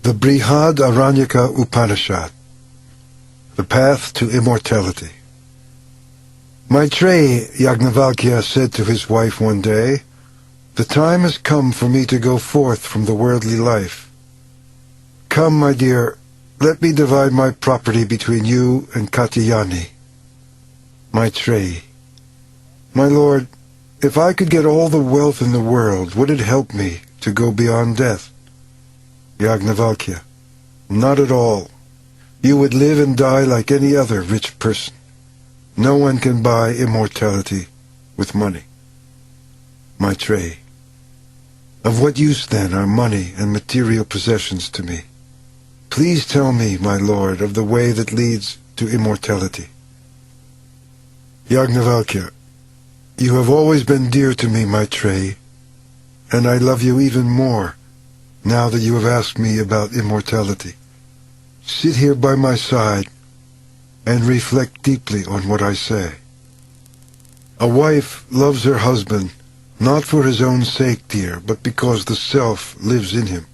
The Brihadaranyaka Upanishad, The Path to Immortality. Maitreya Yajnavalkya said to his wife one day, "The time has come for me to go forth from the worldly life. Come, my dear, let me divide my property between you and Katyayani." Maitreya: "My lord, if I could get all the wealth in the world, would it help me to go beyond death?" Yajnavalkya: "Not at all. You would live and die like any other rich person. No one can buy immortality with money." Maitreya: "Of what use then are money and material possessions to me? Please tell me, my lord, of the way that leads to immortality." Yajnavalkya: "You have always been dear to me, Maitreya, and I love you even more now that you have asked me about immortality. Sit here by my side and reflect deeply on what I say. A wife loves her husband not for his own sake, dear, but because the self lives in him.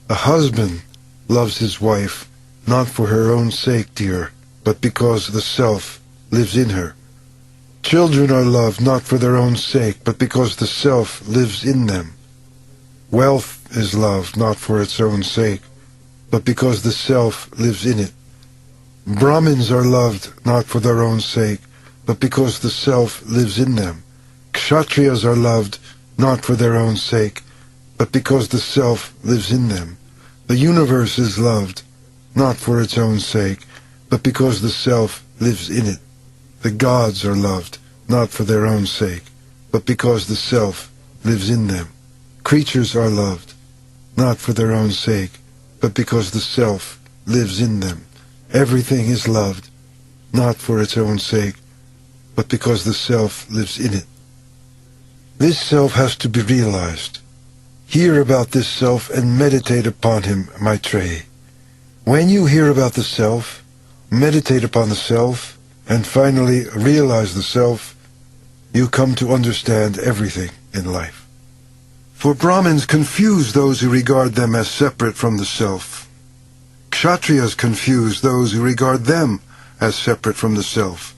A husband loves his wife not for her own sake, dear, but because the self lives in her. Children are loved not for their own sake, but because the self lives in them. Wealth is loved not for its own sake, but because the self lives in it. Brahmins are loved not for their own sake, but because the self lives in them. Kshatriyas are loved not for their own sake, but because the self lives in them. The universe is loved not for its own sake, but because the self lives in it. The gods are loved not for their own sake, but because the self lives in them. Creatures are loved not for their own sake, but because the self lives in them. Everything is loved not for its own sake, but because the self lives in it. This self has to be realized. Hear about this self and meditate upon him, Maitreya. When you hear about the self, meditate upon the self, and finally realize the self, you come to understand everything in life." For Brahmins confuse those who regard them as separate from the self. Kshatriyas confuse those who regard them as separate from the self.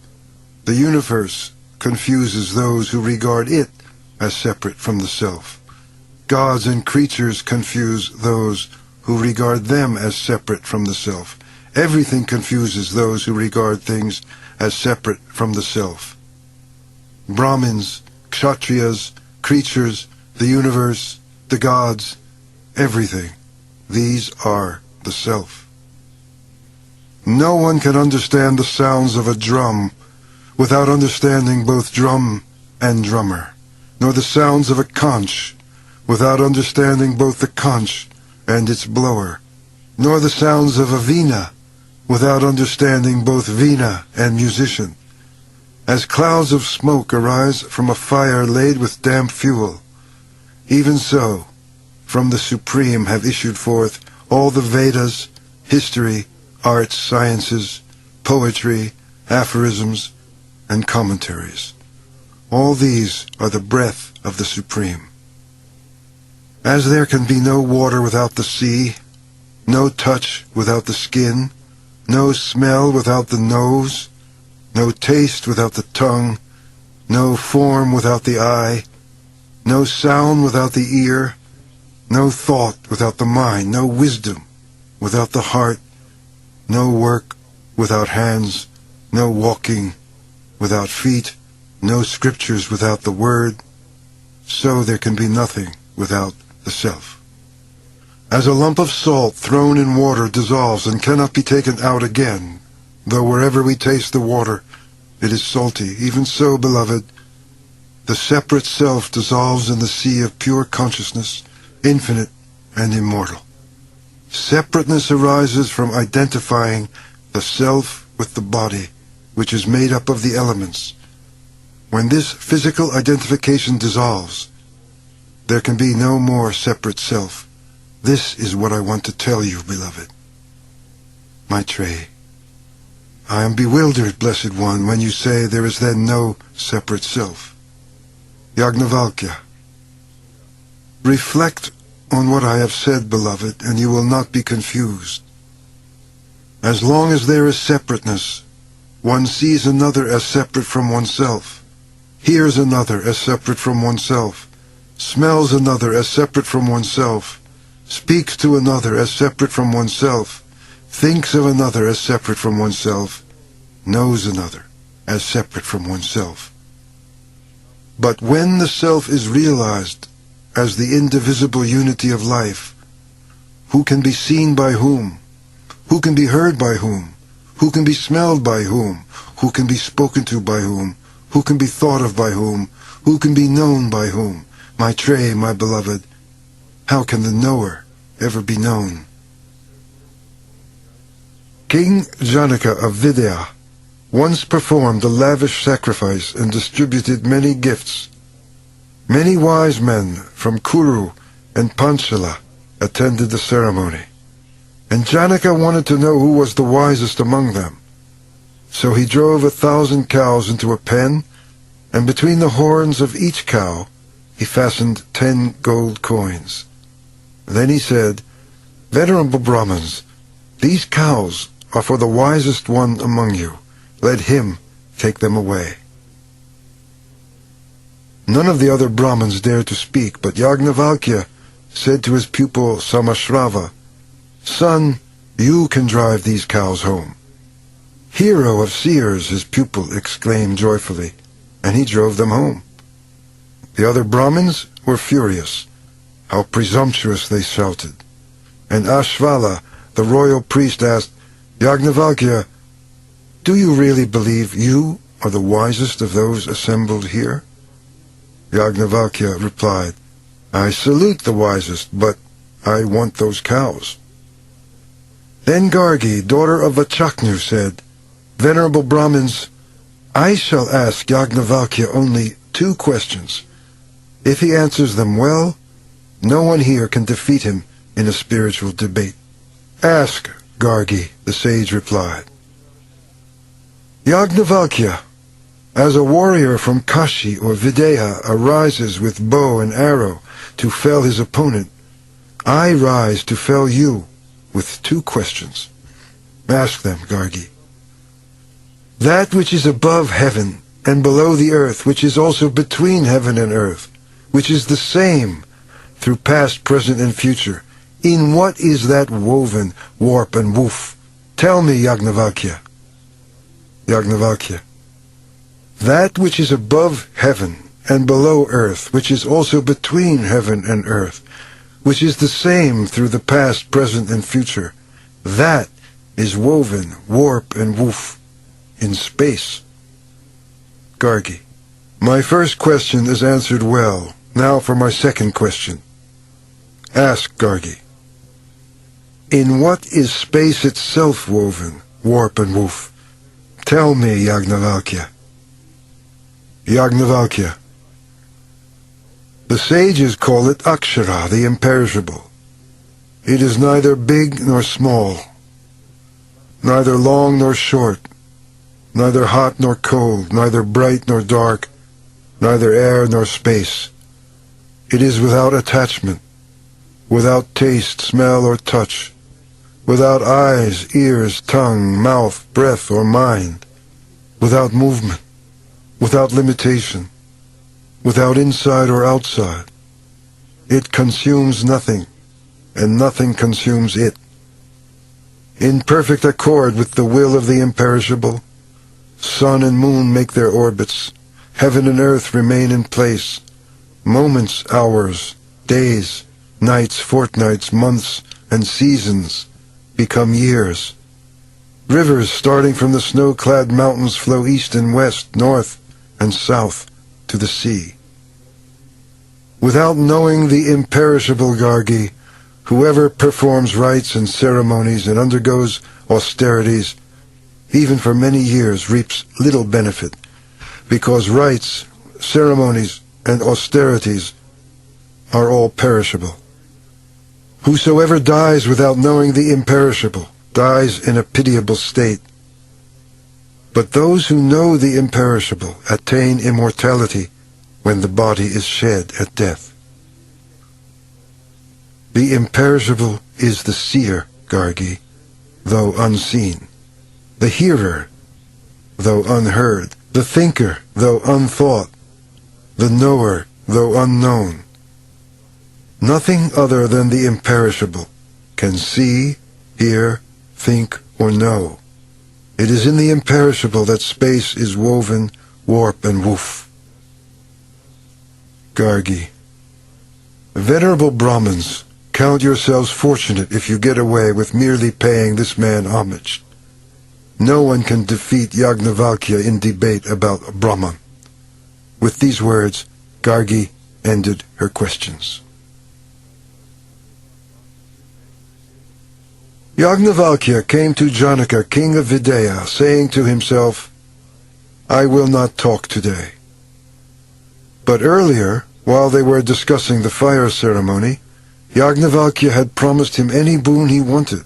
The universe confuses those who regard it as separate from the self. Gods and creatures confuse those who regard them as separate from the self. Everything confuses those who regard things as separate from the self. Brahmins, Kshatriyas, creatures, the universe, the gods, everything. These are the self. No one can understand the sounds of a drum without understanding both drum and drummer, nor the sounds of a conch without understanding both the conch and its blower, nor the sounds of a veena without understanding both veena and musician. As clouds of smoke arise from a fire laid with damp fuel, even so, from the Supreme have issued forth all the Vedas, history, arts, sciences, poetry, aphorisms, and commentaries. All these are the breath of the Supreme. As there can be no water without the sea, no touch without the skin, no smell without the nose, no taste without the tongue, no form without the eye, no sound without the ear, no thought without the mind, no wisdom without the heart, no work without hands, no walking without feet, no scriptures without the word, so there can be nothing without the self. As a lump of salt thrown in water dissolves and cannot be taken out again, though wherever we taste the water it is salty, even so, beloved, the separate self dissolves in the sea of pure consciousness, infinite and immortal. Separateness arises from identifying the self with the body, which is made up of the elements. When this physical identification dissolves, there can be no more separate self. This is what I want to tell you, beloved. Maitreya: I am bewildered, Blessed One, when you say there is then no separate self. Yajnavalkya: reflect on what I have said, beloved, and you will not be confused. As long as there is separateness, one sees another as separate from oneself, hears another as separate from oneself, smells another as separate from oneself, speaks to another as separate from oneself, thinks of another as separate from oneself, knows another as separate from oneself. But when the self is realized as the indivisible unity of life, who can be seen by whom? Who can be heard by whom? Who can be smelled by whom? Who can be spoken to by whom? Who can be thought of by whom? Who can be known by whom? Maitreya, my beloved, how can the knower ever be known? King Janaka of Vidya once performed a lavish sacrifice and distributed many gifts. Many wise men from Kuru and Panchala attended the ceremony, and Janaka wanted to know who was the wisest among them. So he drove 1,000 cows into a pen, and between the horns of each cow he fastened 10 gold coins. Then he said, "Venerable Brahmins, these cows are for the wisest one among you. Let him take them away." None of the other Brahmins dared to speak, but Yajnavalkya said to his pupil Samashrava, "Son, you can drive these cows home." "Hero of seers," his pupil exclaimed joyfully, and he drove them home. The other Brahmins were furious. How presumptuous, they shouted. And Ashvala, the royal priest, asked, "Yajnavalkya, do you really believe you are the wisest of those assembled here?" Yajnavalkya replied, "I salute the wisest, but I want those cows." Then Gargi, daughter of Vachaknu, said, "Venerable Brahmins, I shall ask Yajnavalkya only 2 questions. If he answers them well, no one here can defeat him in a spiritual debate." "Ask, Gargi," the sage replied. "Yajnavalkya, as a warrior from Kashi or Videha arises with bow and arrow to fell his opponent, I rise to fell you with 2 questions." "Ask them, Gargi." "That which is above heaven and below the earth, which is also between heaven and earth, which is the same through past, present, and future, in what is that woven, warp, and woof? Tell me, Yajnavalkya." Yajnavalkya, "That which is above heaven and below earth, which is also between heaven and earth, which is the same through the past, present, and future, that is woven, warp, and woof in space." Gargi, "My first question is answered well. Now for my second question." "Ask, Gargi." "In what is space itself woven, warp, and woof? Tell me, Yajnavalkya." Yajnavalkya, "The sages call it Akshara, the imperishable. It is neither big nor small, neither long nor short, neither hot nor cold, neither bright nor dark, neither air nor space. It is without attachment, without taste, smell, or touch, without eyes, ears, tongue, mouth, breath, or mind, without movement, without limitation, without inside or outside. It consumes nothing, and nothing consumes it. In perfect accord with the will of the imperishable, sun and moon make their orbits, heaven and earth remain in place, moments, hours, days, nights, fortnights, months, and seasons become years. Rivers starting from the snow-clad mountains flow east and west, north and south to the sea. Without knowing the imperishable, Gargi, whoever performs rites and ceremonies and undergoes austerities, even for many years, reaps little benefit, because rites, ceremonies, and austerities are all perishable. Whosoever dies without knowing the imperishable dies in a pitiable state. But those who know the imperishable attain immortality when the body is shed at death." The imperishable is the seer, Gargi, though unseen, the hearer, though unheard, the thinker, though unthought, the knower, though unknown. Nothing other than the imperishable can see, hear, think, or know. It is in the imperishable that space is woven, warp and woof. Gargi. Venerable Brahmins, count yourselves fortunate if you get away with merely paying this man homage. No one can defeat Yajnavalkya in debate about Brahman. With these words, Gargi ended her questions. Yajnavalkya came to Janaka, king of Videya, saying to himself, I will not talk today. But earlier, while they were discussing the fire ceremony, Yajnavalkya had promised him any boon he wanted.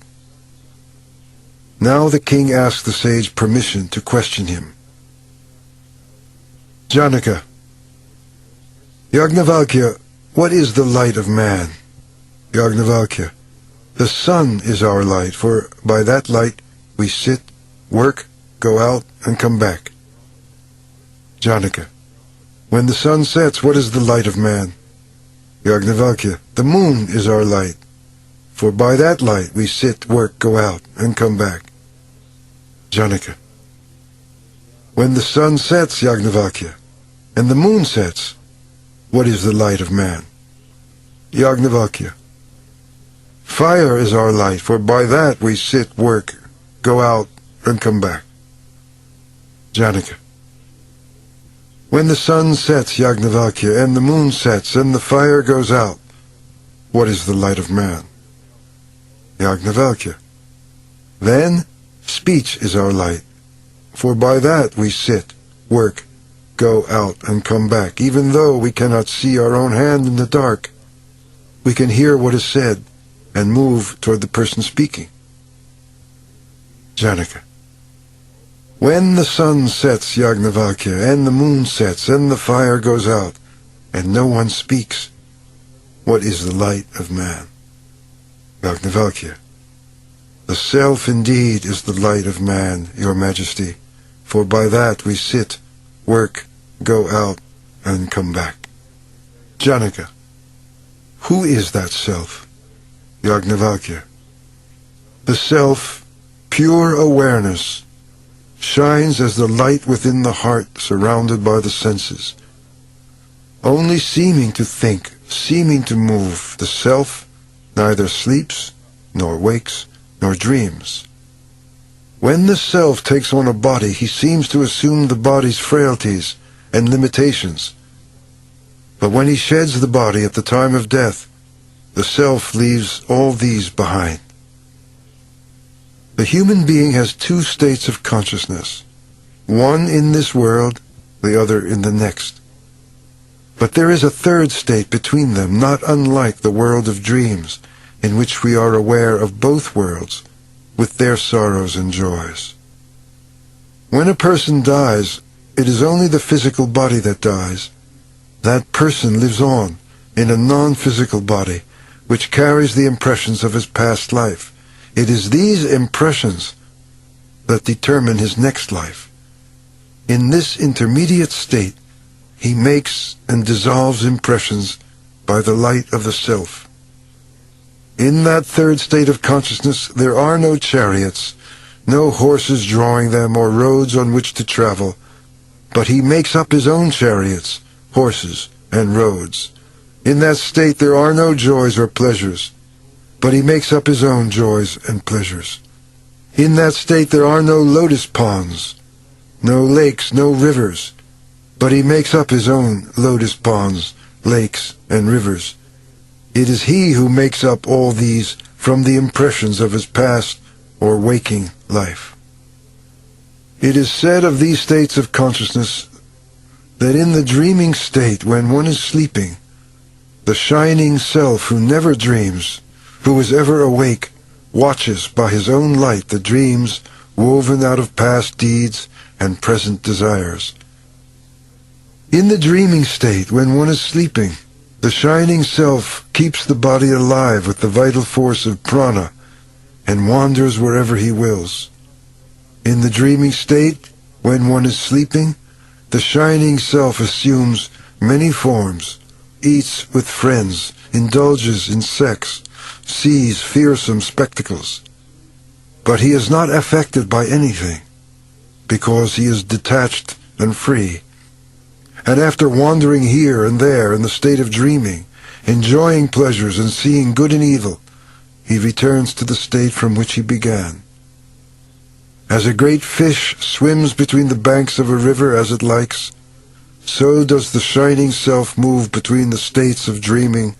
Now the king asked the sage permission to question him. Janaka. Yajnavalkya, what is the light of man? Yajnavalkya. The sun is our light, for by that light we sit, work, go out, and come back. Janaka. When the sun sets, what is the light of man? Yajnavalkya. The moon is our light, for by that light we sit, work, go out, and come back. Janaka. When the sun sets, Yajnavalkya, and the moon sets, what is the light of man? Yajnavalkya. Fire is our light, for by that we sit, work, go out, and come back. Janaka. When the sun sets, Yajnavalkya, and the moon sets, and the fire goes out, what is the light of man? Yajnavalkya. Then speech is our light, for by that we sit, work, go out, and come back. Even though we cannot see our own hand in the dark, we can hear what is said and move toward the person speaking. Janaka. When the sun sets, Yajnavalkya, and the moon sets, and the fire goes out, and no one speaks, what is the light of man? Yajnavalkya. The self indeed is the light of man, your majesty, for by that we sit, work, go out, and come back. Janaka. Who is that self? Yajnavalkya. The self, pure awareness, shines as the light within the heart surrounded by the senses. Only seeming to think, seeming to move, the self neither sleeps, nor wakes, nor dreams. When the self takes on a body, he seems to assume the body's frailties and limitations. But when he sheds the body at the time of death, the self leaves all these behind. The human being has two states of consciousness, one in this world, the other in the next. But there is a third state between them, not unlike the world of dreams, in which we are aware of both worlds, with their sorrows and joys. When a person dies, it is only the physical body that dies. That person lives on in a non-physical body, which carries the impressions of his past life. It is these impressions that determine his next life. In this intermediate state, he makes and dissolves impressions by the light of the self. In that third state of consciousness, there are no chariots, no horses drawing them, or roads on which to travel, but he makes up his own chariots, horses, and roads. In that state there are no joys or pleasures, but he makes up his own joys and pleasures. In that state there are no lotus ponds, no lakes, no rivers, but he makes up his own lotus ponds, lakes, and rivers. It is he who makes up all these from the impressions of his past or waking life. It is said of these states of consciousness that in the dreaming state, when one is sleeping, the shining self who never dreams, who is ever awake, watches by his own light the dreams woven out of past deeds and present desires. In the dreaming state, when one is sleeping, The shining self keeps the body alive with the vital force of prana and wanders wherever he wills. In the dreaming state, when one is sleeping, the shining self assumes many forms, eats with friends, indulges in sex, sees fearsome spectacles. But he is not affected by anything, because he is detached and free. And after wandering here and there in the state of dreaming, enjoying pleasures and seeing good and evil, he returns to the state from which he began. As a great fish swims between the banks of a river as it likes, so does the shining self move between the states of dreaming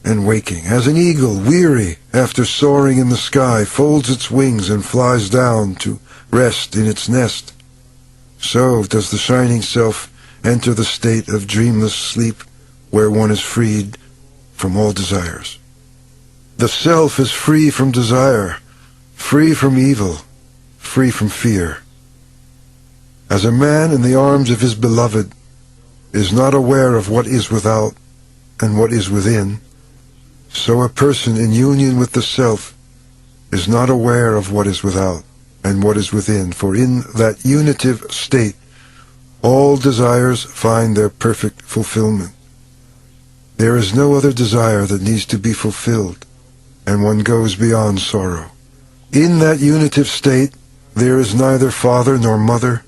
and waking. As an eagle, weary after soaring in the sky, folds its wings and flies down to rest in its nest, so does the shining self enter the state of dreamless sleep where one is freed from all desires. The self is free from desire, free from evil, free from fear. As a man in the arms of his beloved is not aware of what is without and what is within, so a person in union with the self is not aware of what is without and what is within, for in that unitive state all desires find their perfect fulfillment. There is no other desire that needs to be fulfilled, and one goes beyond sorrow. In that unitive state, there is neither father nor mother,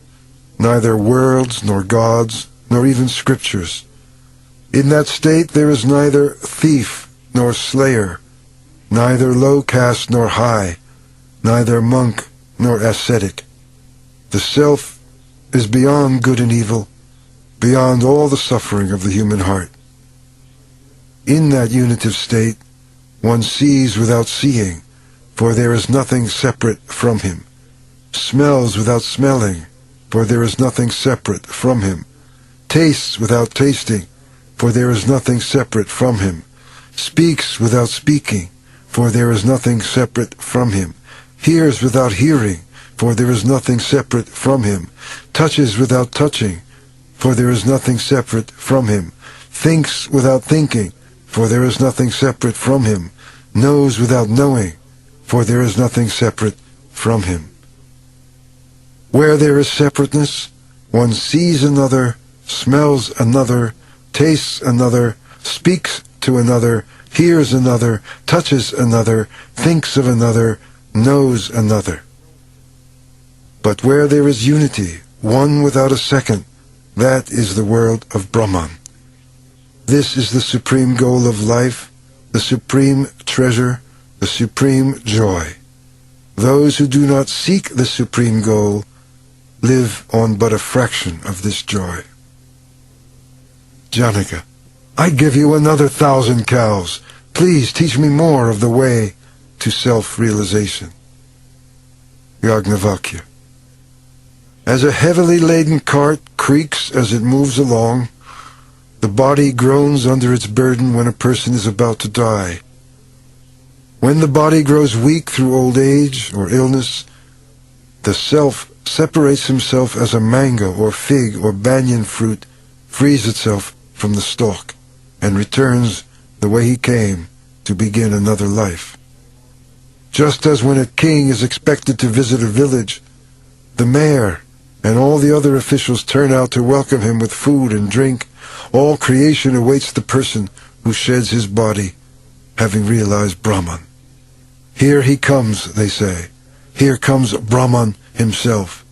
neither worlds nor gods, nor even scriptures. In that state, there is neither thief nor slayer, neither low caste nor high, neither monk nor ascetic. The self is beyond good and evil, beyond all the suffering of the human heart. In that unitive state, one sees without seeing, for there is nothing separate from him, smells without smelling, for there is nothing separate from him, tastes without tasting, for there is nothing separate from him, speaks without speaking, for there is nothing separate from him, hears without hearing, for there is nothing separate from him, touches without touching, for there is nothing separate from him, thinks without thinking, for there is nothing separate from him, knows without knowing, for there is nothing separate from him. Where there is separateness, one sees another, smells another, tastes another, speaks to another, hears another, touches another, thinks of another, knows another. But where there is unity, one without a second, that is the world of Brahman. This is the supreme goal of life, the supreme treasure, the supreme joy. Those who do not seek the supreme goal live on but a fraction of this joy. Janaka, I give you another 1,000 cows. Please teach me more of the way to self-realization. Yajnavalkya. As a heavily laden cart creaks as it moves along, the body groans under its burden when a person is about to die. When the body grows weak through old age or illness, the self separates himself as a mango or fig or banyan fruit frees itself from the stalk and returns the way he came to begin another life. Just as when a king is expected to visit a village, the mayor and all the other officials turn out to welcome him with food and drink, all creation awaits the person who sheds his body, having realized Brahman. Here he comes, they say. Here comes Brahman himself.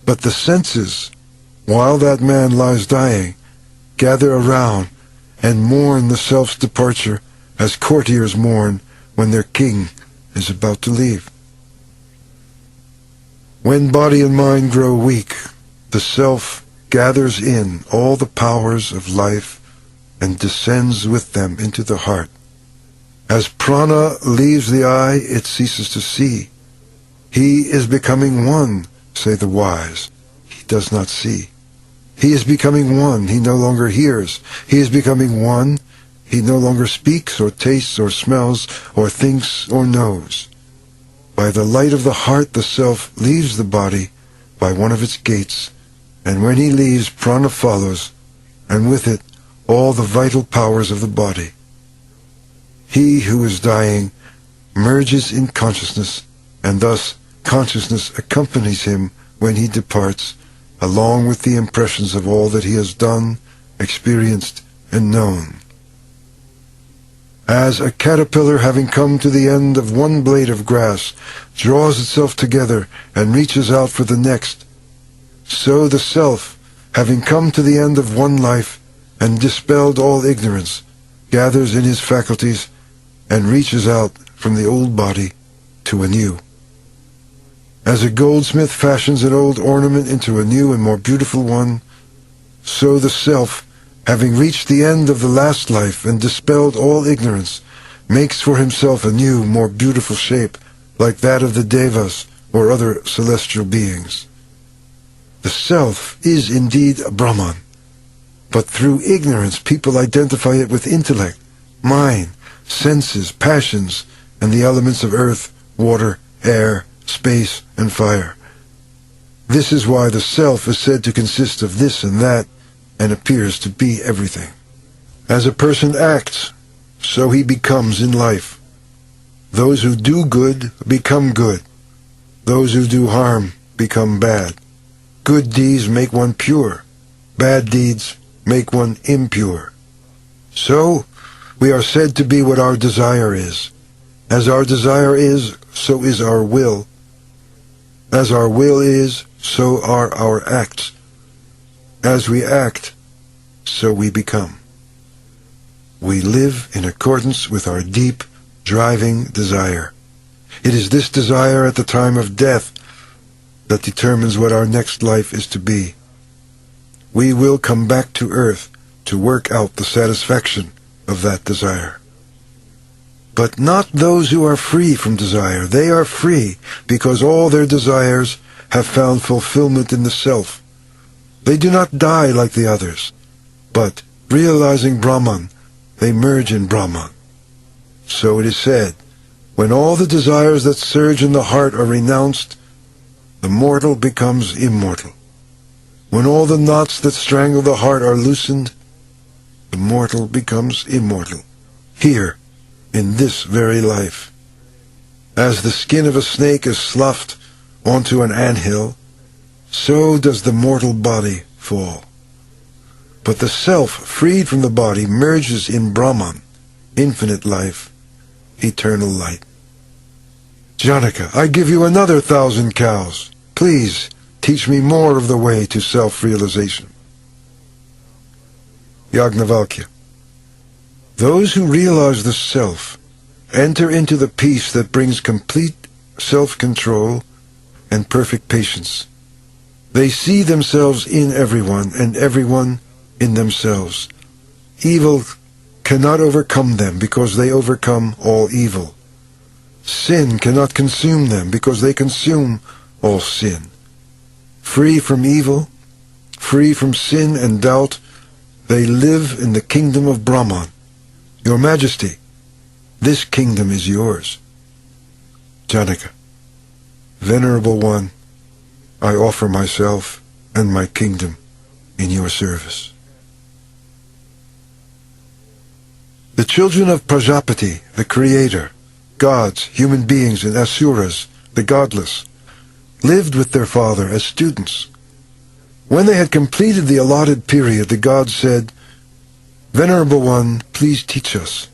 But the senses, while that man lies dying, gather around and mourn the self's departure as courtiers mourn when their king is about to leave. When body and mind grow weak, the self gathers in all the powers of life and descends with them into the heart. As prana leaves the eye, it ceases to see. He is becoming one, say the wise. He does not see. He is becoming one. He no longer hears. He is becoming one. He no longer speaks or tastes or smells or thinks or knows. By the light of the heart, the self leaves the body by one of its gates, and when he leaves, prana follows, and with it all the vital powers of the body. He who is dying merges in consciousness, and thus consciousness accompanies him when he departs, along with the impressions of all that he has done, experienced, and known. As a caterpillar, having come to the end of one blade of grass, draws itself together and reaches out for the next, so the self, having come to the end of one life and dispelled all ignorance, gathers in his faculties and reaches out from the old body to a new. As a goldsmith fashions an old ornament into a new and more beautiful one, so the self, having reached the end of the last life and dispelled all ignorance, makes for himself a new, more beautiful shape, like that of the devas or other celestial beings. The self is indeed a Brahman, but through ignorance people identify it with intellect, mind, senses, passions, and the elements of earth, water, air, space, and fire. This is why the self is said to consist of this and that, and appears to be everything. As a person acts, so he becomes in life. Those who do good become good. Those who do harm become bad. Good deeds make one pure. Bad deeds make one impure. So, we are said to be what our desire is. As our desire is, so is our will. As our will is, so are our acts. As we act, so we become. We live in accordance with our deep, driving desire. It is this desire at the time of death that determines what our next life is to be. We will come back to earth to work out the satisfaction of that desire. But not those who are free from desire. They are free because all their desires have found fulfillment in the self. They do not die like the others, but, realizing Brahman, they merge in Brahman. So it is said, when all the desires that surge in the heart are renounced, the mortal becomes immortal. When all the knots that strangle the heart are loosened, the mortal becomes immortal. Here, in this very life. As the skin of a snake is sloughed onto an anthill, so does the mortal body fall. But the self, freed from the body, merges in Brahman, infinite life, eternal light. Janaka, I give you another 1,000 cows. Please, teach me more of the way to self-realization. Yajnavalkya. Those who realize the self enter into the peace that brings complete self-control and perfect patience. They see themselves in everyone and everyone in themselves. Evil cannot overcome them because they overcome all evil. Sin cannot consume them because they consume all sin. Free from evil, free from sin and doubt, they live in the kingdom of Brahman. Your Majesty, this kingdom is yours. Janaka. Venerable One, I offer myself and my kingdom in your service. The children of Prajapati, the Creator, gods, human beings, and asuras, the godless, lived with their father as students. When they had completed the allotted period, the gods said, Venerable One, please teach us.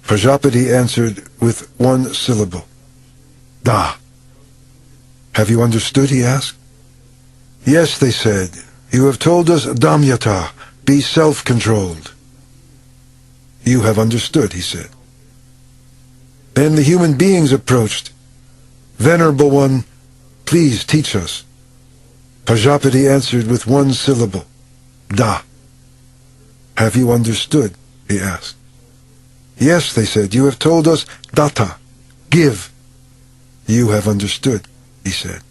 Prajapati answered with one syllable, Da. Have you understood, he asked. Yes, they said, you have told us Damyata, be self-controlled. You have understood, he said. Then the human beings approached. Venerable One, please teach us. Prajapati answered with one syllable, Da. Have you understood, he asked. Yes, they said, you have told us Datta, give. You have understood, he said.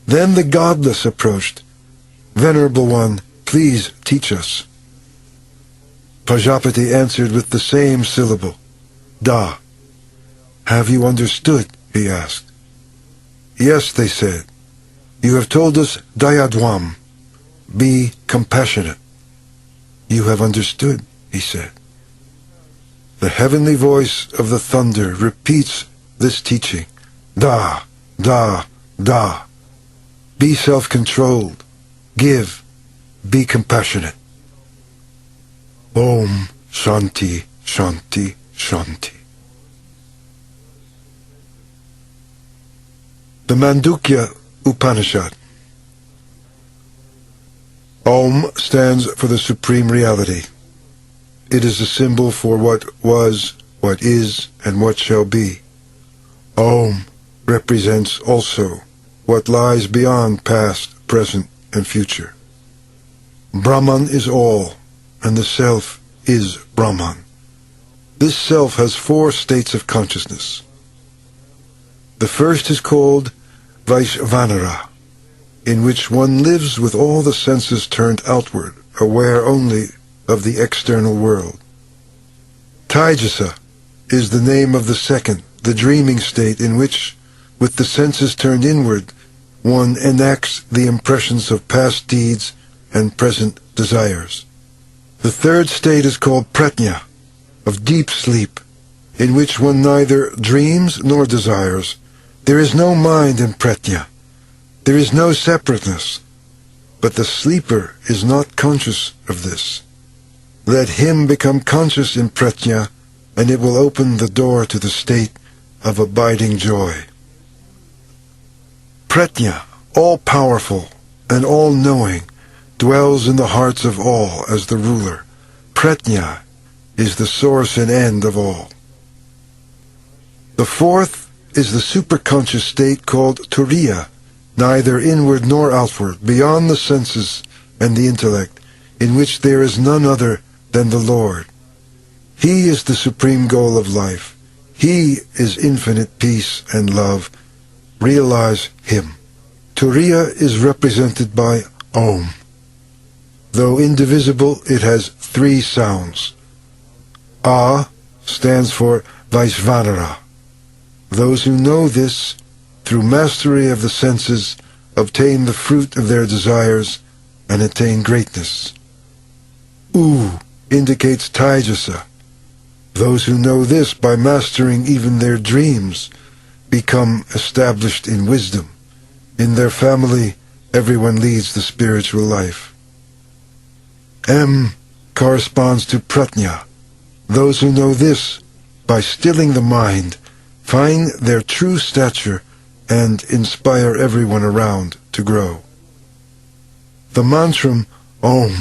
Then the godless approached. Venerable One, please teach us. Prajapati answered with the same syllable, Da. Have you understood, he asked. Yes, they said, you have told us Dayadvam, be compassionate. You have understood, he said. The heavenly voice of the thunder repeats this teaching. Da, da, da. Be self-controlled. Give. Be compassionate. Om Shanti, Shanti, Shanti. The Mandukya Upanishad. Om stands for the Supreme Reality. It is a symbol for what was, what is, and what shall be. Om represents also what lies beyond past, present, and future. Brahman is all, and the Self is Brahman. This Self has 4 states of consciousness. The first is called Vaishvanara, in which one lives with all the senses turned outward, aware only of the external world. Taijasa is the name of the second, the dreaming state, in which, with the senses turned inward, one enacts the impressions of past deeds and present desires. The third state is called Pratnya, of deep sleep, in which one neither dreams nor desires. There is no mind in Pratnya. There is no separateness. But the sleeper is not conscious of this. Let him become conscious in Pratnya, and it will open the door to the state of abiding joy. Pratnya, all-powerful and all-knowing, dwells in the hearts of all as the ruler. Pratnya is the source and end of all. The fourth is the superconscious state called Turiya, neither inward nor outward, beyond the senses and the intellect, in which there is none other than the Lord. He is the supreme goal of life. He is infinite peace and love. Realize Him. Turiya is represented by Om. Though indivisible, it has 3 sounds. A stands for Vaishvanara. Those who know this, through mastery of the senses, obtain the fruit of their desires and attain greatness. U indicates Taijasa. Those who know this by mastering even their dreams become established in wisdom. In their family, everyone leads the spiritual life. M corresponds to Pratnya. Those who know this, by stilling the mind, find their true stature and inspire everyone around to grow. The mantra Om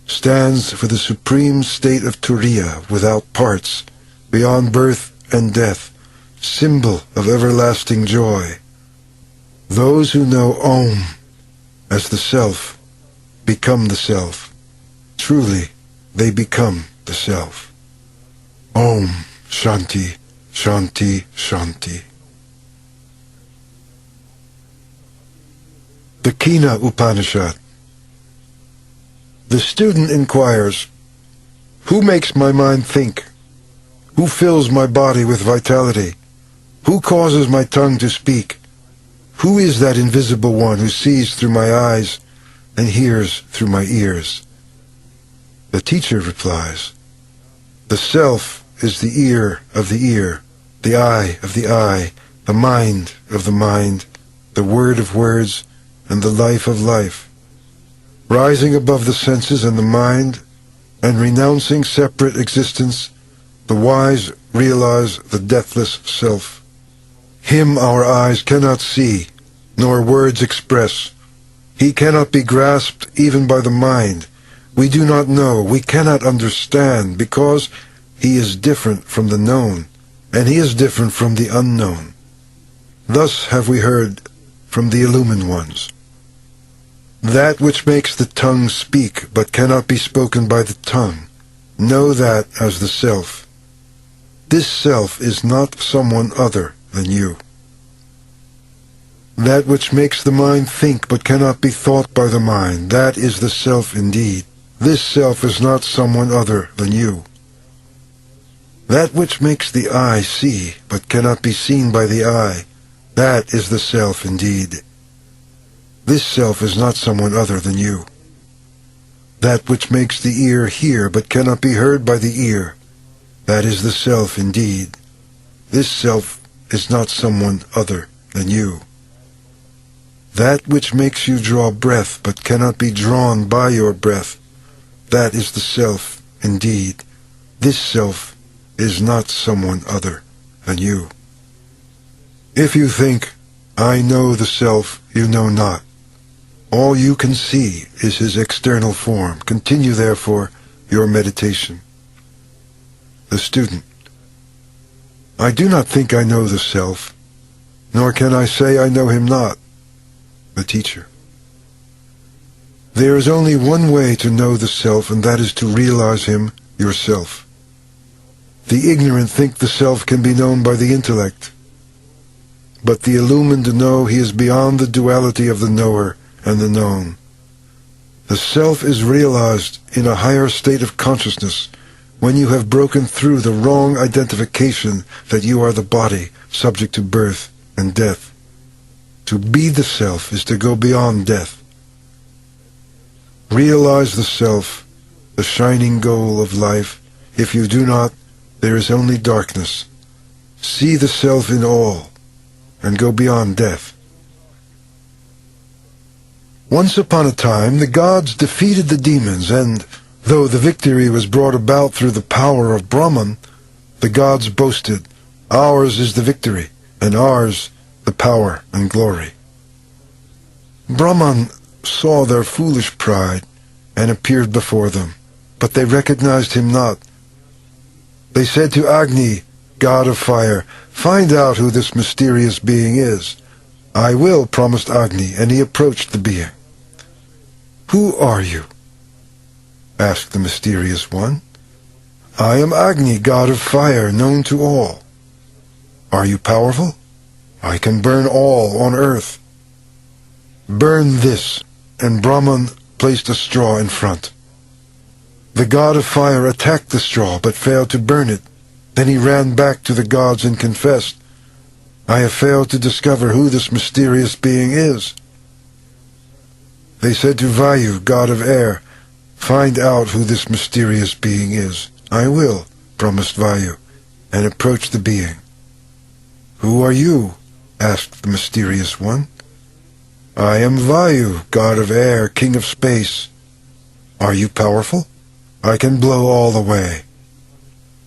stands for the supreme state of Turiya without parts, beyond birth and death, symbol of everlasting joy. Those who know Om as the Self become the Self. Truly, they become the Self. Om Shanti, Shanti, Shanti. The Kena Upanishad. The student inquires, who makes my mind think? Who fills my body with vitality? Who causes my tongue to speak? Who is that invisible one who sees through my eyes and hears through my ears? The teacher replies, the Self is the ear of the ear, the eye of the eye, the mind of the mind, the word of words, and the life of life. Rising above the senses and the mind, and renouncing separate existence, the wise realize the deathless Self. Him our eyes cannot see, nor words express. He cannot be grasped even by the mind. We do not know, we cannot understand, because He is different from the known, and He is different from the unknown. Thus have we heard from the illumined ones. That which makes the tongue speak, but cannot be spoken by the tongue, know that as the Self. This Self is not someone other than you. That which makes the mind think, but cannot be thought by the mind, that is the Self indeed. This Self is not someone other than you. That which makes the eye see, but cannot be seen by the eye, that is the Self indeed. This Self is not someone other than you. that which makes the ear hear but cannot be heard by the ear. That is the self indeed. This self is not someone other than you. That which makes you draw breath but cannot be drawn by your breath. That is the self indeed. This self is not someone other than you. If you think, I know the self, you know not. All you can see is his external form. Continue, therefore, your meditation. The student. I do not think I know the self, nor can I say I know him not. The teacher. There is only one way to know the self, and that is to realize him yourself. The ignorant think the self can be known by the intellect, but the illumined know he is beyond the duality of the knower and the known. The self is realized in a higher state of consciousness when you have broken through the wrong identification that you are the body subject to birth and death. To be the self is to go beyond death. Realize the self, the shining goal of life. If you do not, there is only darkness. See the self in all, and go beyond death. Once upon a time, the gods defeated the demons, and, though the victory was brought about through the power of Brahman, the gods boasted, ours is the victory, and ours the power and glory. Brahman saw their foolish pride, and appeared before them, but they recognized him not. They said to Agni, god of fire, find out who this mysterious being is. I will, promised Agni, and he approached the being. Who are you? Asked the mysterious one. I am Agni, god of fire, known to all. Are you powerful? I can burn all on earth. Burn this, and Brahman placed a straw in front. The god of fire attacked the straw, but failed to burn it. Then he ran back to the gods and confessed, I have failed to discover who this mysterious being is. They said to Vayu, god of air, find out who this mysterious being is. I will, promised Vayu, and approached the being. Who are you? Asked the mysterious one. I am Vayu, god of air, king of space. Are you powerful? I can blow all away.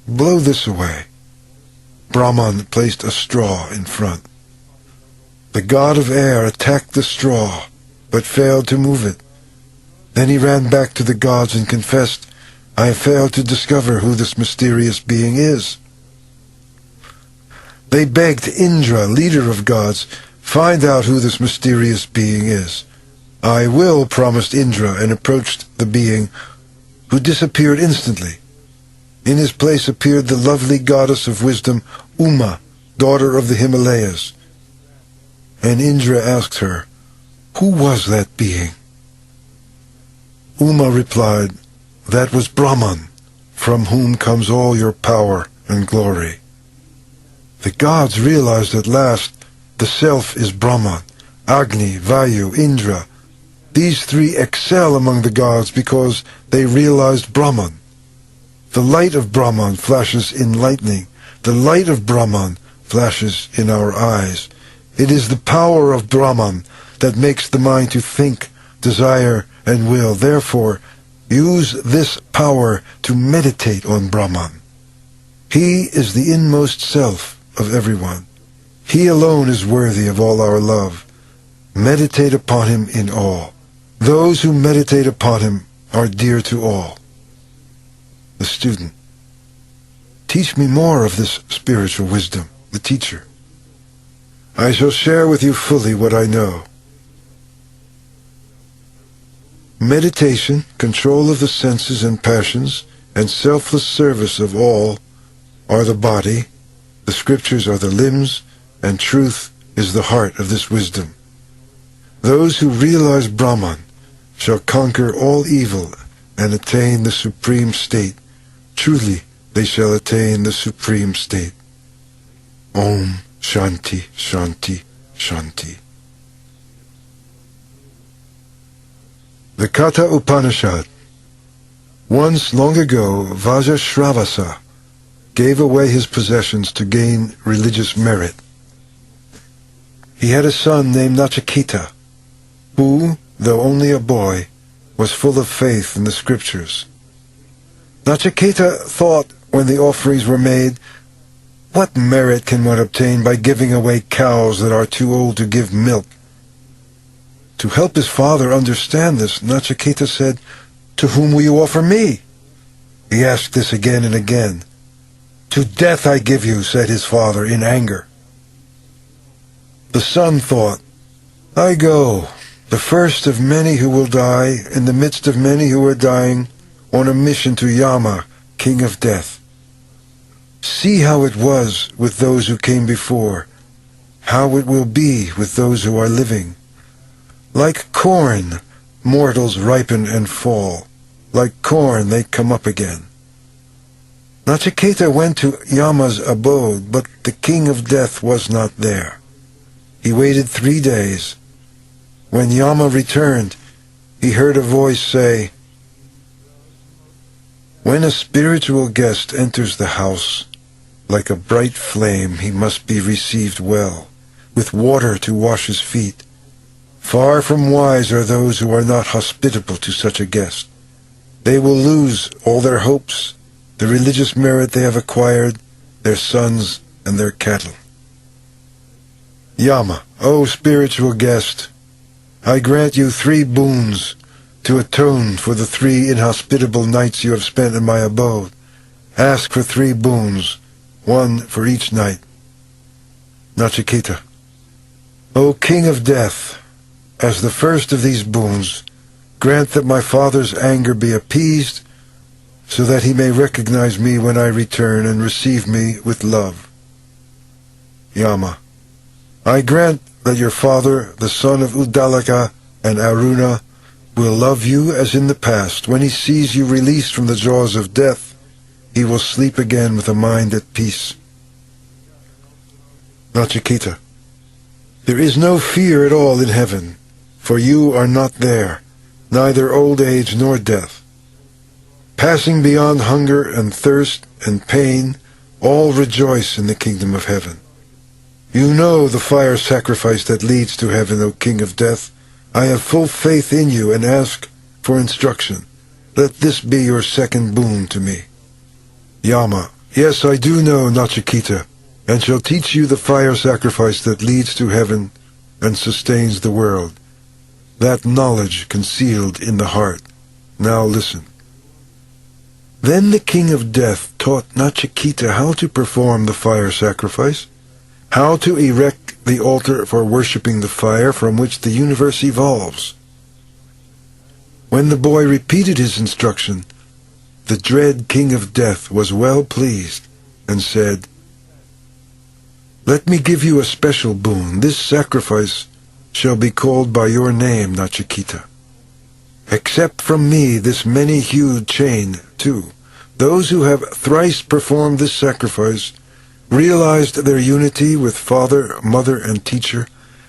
Blow this away. Brahman placed a straw in front. The god of air attacked the straw, but failed to move it. Then he ran back to the gods and confessed, I have failed to discover who this mysterious being is. They begged Indra, leader of gods, find out who this mysterious being is. I will, promised Indra, and approached the being, who disappeared instantly. In his place appeared the lovely goddess of wisdom, Uma, daughter of the Himalayas. And Indra asked her, who was that being? Uma replied, that was Brahman, from whom comes all your power and glory. The gods realized at last the self is Brahman, Agni, Vayu, Indra. These three excel among the gods because they realized Brahman. The light of Brahman flashes in lightning. The light of Brahman flashes in our eyes. It is the power of Brahman that makes the mind to think, desire, and will. Therefore, use this power to meditate on Brahman. He is the inmost self of everyone. He alone is worthy of all our love. Meditate upon him in all. Those who meditate upon him are dear to all. The student. Teach me more of this spiritual wisdom. The teacher. I shall share with you fully what I know. Meditation, control of the senses and passions, and selfless service of all are the body, the scriptures are the limbs, and truth is the heart of this wisdom. Those who realize Brahman shall conquer all evil and attain the supreme state. Truly, they shall attain the supreme state. Om Shanti Shanti Shanti. The Kaṭha Upanishad, Once, long ago, Vajrashravasa gave away his possessions to gain religious merit. He had a son named Nachiketa, who, though only a boy, was full of faith in the scriptures. Nachiketa thought, when the offerings were made, "What merit can one obtain by giving away cows that are too old to give milk?" To help his father understand this, Nachiketa said, "To whom will you offer me?" He asked this again and again. "To death I give you," said his father in anger. The son thought, "I go, the first of many who will die, in the midst of many who are dying, on a mission to Yama, king of death. See how it was with those who came before, how it will be with those who are living. Like corn, mortals ripen and fall. Like corn, they come up again." Nachiketa went to Yama's abode, but the king of death was not there. He waited 3 days. When Yama returned, he heard a voice say, "When a spiritual guest enters the house, like a bright flame he must be received well, with water to wash his feet. Far from wise are those who are not hospitable to such a guest. They will lose all their hopes, the religious merit they have acquired, their sons and their cattle." Yama, O spiritual guest, I grant you 3 boons to atone for the 3 inhospitable nights you have spent in my abode. Ask for 3 boons, 1 for each night. Nachiketa, O king of death, as the first of these boons, grant that my father's anger be appeased, so that he may recognize me when I return and receive me with love. Yama, I grant that your father, the son of Uddalaka and Aruna, will love you as in the past. When he sees you released from the jaws of death, he will sleep again with a mind at peace. Nachiketa, there is no fear at all in heaven, for you are not there, neither old age nor death. Passing beyond hunger and thirst and pain, all rejoice in the kingdom of heaven. You know the fire sacrifice that leads to heaven, O king of death. I have full faith in you and ask for instruction. Let this be your second boon to me. Yama, yes, I do know, Nachiketa, and shall teach you the fire sacrifice that leads to heaven and sustains the world. That knowledge concealed in the heart. Now listen. Then the king of death taught Nachiketa how to perform the fire sacrifice, how to erect the altar for worshipping the fire from which the universe evolves. When the boy repeated his instruction, the dread king of death was well pleased and said, "Let me give you a special boon. This sacrifice shall be called by your name, Nachiketa. Accept from me this many-hued chain, too. Those who have thrice performed this sacrifice realized their unity with father, mother, and teacher,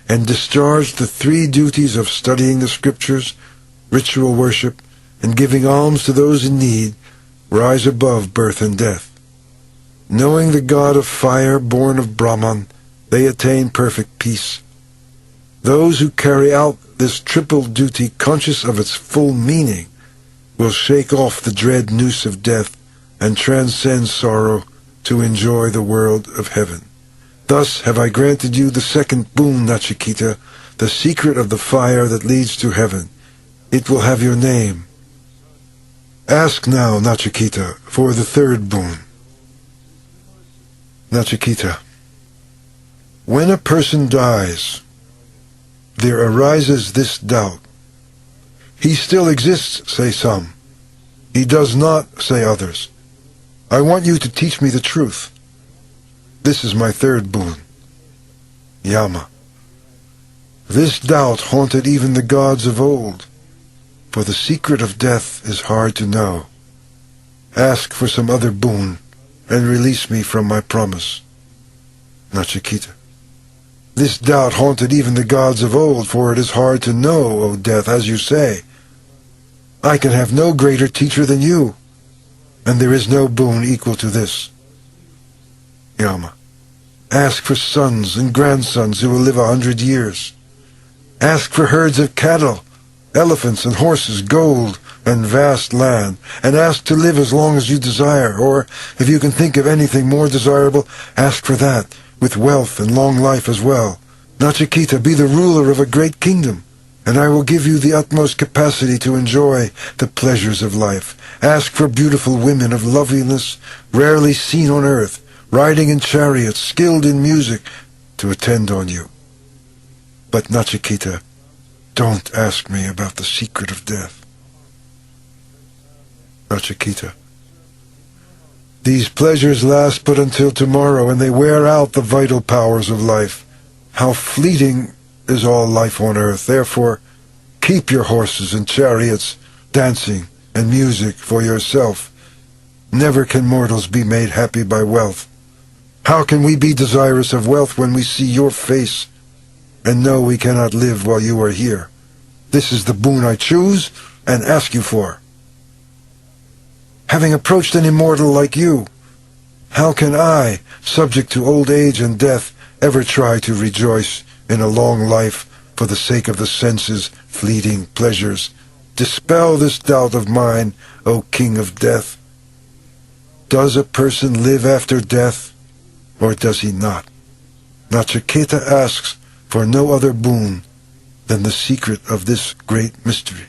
and discharged the 3 duties of studying the scriptures, ritual worship, and giving alms to those in need, rise above birth and death. Knowing the god of fire born of Brahman, they attain perfect peace. Those who carry out this triple duty conscious of its full meaning will shake off the dread noose of death and transcend sorrow to enjoy the world of heaven. Thus have I granted you the second boon, Nachiketa, the secret of the fire that leads to heaven. It will have your name. Ask now, Nachiketa, for the third boon." Nachiketa, when a person dies, there arises this doubt. He still exists, say some. He does not, say others. I want you to teach me the truth. This is my third boon. Yama, this doubt haunted even the gods of old, for the secret of death is hard to know. Ask for some other boon, and release me from my promise. Nachiketa, this doubt haunted even the gods of old, for it is hard to know, O death, as you say. I can have no greater teacher than you, and there is no boon equal to this. Yama. Ask for sons and grandsons who will live 100 years. Ask for herds of cattle, elephants and horses, gold and vast land, and ask to live as long as you desire, or, if you can think of anything more desirable, ask for that, with wealth and long life as well. Nachiketa, be the ruler of a great kingdom, and I will give you the utmost capacity to enjoy the pleasures of life. Ask for beautiful women of loveliness rarely seen on earth, riding in chariots, skilled in music, to attend on you. But Nachiketa, don't ask me about the secret of death. Nachiketa. These pleasures last but until tomorrow, and they wear out the vital powers of life. How fleeting is all life on earth. Therefore, keep your horses and chariots, dancing and music for yourself. Never can mortals be made happy by wealth. How can we be desirous of wealth when we see your face and know we cannot live while you are here? This is the boon I choose and ask you for. Having approached an immortal like you, how can I, subject to old age and death, ever try to rejoice in a long life for the sake of the senses' fleeting pleasures? Dispel this doubt of mine, O King of Death. Does a person live after death, or does he not? Nachiketa asks for no other boon than the secret of this great mystery.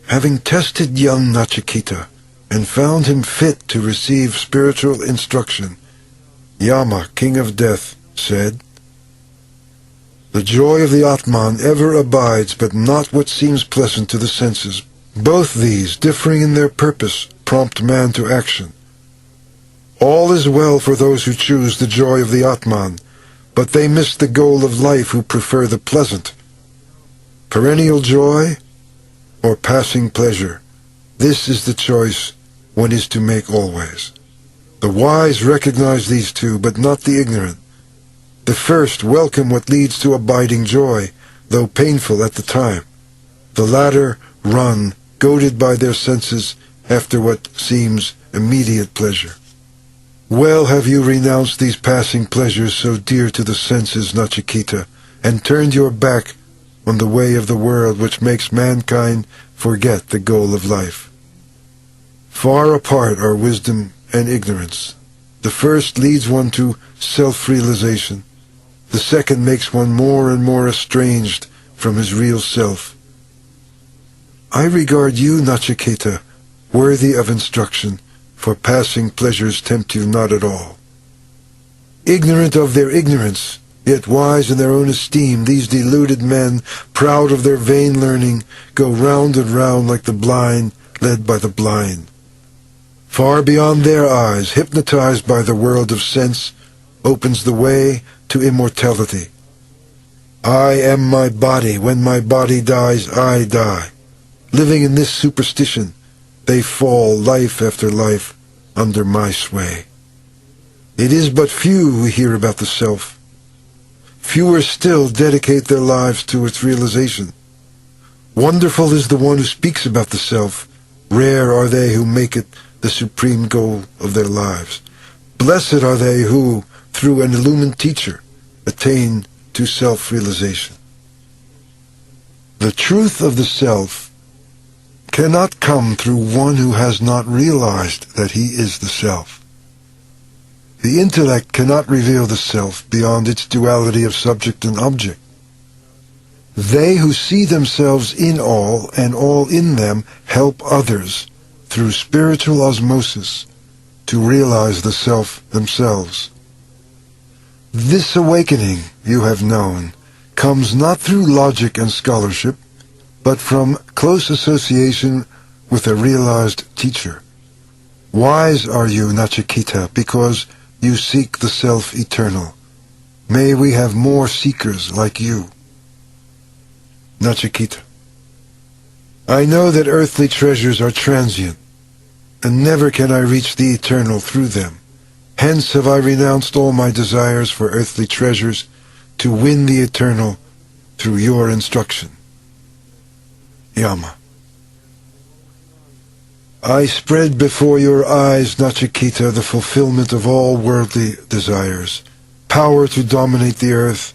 Having tested young Nachiketa and found him fit to receive spiritual instruction, Yama, King of Death, said, "The joy of the Ātman ever abides, but not what seems pleasant to the senses. Both these, differing in their purpose, prompt man to action. All is well for those who choose the joy of the Ātman, but they miss the goal of life who prefer the pleasant. Perennial joy or passing pleasure, this is the choice one is to make always. The wise recognize these two, but not the ignorant. The first welcome what leads to abiding joy, though painful at the time. The latter run, goaded by their senses, after what seems immediate pleasure. Well have you renounced these passing pleasures so dear to the senses, Nachiketa, and turned your back on the way of the world which makes mankind forget the goal of life. Far apart are wisdom and ignorance. The first leads one to self-realization. The second makes one more and more estranged from his real self. I regard you, Nachiketa, worthy of instruction, for passing pleasures tempt you not at all. Ignorant of their ignorance, yet wise in their own esteem, these deluded men, proud of their vain learning, go round and round like the blind, led by the blind. Far beyond their eyes, hypnotized by the world of sense, opens the way to immortality. I am my body. When my body dies, I die. Living in this superstition, they fall life after life under my sway. It is but few who hear about the self. Fewer still dedicate their lives to its realization. Wonderful is the one who speaks about the self. Rare are they who make it the supreme goal of their lives. Blessed are they who, through an illumined teacher, attain to self-realization. The truth of the self cannot come through one who has not realized that he is the self. The intellect cannot reveal the self beyond its duality of subject and object. They who see themselves in all and all in them help others through spiritual osmosis to realize the self themselves. This awakening, you have known, comes not through logic and scholarship, but from close association with a realized teacher. Wise are you, Nachiketa, because you seek the self-eternal. May we have more seekers like you. Nachiketa. I know that earthly treasures are transient, and never can I reach the eternal through them. Hence have I renounced all my desires for earthly treasures to win the eternal through your instruction. Yama. I spread before your eyes, Nachiketa, the fulfillment of all worldly desires, power to dominate the earth,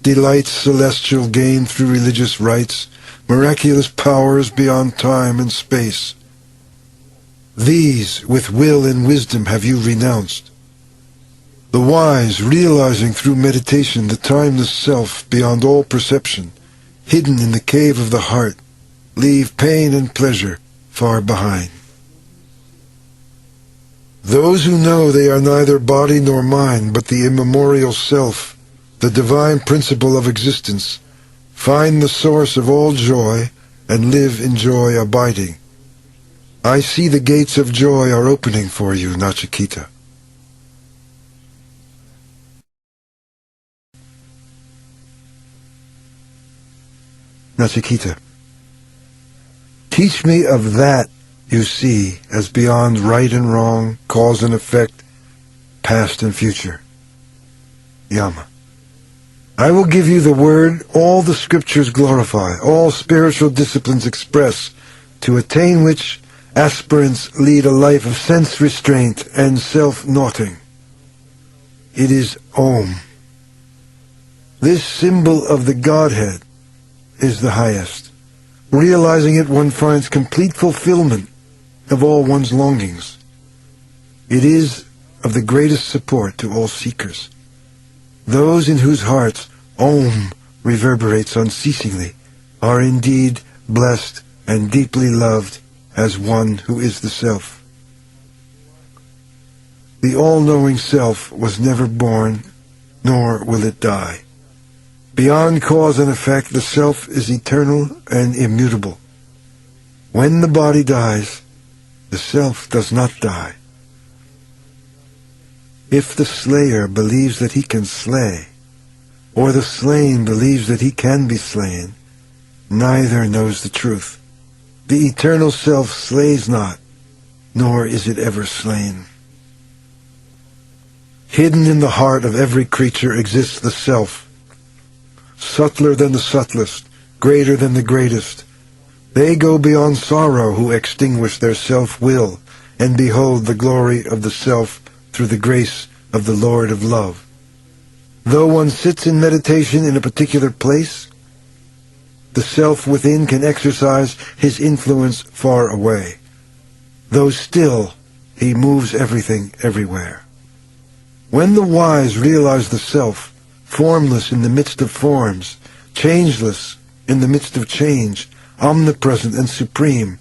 delights celestial gained through religious rites, miraculous powers beyond time and space. These, with will and wisdom, have you renounced. The wise, realizing through meditation the timeless self beyond all perception, hidden in the cave of the heart, leave pain and pleasure far behind. Those who know they are neither body nor mind, but the immemorial self, the divine principle of existence, find the source of all joy and live in joy abiding. I see the gates of joy are opening for you, Nachiketa. Nachiketa, teach me of that you see as beyond right and wrong, cause and effect, past and future. Yama. I will give you the word all the scriptures glorify, all spiritual disciplines express, to attain which aspirants lead a life of sense restraint and self-naughting. It is Om. This symbol of the Godhead is the highest. Realizing it, one finds complete fulfillment of all one's longings. It is of the greatest support to all seekers. Those in whose hearts Om reverberates unceasingly are indeed blessed and deeply loved as one who is the Self. The all-knowing Self was never born, nor will it die. Beyond cause and effect, the Self is eternal and immutable. When the body dies, the Self does not die. If the slayer believes that he can slay, or the slain believes that he can be slain, neither knows the truth. The eternal Self slays not, nor is it ever slain. Hidden in the heart of every creature exists the Self, subtler than the subtlest, greater than the greatest. They go beyond sorrow who extinguish their self-will and behold the glory of the Self through the grace of the Lord of Love. Though one sits in meditation in a particular place, the Self within can exercise his influence far away. Though still, he moves everything everywhere. When the wise realize the Self, formless in the midst of forms, changeless in the midst of change, omnipresent and supreme,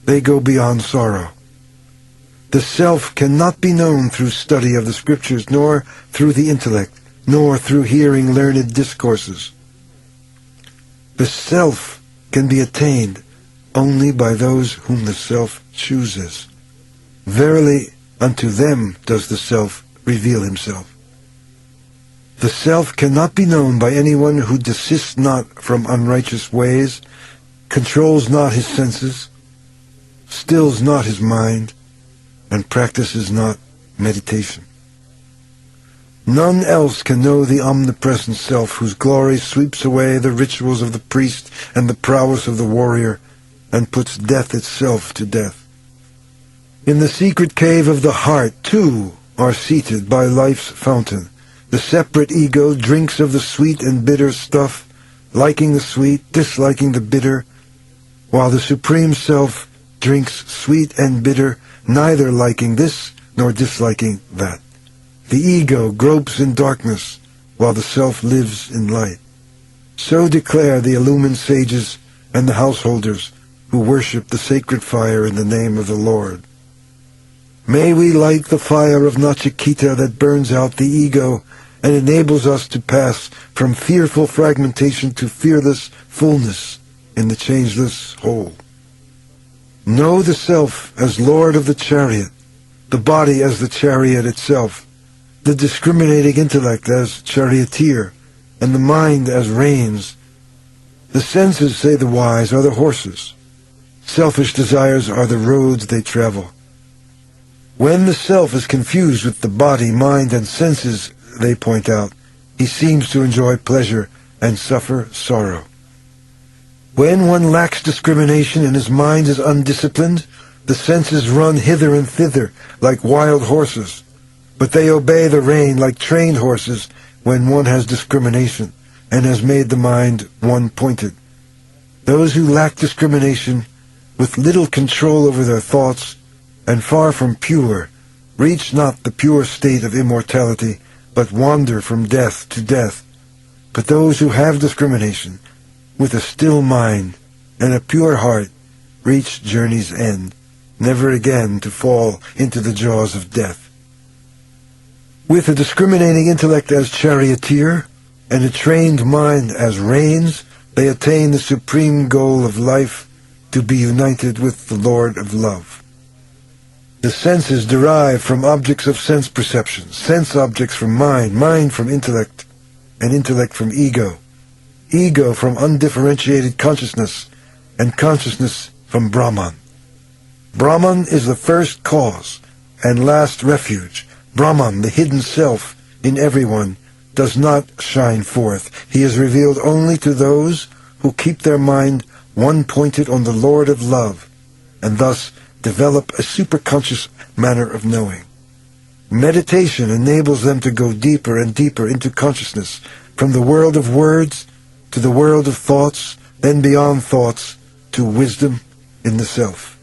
they go beyond sorrow. The Self cannot be known through study of the scriptures, nor through the intellect, nor through hearing learned discourses. The Self can be attained only by those whom the Self chooses. Verily, unto them does the Self reveal himself. The Self cannot be known by anyone who desists not from unrighteous ways, controls not his senses, stills not his mind, and practices not meditation. None else can know the omnipresent Self, whose glory sweeps away the rituals of the priest and the prowess of the warrior, and puts death itself to death. In the secret cave of the heart, two are seated by life's fountain. The separate ego drinks of the sweet and bitter stuff, liking the sweet, disliking the bitter, while the Supreme Self drinks sweet and bitter, neither liking this nor disliking that. The ego gropes in darkness, while the Self lives in light. So declare the illumined sages and the householders who worship the sacred fire in the name of the Lord. May we light the fire of Nachiketa that burns out the ego and enables us to pass from fearful fragmentation to fearless fullness in the changeless whole. Know the Self as Lord of the chariot, the body as the chariot itself, the discriminating intellect as charioteer, and the mind as reins. The senses, say the wise, are the horses. Selfish desires are the roads they travel. When the Self is confused with the body, mind, and senses, they point out, he seems to enjoy pleasure and suffer sorrow. When one lacks discrimination and his mind is undisciplined, The senses run hither and thither like wild horses, but they obey the rein like trained horses when one has discrimination and has made the mind one-pointed. Those who lack discrimination, with little control over their thoughts, and far from pure, reach not the pure state of immortality, but wander from death to death. But those who have discrimination, with a still mind and a pure heart, reach journey's end, never again to fall into the jaws of death. With a discriminating intellect as charioteer, and a trained mind as reins, they attain the supreme goal of life, to be united with the Lord of love. The senses derive from objects of sense perception, sense objects from mind, mind from intellect, and intellect from ego, ego from undifferentiated consciousness, and consciousness from Brahman. Brahman is the first cause and last refuge. Brahman, the hidden self in everyone, does not shine forth. He is revealed only to those who keep their mind one-pointed on the Lord of love, and thus develop a superconscious manner of knowing. Meditation enables them to go deeper and deeper into consciousness, from the world of words to the world of thoughts, then beyond thoughts to wisdom in the self.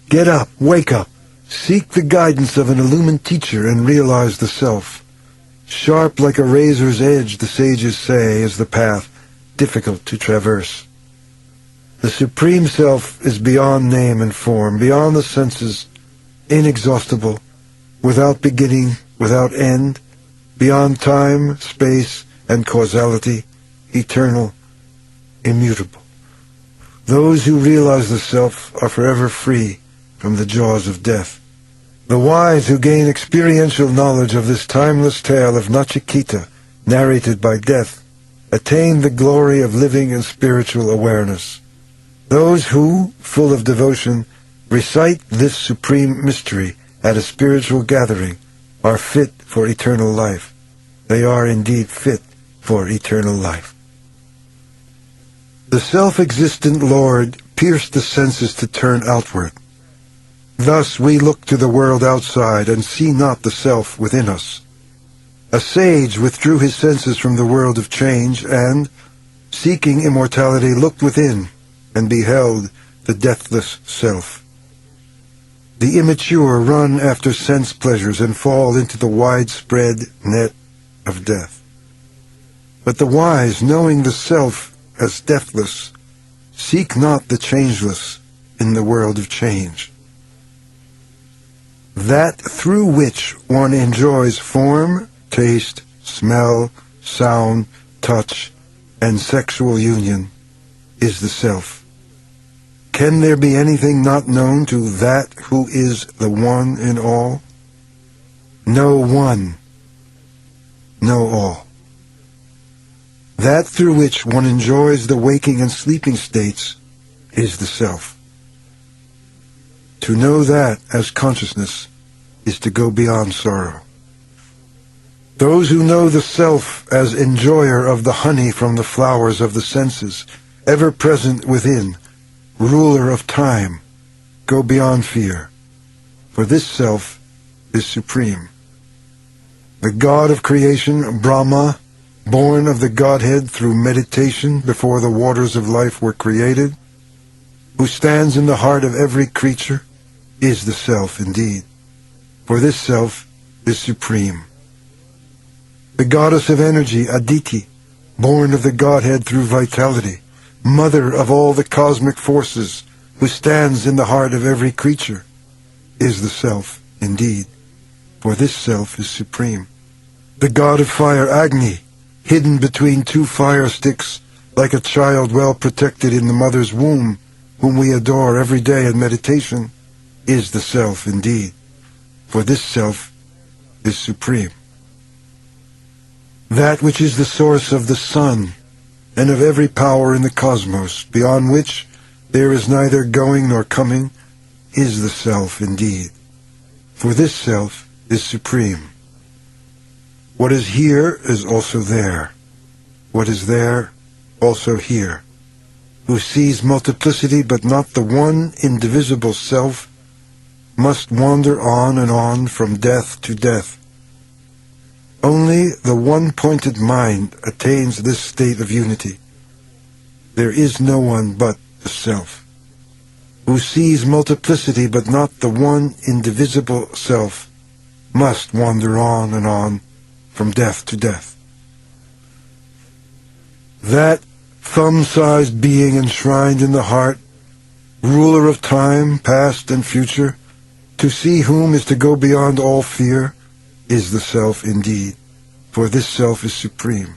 Get up, wake up, seek the guidance of an illumined teacher and realize the self. Sharp like a razor's edge, the sages say, is the path, difficult to traverse. The Supreme Self is beyond name and form, beyond the senses, inexhaustible, without beginning, without end, beyond time, space, and causality, eternal, immutable. Those who realize the Self are forever free from the jaws of death. The wise who gain experiential knowledge of this timeless tale of Nachiketa, narrated by Death, attain the glory of living in spiritual awareness. Those who, full of devotion, recite this supreme mystery at a spiritual gathering are fit for eternal life. They are indeed fit for eternal life. The self-existent Lord pierced the senses to turn outward. Thus we look to the world outside and see not the self within us. A sage withdrew his senses from the world of change and, seeking immortality, looked within and beheld the deathless self. The immature run after sense pleasures and fall into the widespread net of death. But the wise, knowing the self as deathless, seek not the changeless in the world of change. That through which one enjoys form, taste, smell, sound, touch, and sexual union is the self. Can there be anything not known to that who is the one in all? No one, no all. That through which one enjoys the waking and sleeping states is the self. To know that as consciousness is to go beyond sorrow. Those who know the self as enjoyer of the honey from the flowers of the senses, ever present within, ruler of time, go beyond fear, for this self is supreme. The God of creation, Brahma, born of the Godhead through meditation before the waters of life were created, who stands in the heart of every creature, is the self indeed, for this self is supreme. The goddess of energy, Aditi, born of the Godhead through vitality, mother of all the cosmic forces, who stands in the heart of every creature, is the self indeed, for this self is supreme. The god of fire, Agni, hidden between two fire sticks, like a child well protected in the mother's womb, whom we adore every day in meditation, is the self indeed, for this self is supreme. That which is the source of the sun, and of every power in the cosmos, beyond which there is neither going nor coming, is the self indeed, for this self is supreme. What is here is also there. What is there, also here. Who sees multiplicity but not the one indivisible self, must wander on and on from death to death. Only the one-pointed mind attains this state of unity. There is no one but the Self, who sees multiplicity but not the one indivisible Self, must wander on and on from death to death. That thumb-sized being enshrined in the heart, ruler of time, past and future, to see whom is to go beyond all fear, is the Self indeed, for this Self is supreme.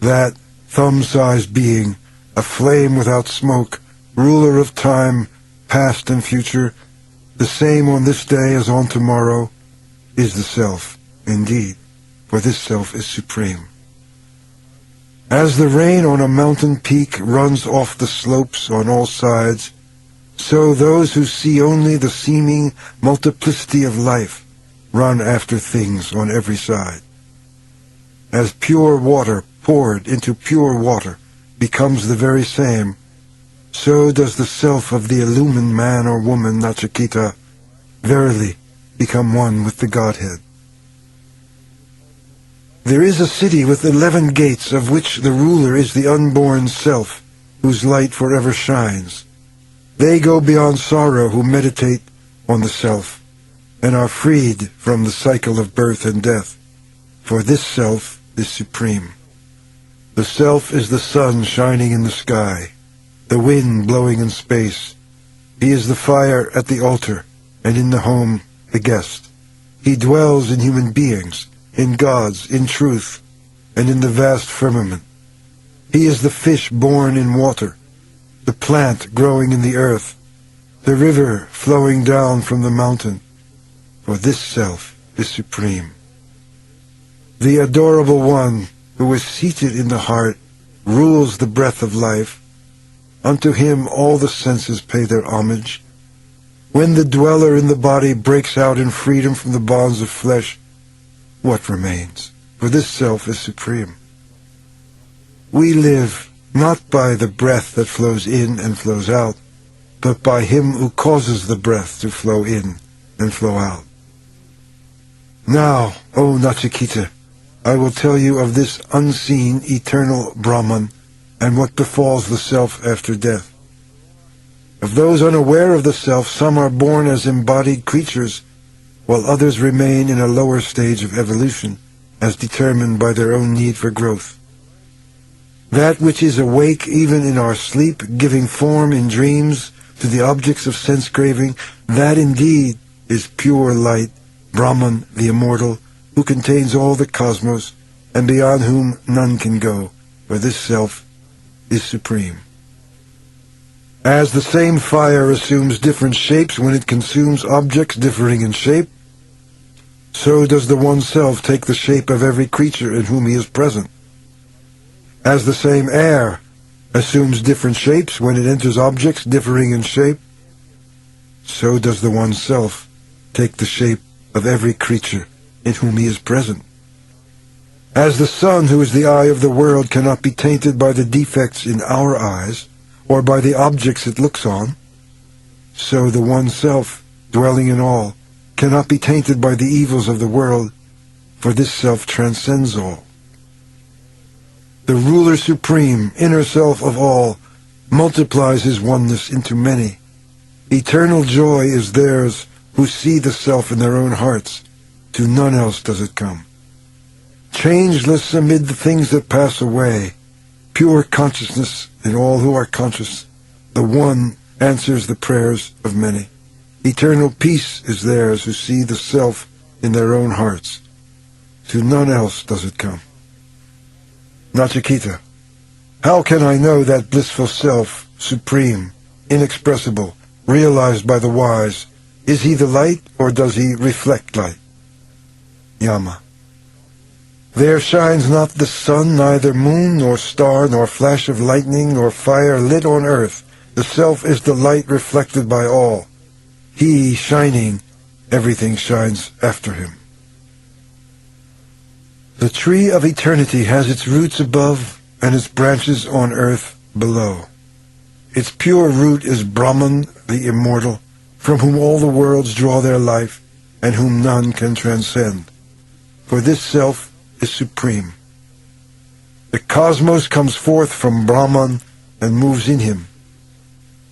That thumb-sized being, a flame without smoke, ruler of time, past and future, the same on this day as on tomorrow, is the Self indeed, for this Self is supreme. As the rain on a mountain peak runs off the slopes on all sides, so those who see only the seeming multiplicity of life run after things on every side. As pure water poured into pure water becomes the very same, so does the Self of the illumined man or woman, Nachiketa, verily become one with the Godhead. There is a city with 11 gates, of which the ruler is the unborn Self, whose light forever shines. They go beyond sorrow who meditate on the Self, and are freed from the cycle of birth and death, for this Self is supreme. The Self is the sun shining in the sky, the wind blowing in space. He is the fire at the altar, and in the home the guest. He dwells in human beings, in gods, in truth, and in the vast firmament. He is the fish born in water, the plant growing in the earth, the river flowing down from the mountain, for this Self is supreme. The adorable one, who is seated in the heart, rules the breath of life. Unto him all the senses pay their homage. When the dweller in the body breaks out in freedom from the bonds of flesh, what remains? For this Self is supreme. We live not by the breath that flows in and flows out, but by him who causes the breath to flow in and flow out. Now, O Nachiketa, I will tell you of this unseen, eternal Brahman, and what befalls the Self after death. Of those unaware of the Self, some are born as embodied creatures, while others remain in a lower stage of evolution, as determined by their own need for growth. That which is awake even in our sleep, giving form in dreams to the objects of sense craving, that indeed is pure light, Brahman the immortal, who contains all the cosmos, and beyond whom none can go, for this Self is supreme. As the same fire assumes different shapes when it consumes objects differing in shape, so does the One Self take the shape of every creature in whom he is present. As the same air assumes different shapes when it enters objects differing in shape, so does the One Self take the shape of every creature in whom he is present. As the sun, who is the eye of the world, cannot be tainted by the defects in our eyes, or by the objects it looks on, so the One Self, dwelling in all, cannot be tainted by the evils of the world, for this Self transcends all. The ruler supreme, inner Self of all, multiplies his oneness into many. Eternal joy is theirs who see the Self in their own hearts. To none else does it come. Changeless amid the things that pass away, pure consciousness in all who are conscious, the One answers the prayers of many. Eternal peace is theirs who see the Self in their own hearts. To none else does it come. Nachiketa, how can I know that blissful Self, supreme, inexpressible, realized by the wise? Is he the light, or does he reflect light? Yama, there shines not the sun, neither moon, nor star, nor flash of lightning, nor fire lit on earth. The Self is the light reflected by all. He shining, everything shines after him. The tree of eternity has its roots above and its branches on earth below. Its pure root is Brahman, the immortal, from whom all the worlds draw their life, and whom none can transcend. For this self is supreme. The cosmos comes forth from Brahman and moves in him.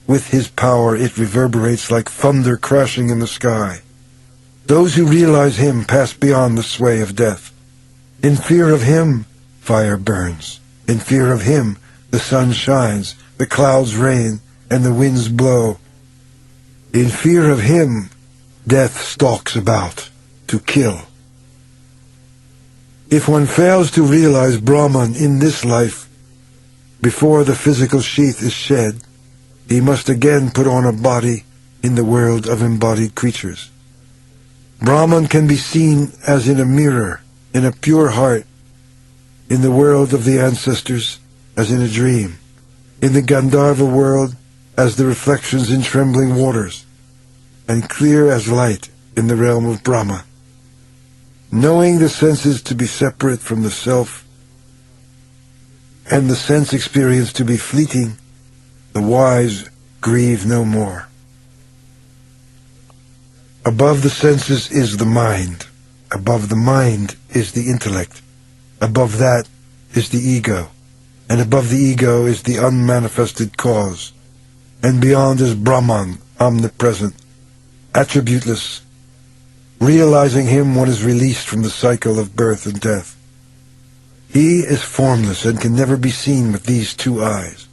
With his power it reverberates like thunder crashing in the sky. Those who realize him pass beyond the sway of death. In fear of him, fire burns. In fear of him, the sun shines, the clouds rain, and the winds blow. In fear of him, death stalks about to kill. If one fails to realize Brahman in this life, before the physical sheath is shed, he must again put on a body in the world of embodied creatures. Brahman can be seen as in a mirror, in a pure heart, in the world of the ancestors as in a dream, in the Gandharva world as the reflections in trembling waters, and clear as light in the realm of Brahma. Knowing the senses to be separate from the self, and the sense experience to be fleeting, the wise grieve no more. Above the senses is the mind. Above the mind is the intellect. Above that is the ego. And above the ego is the unmanifested cause. And beyond is Brahman, omnipresent, attributeless. Realizing him, one is released from the cycle of birth and death. He is formless and can never be seen with these two eyes.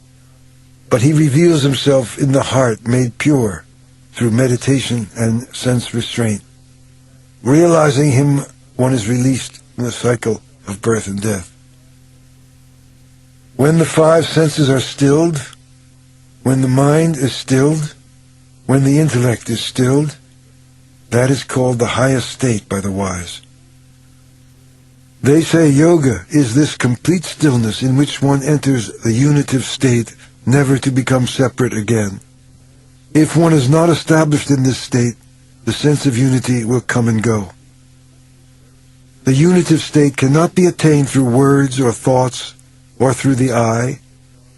But he reveals himself in the heart made pure through meditation and sense restraint. Realizing him, one is released from the cycle of birth and death. When the five senses are stilled, when the mind is stilled, when the intellect is stilled, that is called the highest state by the wise. They say yoga is this complete stillness in which one enters the unitive state, never to become separate again. If one is not established in this state, the sense of unity will come and go. The unitive state cannot be attained through words or thoughts or through the eye.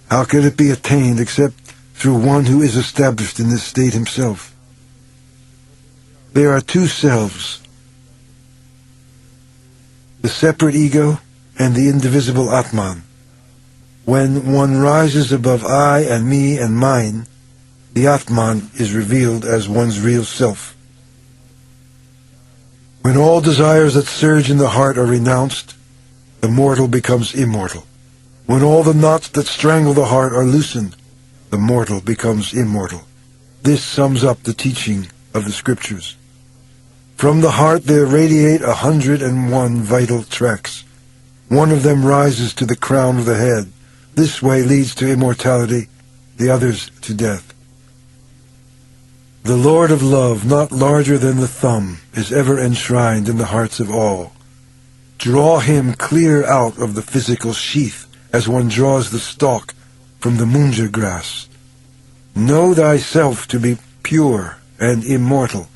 How can it be attained except through one who is established in this state himself? There are two selves, the separate ego and the indivisible Ātman. When one rises above I and me and mine, the Ātman is revealed as one's real self. When all desires that surge in the heart are renounced, the mortal becomes immortal. When all the knots that strangle the heart are loosened, the mortal becomes immortal. This sums up the teaching of the scriptures. From the heart there radiate 101 vital tracts. One of them rises to the crown of the head. This way leads to immortality, the others to death. The Lord of love, not larger than the thumb, is ever enshrined in the hearts of all. Draw him clear out of the physical sheath, as one draws the stalk from the munja grass. Know thyself to be pure and immortal.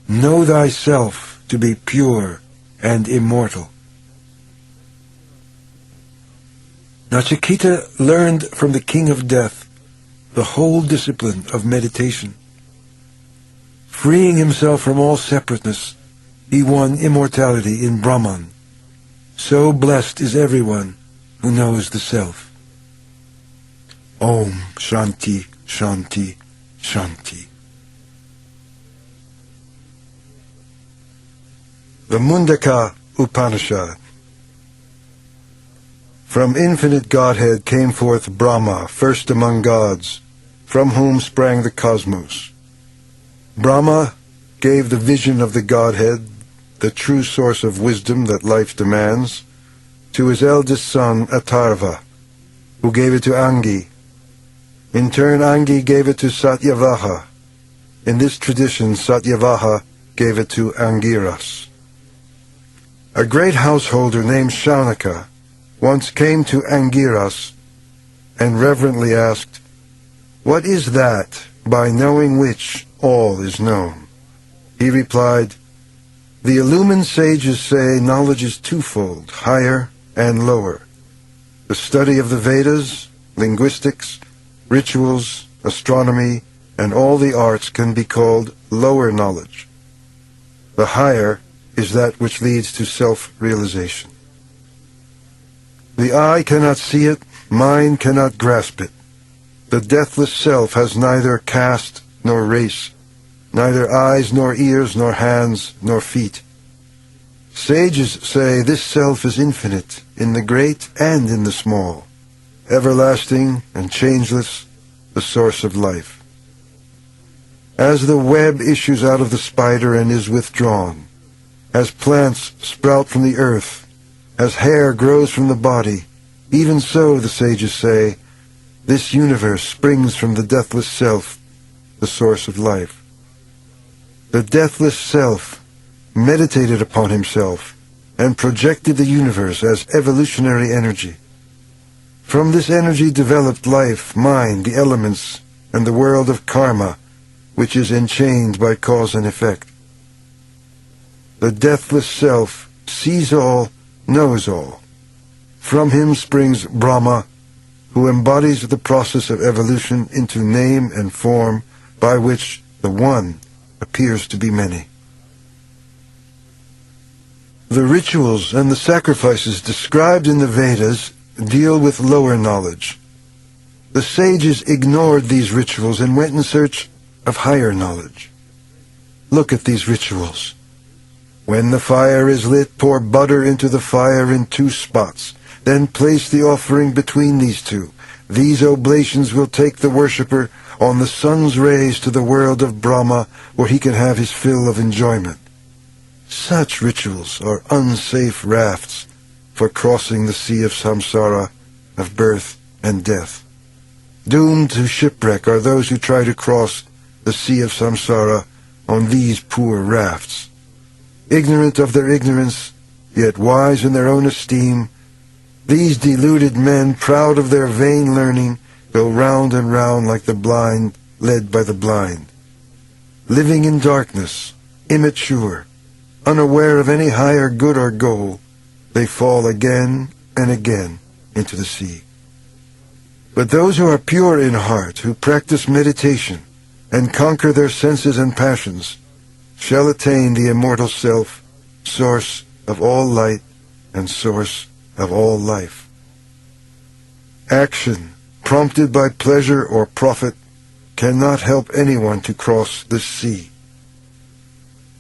Know thyself to be pure and immortal. Nachiketa learned from the king of death the whole discipline of meditation. Freeing himself from all separateness, he won immortality in Brahman. So blessed is everyone who knows the self. Om Shanti Shanti Shanti. The Mundaka Upanishad. From infinite Godhead came forth Brahma, first among gods, from whom sprang the cosmos. Brahma gave the vision of the Godhead, the true source of wisdom that life demands, to his eldest son Atharva, who gave it to Angi. In turn, Angi gave it to Satyavaha. In this tradition, Satyavaha gave it to Angiras. A great householder named Shaunaka once came to Angiras and reverently asked, "What is that by knowing which all is known?" He replied, "The illumined sages say knowledge is twofold, higher and lower. The study of the Vedas, linguistics, rituals, astronomy, and all the arts can be called lower knowledge. The higher is that which leads to self-realization. The eye cannot see it, mind cannot grasp it. The deathless self has neither caste nor race, neither eyes nor ears nor hands nor feet. Sages say this self is infinite in the great and in the small, everlasting and changeless, the source of life. As the web issues out of the spider and is withdrawn, as plants sprout from the earth, as hair grows from the body, even so, the sages say, this universe springs from the deathless self, the source of life. The deathless self meditated upon himself and projected the universe as evolutionary energy. From this energy developed life, mind, the elements, and the world of karma, which is enchained by cause and effect. The deathless self sees all, knows all. From him springs Brahma, who embodies the process of evolution into name and form by which the one appears to be many. The rituals and the sacrifices described in the Vedas deal with lower knowledge. The sages ignored these rituals and went in search of higher knowledge. Look at these rituals. When the fire is lit, pour butter into the fire in 2 spots. Then place the offering between these 2. These oblations will take the worshipper on the sun's rays to the world of Brahma, where he can have his fill of enjoyment. Such rituals are unsafe rafts for crossing the sea of samsara, of birth and death. Doomed to shipwreck are those who try to cross the sea of samsara on these poor rafts. Ignorant of their ignorance, yet wise in their own esteem, these deluded men, proud of their vain learning, go round and round like the blind led by the blind. Living in darkness, immature, unaware of any higher good or goal, they fall again and again into the sea. But those who are pure in heart, who practice meditation and conquer their senses and passions, shall attain the immortal self, source of all light and source of all life. Action, prompted by pleasure or profit, cannot help anyone to cross this sea.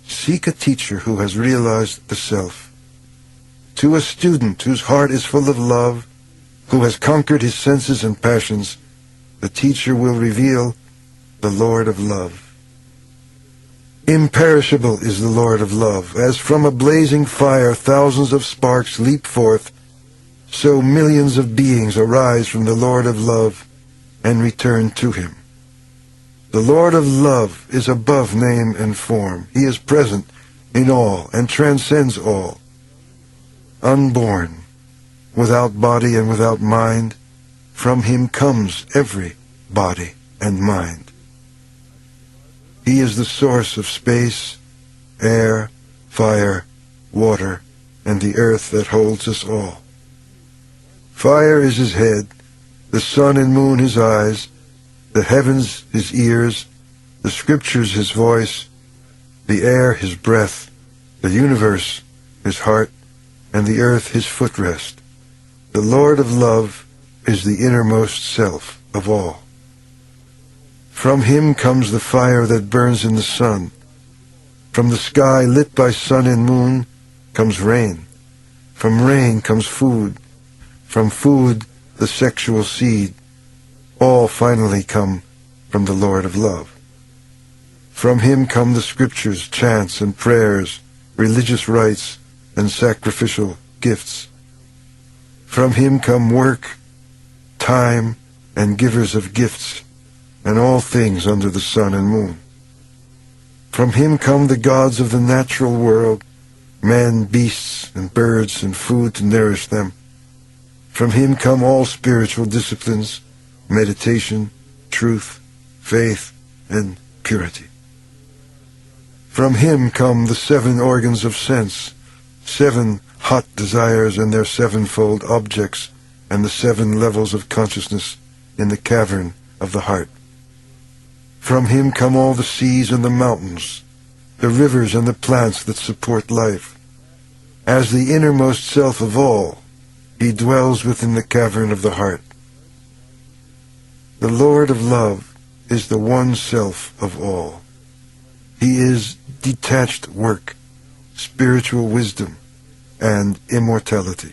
Seek a teacher who has realized the self. To a student whose heart is full of love, who has conquered his senses and passions, the teacher will reveal the Lord of love. Imperishable is the Lord of love. As from a blazing fire thousands of sparks leap forth, so millions of beings arise from the Lord of love and return to him. The Lord of love is above name and form. He is present in all and transcends all. Unborn, without body and without mind, from him comes every body and mind. He is the source of space, air, fire, water, and the earth that holds us all. Fire is his head, the sun and moon his eyes, the heavens his ears, the scriptures his voice, the air his breath, the universe his heart, and the earth his footrest. The Lord of love is the innermost self of all. From him comes the fire that burns in the sun. From the sky lit by sun and moon comes rain. From rain comes food. From food, the sexual seed. All finally come from the Lord of love. From him come the scriptures, chants, and prayers, religious rites, and sacrificial gifts. From him come work, time, and givers of gifts, and all things under the sun and moon. From him come the gods of the natural world, men, beasts, and birds, and food to nourish them. From him come all spiritual disciplines, meditation, truth, faith, and purity. From him come the 7 organs of sense, 7 hot desires and their 7-fold objects, and the 7 levels of consciousness in the cavern of the heart. From him come all the seas and the mountains, the rivers and the plants that support life. As the innermost self of all, he dwells within the cavern of the heart. The Lord of love is the one self of all. He is detached work, spiritual wisdom, and immortality.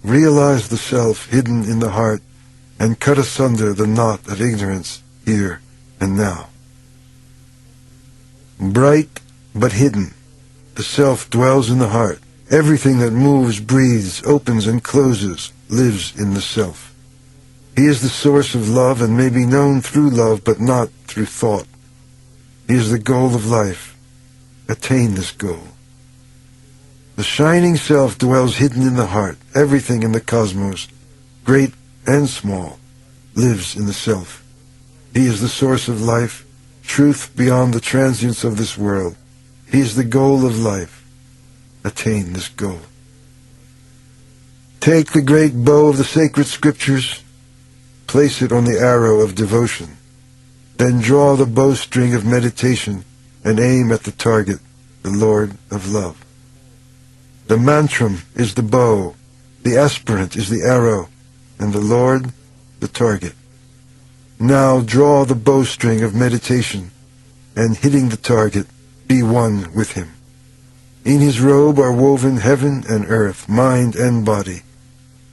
Realize the self hidden in the heart and cut asunder the knot of ignorance here and now. Bright but hidden, the self dwells in the heart. Everything that moves, breathes, opens, and closes lives in the self. He is the source of love and may be known through love but not through thought. He is the goal of life. Attain this goal. The shining self dwells hidden in the heart. Everything in the cosmos, great and small, lives in the self. He is the source of life, truth beyond the transience of this world. He is the goal of life. Attain this goal. Take the great bow of the sacred scriptures, place it on the arrow of devotion, then draw the bowstring of meditation and aim at the target, the Lord of love. The mantram is the bow, the aspirant is the arrow, and the Lord the target. Now draw the bowstring of meditation, and hitting the target, be one with him. In his robe are woven heaven and earth, mind and body.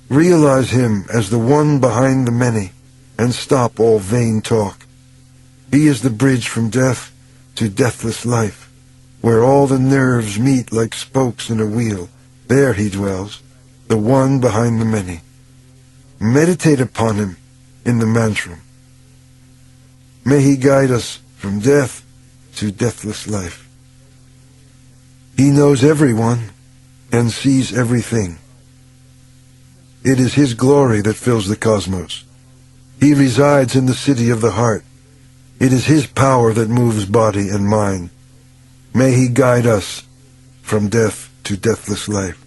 Realize him as the one behind the many, and stop all vain talk. He is the bridge from death to deathless life, where all the nerves meet like spokes in a wheel. There he dwells, the one behind the many. Meditate upon him in the mantram. May he guide us from death to deathless life. He knows everyone and sees everything. It is his glory that fills the cosmos. He resides in the city of the heart. It is his power that moves body and mind. May he guide us from death to deathless life.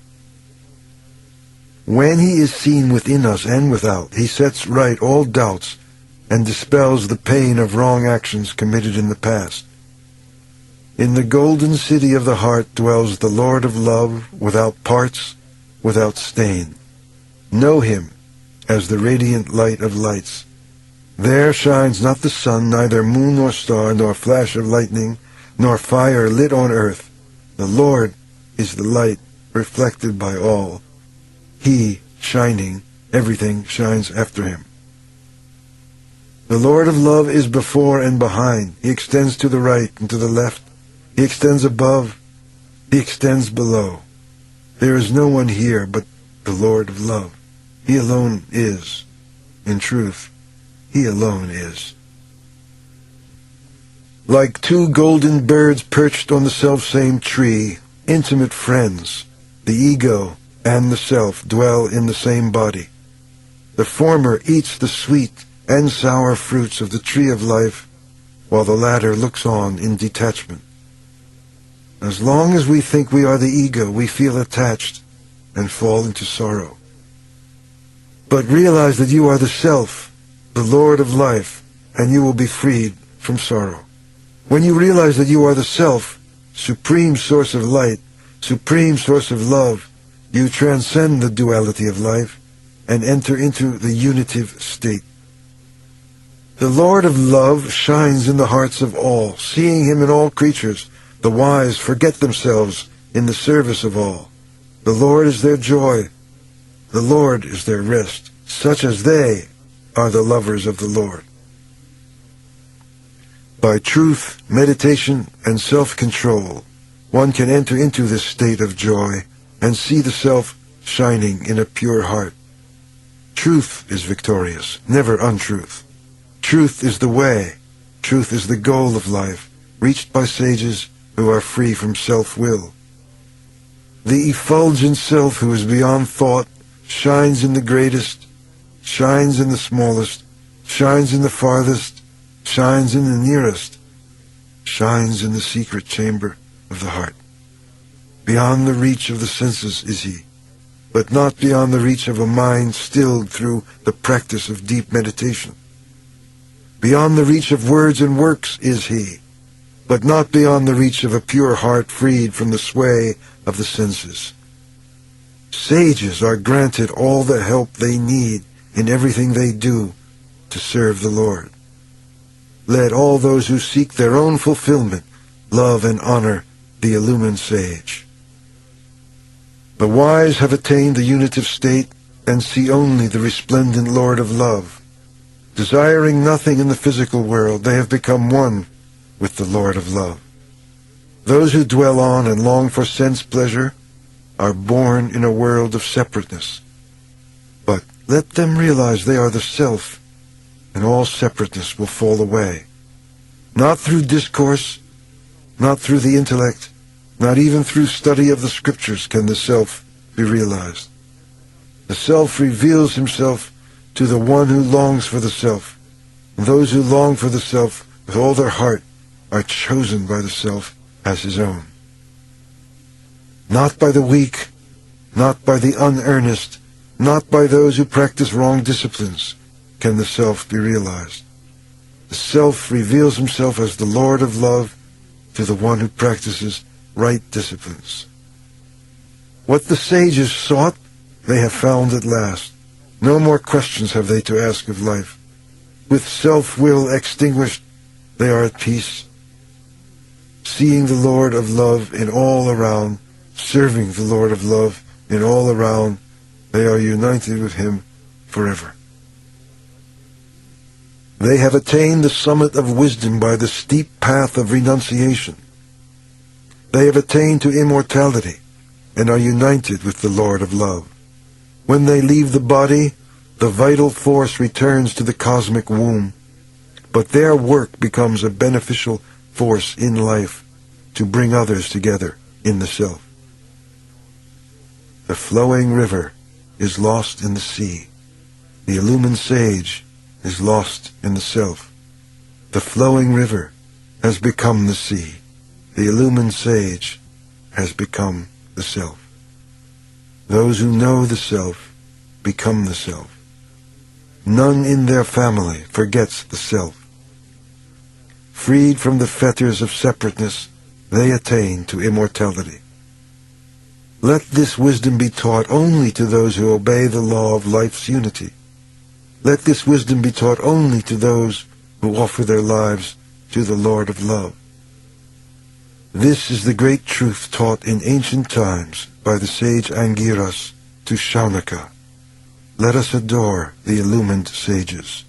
When he is seen within us and without, he sets right all doubts and dispels the pain of wrong actions committed in the past. In the golden city of the heart dwells the Lord of love, without parts, without stain. Know him as the radiant light of lights. There shines not the sun, neither moon nor star, nor flash of lightning, nor fire lit on earth. The Lord is the light reflected by all. He, shining, everything shines after him. The Lord of love is before and behind. He extends to the right and to the left. He extends above. He extends below. There is no one here but the Lord of love. He alone is. In truth, he alone is. Like two golden birds perched on the selfsame tree, intimate friends, the ego and the self dwell in the same body. The former eats the sweet and sour fruits of the tree of life, while the latter looks on in detachment. As long as we think we are the ego, we feel attached and fall into sorrow. But realize that you are the self, the Lord of life, and you will be freed from sorrow. When you realize that you are the self, supreme source of light, supreme source of love, you transcend the duality of life and enter into the unitive state. The Lord of love shines in the hearts of all. Seeing him in all creatures, the wise forget themselves in the service of all. The Lord is their joy. The Lord is their rest. Such as they are the lovers of the Lord. By truth, meditation, and self-control, one can enter into this state of joy and see the self shining in a pure heart. Truth is victorious, never untruth. Truth is the way. Truth is the goal of life, reached by sages who are free from self-will. The effulgent self who is beyond thought shines in the greatest, shines in the smallest, shines in the farthest, shines in the nearest, shines in the secret chamber of the heart. Beyond the reach of the senses is he, but not beyond the reach of a mind stilled through the practice of deep meditation. Beyond the reach of words and works is he, but not beyond the reach of a pure heart freed from the sway of the senses. Sages are granted all the help they need in everything they do to serve the Lord. Let all those who seek their own fulfillment love and honor the illumined sage. The wise have attained the unitive state and see only the resplendent Lord of love. Desiring nothing in the physical world, they have become one with the Lord of love. Those who dwell on and long for sense pleasure are born in a world of separateness. But let them realize they are the self, and all separateness will fall away. Not through discourse, not through the intellect, not even through study of the scriptures can the self be realized. The self reveals himself to the one who longs for the self, and those who long for the self with all their heart are chosen by the self as his own. Not by the weak, not by the unearnest, not by those who practice wrong disciplines can the self be realized. The self reveals himself as the Lord of love to the one who practices right disciplines. What the sages sought, they have found at last. No more questions have they to ask of life. With self-will extinguished, they are at peace. Seeing the Lord of love in all around, serving the Lord of love in all around, they are united with him forever. They have attained the summit of wisdom by the steep path of renunciation. They have attained to immortality and are united with the Lord of love. When they leave the body, the vital force returns to the cosmic womb, but their work becomes a beneficial force in life to bring others together in the self. The flowing river is lost in the sea. The illumined sage is lost in the self. The flowing river has become the sea. The illumined sage has become the self. Those who know the self become the self. None in their family forgets the self. Freed from the fetters of separateness, they attain to immortality. Let this wisdom be taught only to those who obey the law of life's unity. Let this wisdom be taught only to those who offer their lives to the Lord of love. This is the great truth taught in ancient times by the sage Angiras to Shaunaka. Let us adore the illumined sages.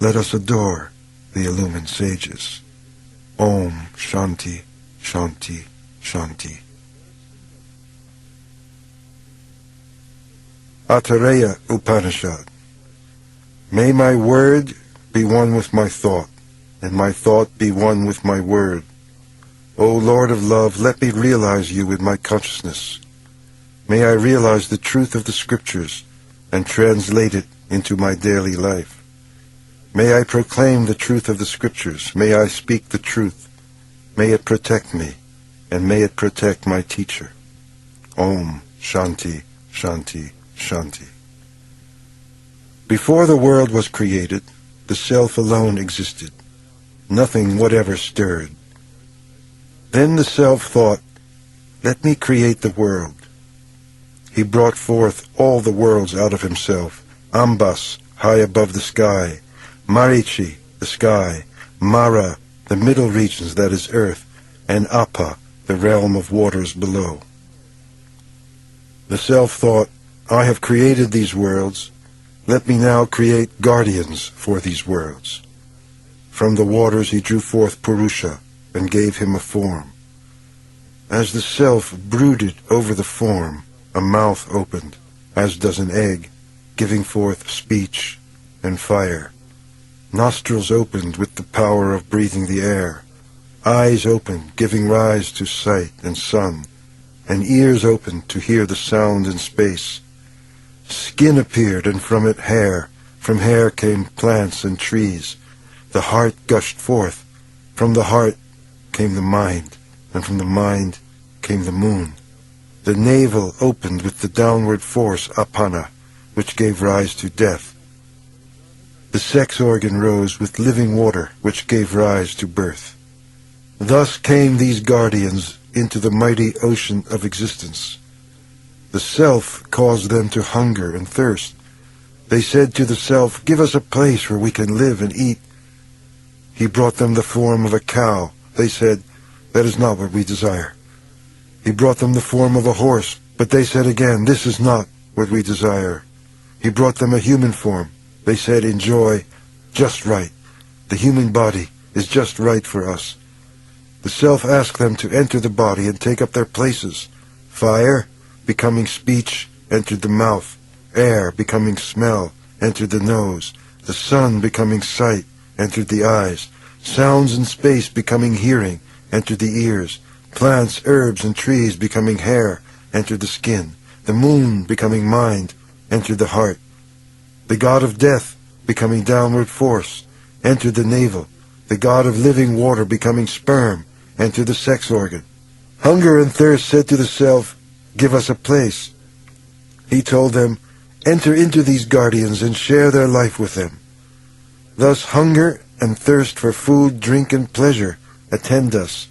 Let us adore the illumined sages. Om Shanti, Shanti, Shanti. Aitareya Upanishad. May my word be one with my thought, and my thought be one with my word. O Lord of love, let me realize you with my consciousness. May I realize the truth of the scriptures and translate it into my daily life. May I proclaim the truth of the scriptures. May I speak the truth. May it protect me, and may it protect my teacher. Om Shanti, Shanti, Shanti. Before the world was created, the self alone existed. Nothing whatever stirred. Then the self thought, let me create the world. He brought forth all the worlds out of himself. Ambas, high above the sky. Marichi, the sky. Mara, the middle regions, that is earth. And Apa, the realm of waters below. The self thought, I have created these worlds. Let me now create guardians for these worlds. From the waters he drew forth Purusha and gave him a form. As the self brooded over the form, a mouth opened, as does an egg, giving forth speech and fire. Nostrils opened with the power of breathing the air. Eyes opened, giving rise to sight and sun. And ears opened to hear the sound in space. Skin appeared, and from it hair. From hair came plants and trees. The heart gushed forth. From the heart came the mind, and from the mind came the moon. The navel opened with the downward force, apana, which gave rise to death. The sex organ rose with living water, which gave rise to birth. Thus came these guardians into the mighty ocean of existence. The self caused them to hunger and thirst. They said to the self, "Give us a place where we can live and eat." He brought them the form of a cow. They said, "That is not what we desire." He brought them the form of a horse, but they said again, "This is not what we desire." He brought them a human form. They said, "Enjoy, just right. The human body is just right for us." The self asked them to enter the body and take up their places. Fire, becoming speech, entered the mouth. Air, becoming smell, entered the nose. The sun, becoming sight, entered the eyes. Sounds in space, becoming hearing, entered the ears. Plants, herbs, and trees, becoming hair, entered the skin. The moon, becoming mind, entered the heart. The god of death, becoming downward force, entered the navel. The god of living water, becoming sperm, entered the sex organ. Hunger and thirst said to the self, "Give us a place." He told them, "Enter into these guardians and share their life with them." Thus hunger and thirst for food, drink, and pleasure attend us,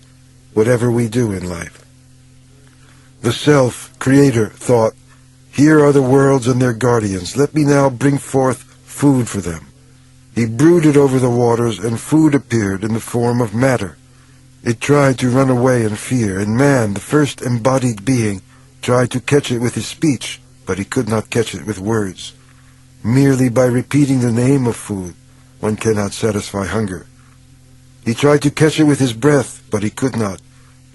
whatever we do in life. The self, creator, thought, "Here are the worlds and their guardians. Let me now bring forth food for them." He brooded over the waters, and food appeared in the form of matter. It tried to run away in fear, and man, the first embodied being, tried to catch it with his speech, but he could not catch it with words. Merely by repeating the name of food, one cannot satisfy hunger. He tried to catch it with his breath, but he could not.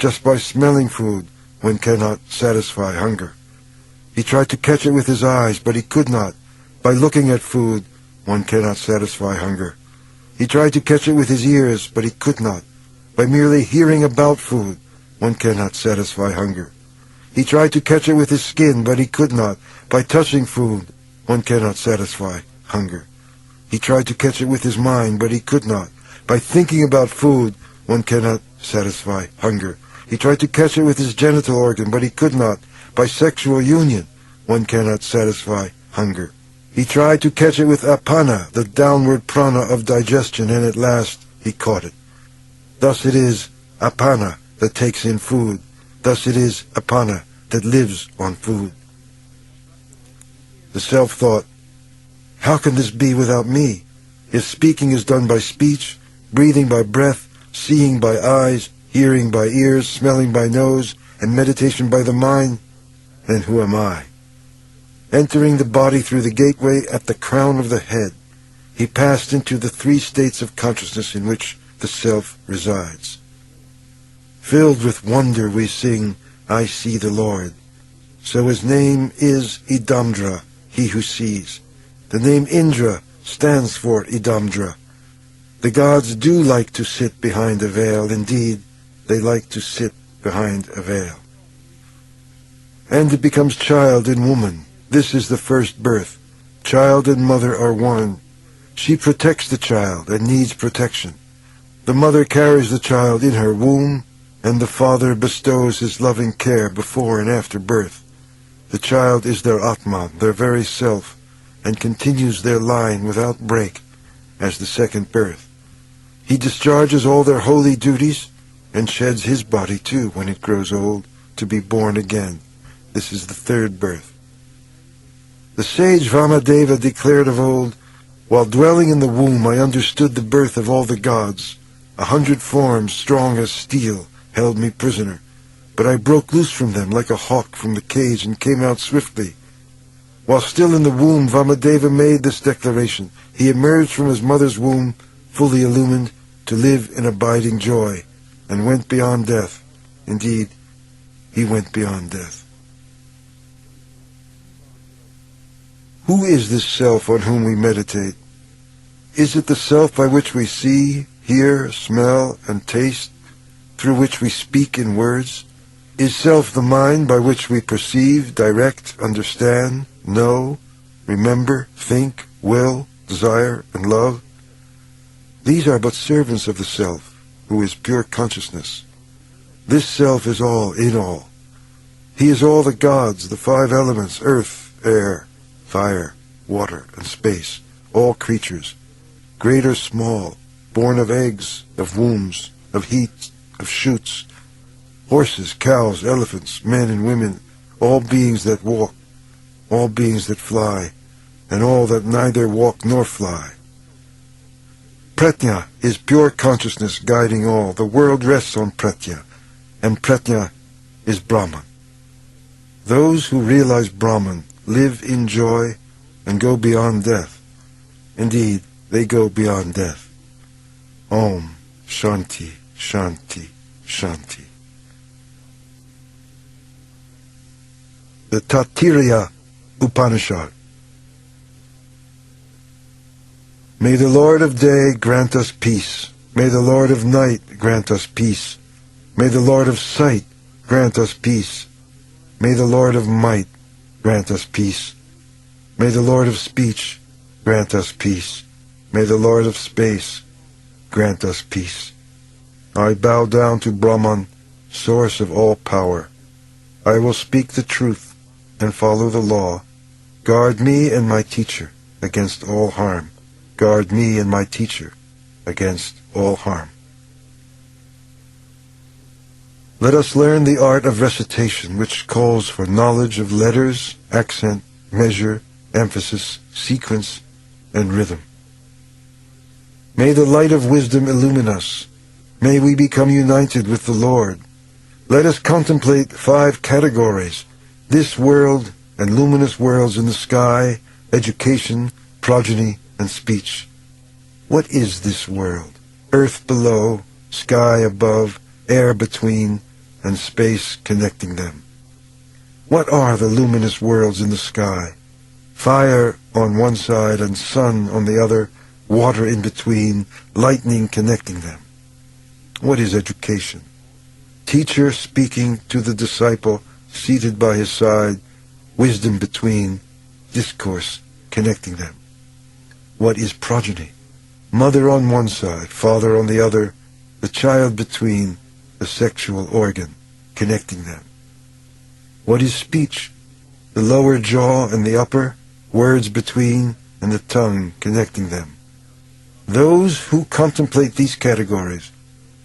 Just by smelling food, one cannot satisfy hunger. He tried to catch it with his eyes, but he could not. By looking at food, one cannot satisfy hunger. He tried to catch it with his ears, but he could not. By merely hearing about food, one cannot satisfy hunger. He tried to catch it with his skin, but he could not. By touching food, one cannot satisfy hunger. He tried to catch it with his mind, but he could not. By thinking about food, one cannot satisfy hunger. He tried to catch it with his genital organ, but he could not. By sexual union, one cannot satisfy hunger. He tried to catch it with apana, the downward prana of digestion, and at last he caught it. Thus it is apana that takes in food. Thus it is apana that lives on food. The self thought, "How can this be without me? If speaking is done by speech, breathing by breath, seeing by eyes, hearing by ears, smelling by nose, and meditation by the mind, then who am I?" Entering the body through the gateway at the crown of the head, he passed into the three states of consciousness in which the self resides. Filled with wonder we sing, "I see the Lord." So his name is Idamdra, he who sees. The name Indra stands for Idamdra. The gods do like to sit behind a veil. Indeed, they like to sit behind a veil. And it becomes child in woman. This is the first birth. Child and mother are one. She protects the child and needs protection. The mother carries the child in her womb, and the father bestows his loving care before and after birth. The child is their Ātman, their very self, and continues their line without break as the second birth. He discharges all their holy duties and sheds his body too when it grows old to be born again. This is the third birth. The sage Vamadeva declared of old, "While dwelling in the womb I understood the birth of all the gods. 100 forms, strong as steel, held me prisoner. But I broke loose from them like a hawk from the cage and came out swiftly." While still in the womb, Vamadeva made this declaration. He emerged from his mother's womb, fully illumined, to live in abiding joy, and went beyond death. Indeed, he went beyond death. Who is this self on whom we meditate? Is it the self by which we see, hear, smell, and taste, through which we speak in words? Is self the mind by which we perceive, direct, understand, know, remember, think, will, desire, and love? These are but servants of the self, who is pure consciousness. This self is all in all. He is all the gods, the 5 elements, earth, air, fire, water, and space, all creatures. great or small, born of eggs, of wombs, of heat, of shoots, horses, cows, elephants, men and women, all beings that walk, all beings that fly, and all that neither walk nor fly. Pratnya is pure consciousness guiding all. The world rests on Pratnya, and Pratnya is Brahman. Those who realize Brahman live in joy and go beyond death. Indeed, they go beyond death. Om Shanti, Shanti, Shanti. The Taittiriya Upanishad. May the Lord of Day grant us peace. May the Lord of Night grant us peace. May the Lord of Sight grant us peace. May the Lord of Might grant us peace. May the Lord of Speech grant us peace. May the Lord of Space grant us peace. I bow down to Brahman, source of all power. I will speak the truth and follow the law. Guard me and my teacher against all harm. Guard me and my teacher against all harm. Let us learn the art of recitation, which calls for knowledge of letters, accent, measure, emphasis, sequence, and rhythm. May the light of wisdom illumine us. May we become united with the Lord. Let us contemplate 5 categories: this world and luminous worlds in the sky, education, progeny, and speech. What is this world? Earth below, sky above, air between, and space connecting them. What are the luminous worlds in the sky? Fire on one side and sun on the other, water in between, lightning connecting them. What is education? Teacher speaking to the disciple seated by his side, wisdom between, discourse connecting them. What is progeny? Mother on one side, father on the other, the child between, the sexual organ connecting them. What is speech? The lower jaw and the upper, words between, and the tongue connecting them. Those who contemplate these categories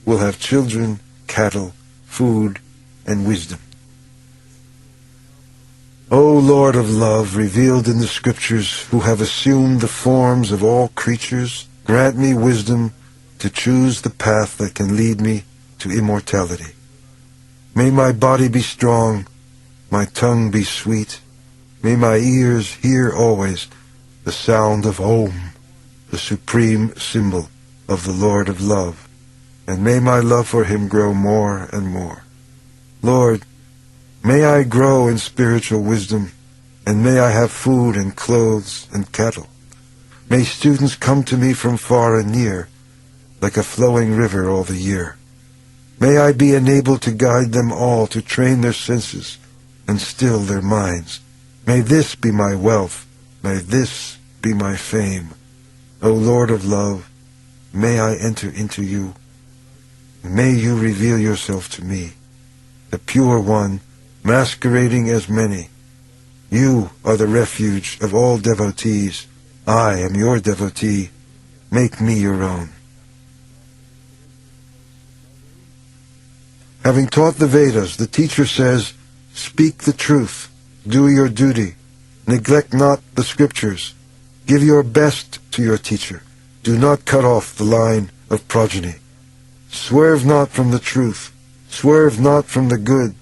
will have children, cattle, food, and wisdom. O Lord of love, revealed in the scriptures, who have assumed the forms of all creatures, grant me wisdom to choose the path that can lead me to immortality. May my body be strong, my tongue be sweet. May my ears hear always the sound of Om, the supreme symbol of the Lord of love, and may my love for him grow more and more. Lord, may I grow in spiritual wisdom, and may I have food and clothes and cattle. May students come to me from far and near, like a flowing river all the year. May I be enabled to guide them all, to train their senses and still their minds. May this be my wealth, may this be my fame. O Lord of love, may I enter into you. May you reveal yourself to me, the pure one, masquerading as many. You are the refuge of all devotees. I am your devotee. Make me your own. Having taught the Vedas, the teacher says, speak the truth, do your duty, neglect not the scriptures, give your best to your teacher, do not cut off the line of progeny. Swerve not from the truth, swerve not from the good,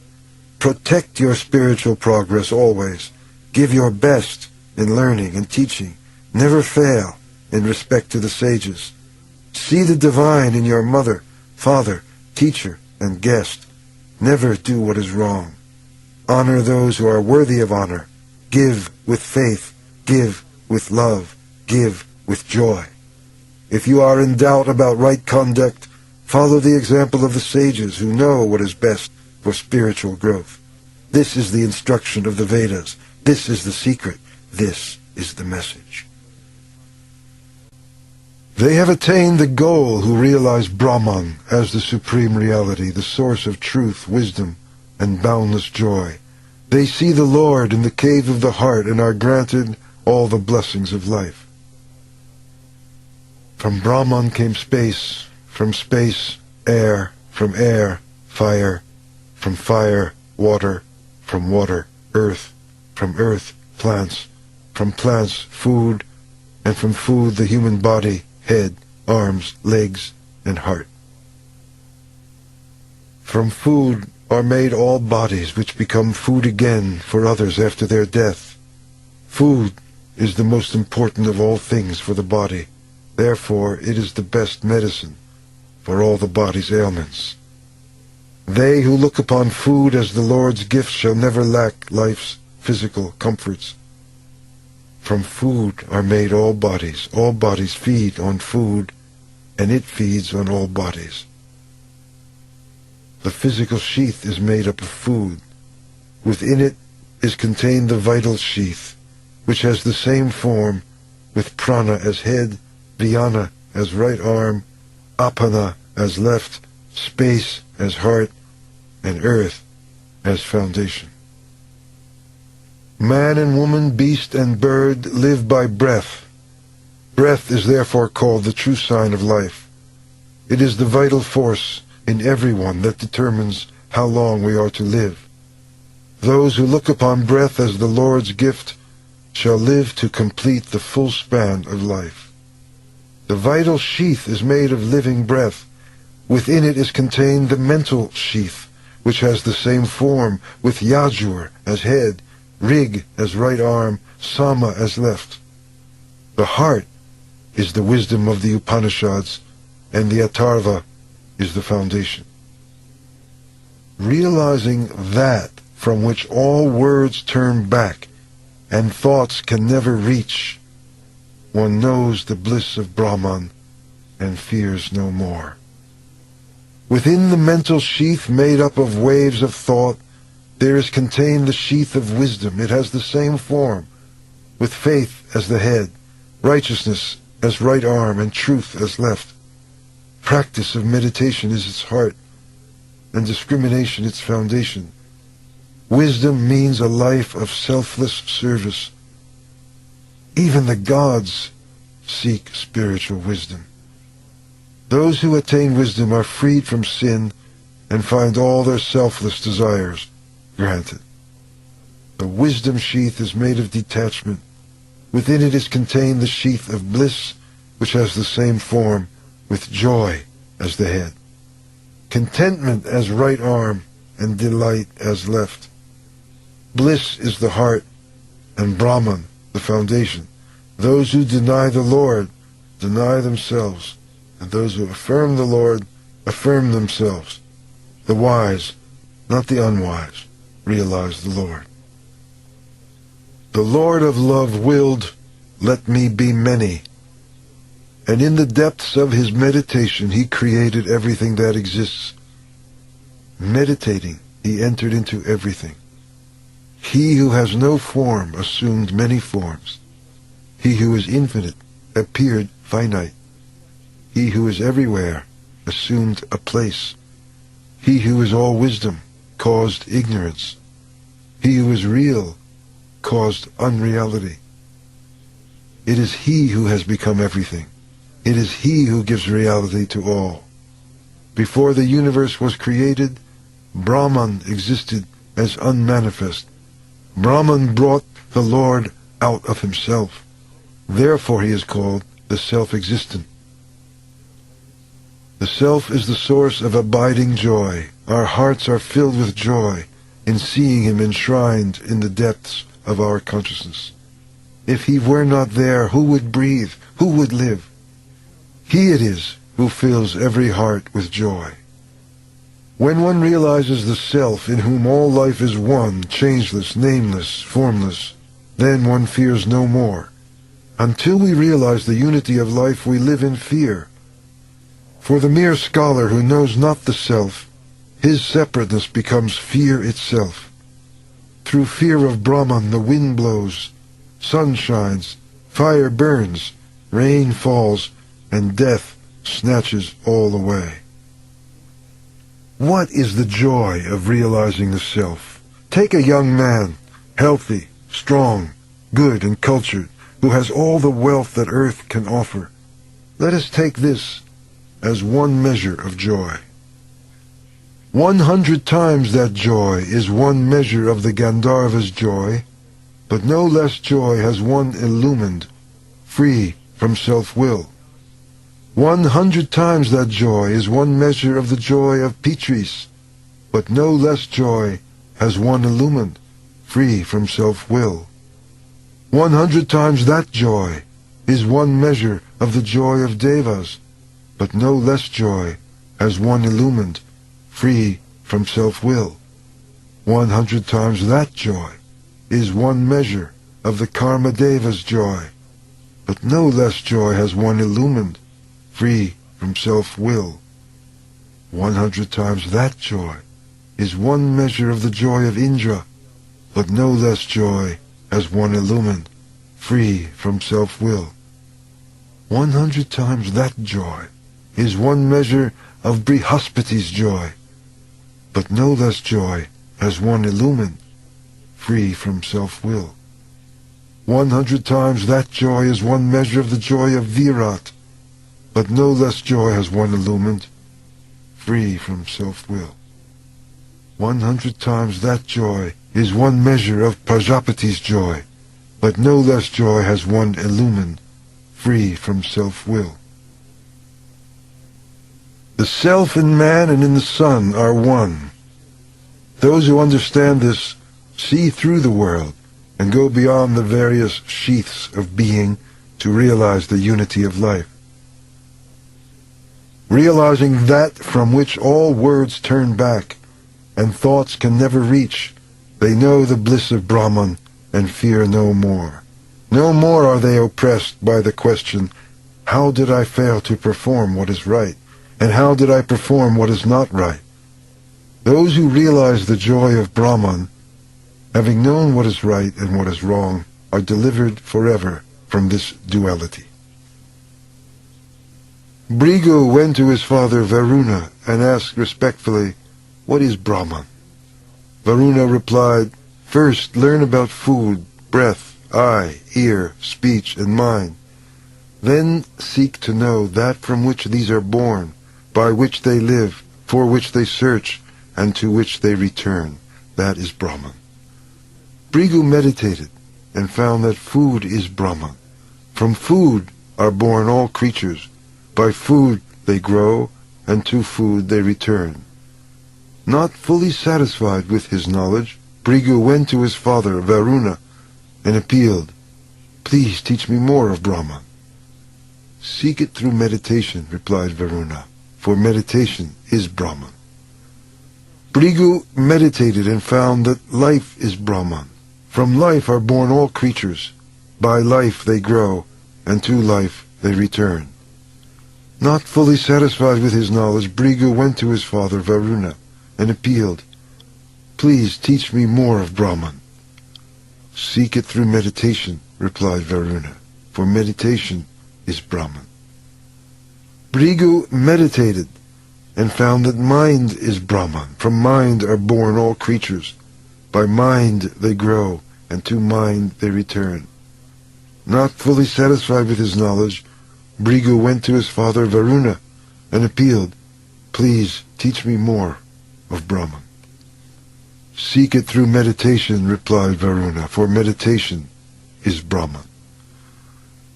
protect your spiritual progress always, give your best in learning and teaching, never fail in respect to the sages. See the divine in your mother, father, teacher, and guest. Never do what is wrong. Honor those who are worthy of honor. Give with faith. Give with love. Give with joy. If you are in doubt about right conduct, follow the example of the sages who know what is best for spiritual growth. This is the instruction of the Vedas. This is the secret. This is the message. They have attained the goal who realize Brahman as the supreme reality, the source of truth, wisdom, and boundless joy. They see the Lord in the cave of the heart and are granted all the blessings of life. From Brahman came space, from space, air, from air, fire, from fire, water, from water, earth, from earth, plants, from plants, food, and from food the human body, head, arms, legs, and heart. From food are made all bodies which become food again for others after their death. Food is the most important of all things for the body. Therefore, it is the best medicine for all the body's ailments. They who look upon food as the Lord's gift shall never lack life's physical comforts. From food are made all bodies. All bodies feed on food, and it feeds on all bodies. The physical sheath is made up of food. Within it is contained the vital sheath, which has the same form, with prana as head, dhyana as right arm, apana as left, space as heart, and earth as foundation. Man and woman, beast and bird live by breath. Breath is therefore called the true sign of life. It is the vital force in everyone that determines how long we are to live. Those who look upon breath as the Lord's gift shall live to complete the full span of life. The vital sheath is made of living breath. Within it is contained the mental sheath, which has the same form, with yajur as head, rig as right arm, sama as left. The heart is the wisdom of the Upanishads, and the Atharva is the foundation. Realizing that from which all words turn back and thoughts can never reach, one knows the bliss of Brahman and fears no more. Within the mental sheath made up of waves of thought, there is contained the sheath of wisdom. It has the same form, with faith as the head, righteousness as right arm, and truth as left. Practice of meditation is its heart, and discrimination its foundation. Wisdom means a life of selfless service. Even the gods seek spiritual wisdom. Those who attain wisdom are freed from sin and find all their selfless desires granted. The wisdom sheath is made of detachment. Within it is contained the sheath of bliss, which has the same form, with joy as the head, contentment as right arm, and delight as left. Bliss is the heart, and Brahman the foundation. Those who deny the Lord deny themselves, and those who affirm the Lord affirm themselves. The wise, not the unwise, realize the Lord. The Lord of love willed, "Let me be many." And in the depths of his meditation, he created everything that exists. Meditating, he entered into everything. He who has no form assumed many forms. He who is infinite appeared finite. He who is everywhere assumed a place. He who is all wisdom caused ignorance. He who is real caused unreality. It is he who has become everything. It is he who gives reality to all. Before the universe was created, Brahman existed as unmanifest. Brahman brought the Lord out of himself. Therefore he is called the self-existent. The self is the source of abiding joy. Our hearts are filled with joy in seeing him enshrined in the depths of our consciousness. If he were not there, who would breathe? Who would live? He it is who fills every heart with joy. When one realizes the self in whom all life is one, changeless, nameless, formless, then one fears no more. Until we realize the unity of life, we live in fear. For the mere scholar who knows not the self, his separateness becomes fear itself. Through fear of Brahman, the wind blows, sun shines, fire burns, rain falls, and death snatches all away. What is the joy of realizing the self? Take a young man, healthy, strong, good, and cultured, who has all the wealth that earth can offer. Let us take this as one measure of joy. 100 times that joy is one measure of the Gandharva's joy, but no less joy has one illumined, free from self-will. 100 times that joy is one measure of the joy of Pitris, but no less joy has one illumined, free from self-will. 100 times that joy is one measure of the joy of Devas, but no less joy has one illumined, free from self-will. 100 times that joy is one measure of the Karma Deva's joy, but no less joy has one illumined, free from self-will. 100 times that joy is one measure of the joy of Indra, but no less joy has one illumined, free from self-will. 100 times that joy is one measure of Brihaspati's joy, but no less joy has one illumined, free from self-will. 100 times that joy is one measure of the joy of Virat, but no less joy has one illumined, free from self-will. 100 times that joy is one measure of Prajapati's joy, but no less joy has one illumined, free from self-will. The self in man and in the sun are one. Those who understand this see through the world and go beyond the various sheaths of being to realize the unity of life. Realizing that from which all words turn back and thoughts can never reach, they know the bliss of Brahman and fear no more. No more are they oppressed by the question, how did I fail to perform what is right, and how did I perform what is not right? Those who realize the joy of Brahman, having known what is right and what is wrong, are delivered forever from this duality. Bhrigu went to his father Varuna and asked respectfully, "What is Brahman?" Varuna replied, "First learn about food, breath, eye, ear, speech, and mind. Then seek to know that from which these are born, by which they live, for which they search, and to which they return. That is Brahman." Bhrigu meditated and found that food is Brahman. From food are born all creatures. By food they grow, and to food they return. Not fully satisfied with his knowledge, Bhrigu went to his father Varuna and appealed, "Please teach me more of Brahman." "Seek it through meditation," replied Varuna, "for meditation is Brahman." Bhrigu meditated and found that life is Brahman. From life are born all creatures. By life they grow, and to life they return. Not fully satisfied with his knowledge, Bhrigu went to his father Varuna and appealed, "Please teach me more of Brahman." "Seek it through meditation," replied Varuna, "for meditation is Brahman." Bhrigu meditated and found that mind is Brahman. From mind are born all creatures. By mind they grow, and to mind they return. Not fully satisfied with his knowledge, Bhrigu went to his father Varuna and appealed, "Please teach me more of Brahman." "Seek it through meditation," replied Varuna, "for meditation is Brahman."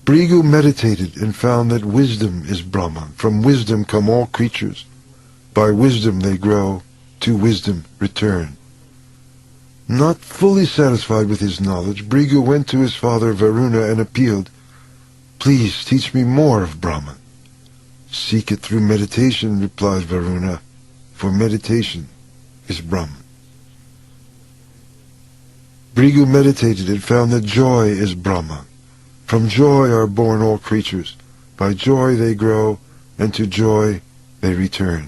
Bhrigu meditated and found that wisdom is Brahman. From wisdom come all creatures. By wisdom they grow, to wisdom return. Not fully satisfied with his knowledge, Bhrigu went to his father Varuna and appealed, "Please teach me more of Brahman." "Seek it through meditation," replied Varuna, "for meditation is Brahman." Bhrigu meditated and found that joy is Brahman. From joy are born all creatures. By joy they grow, and to joy they return.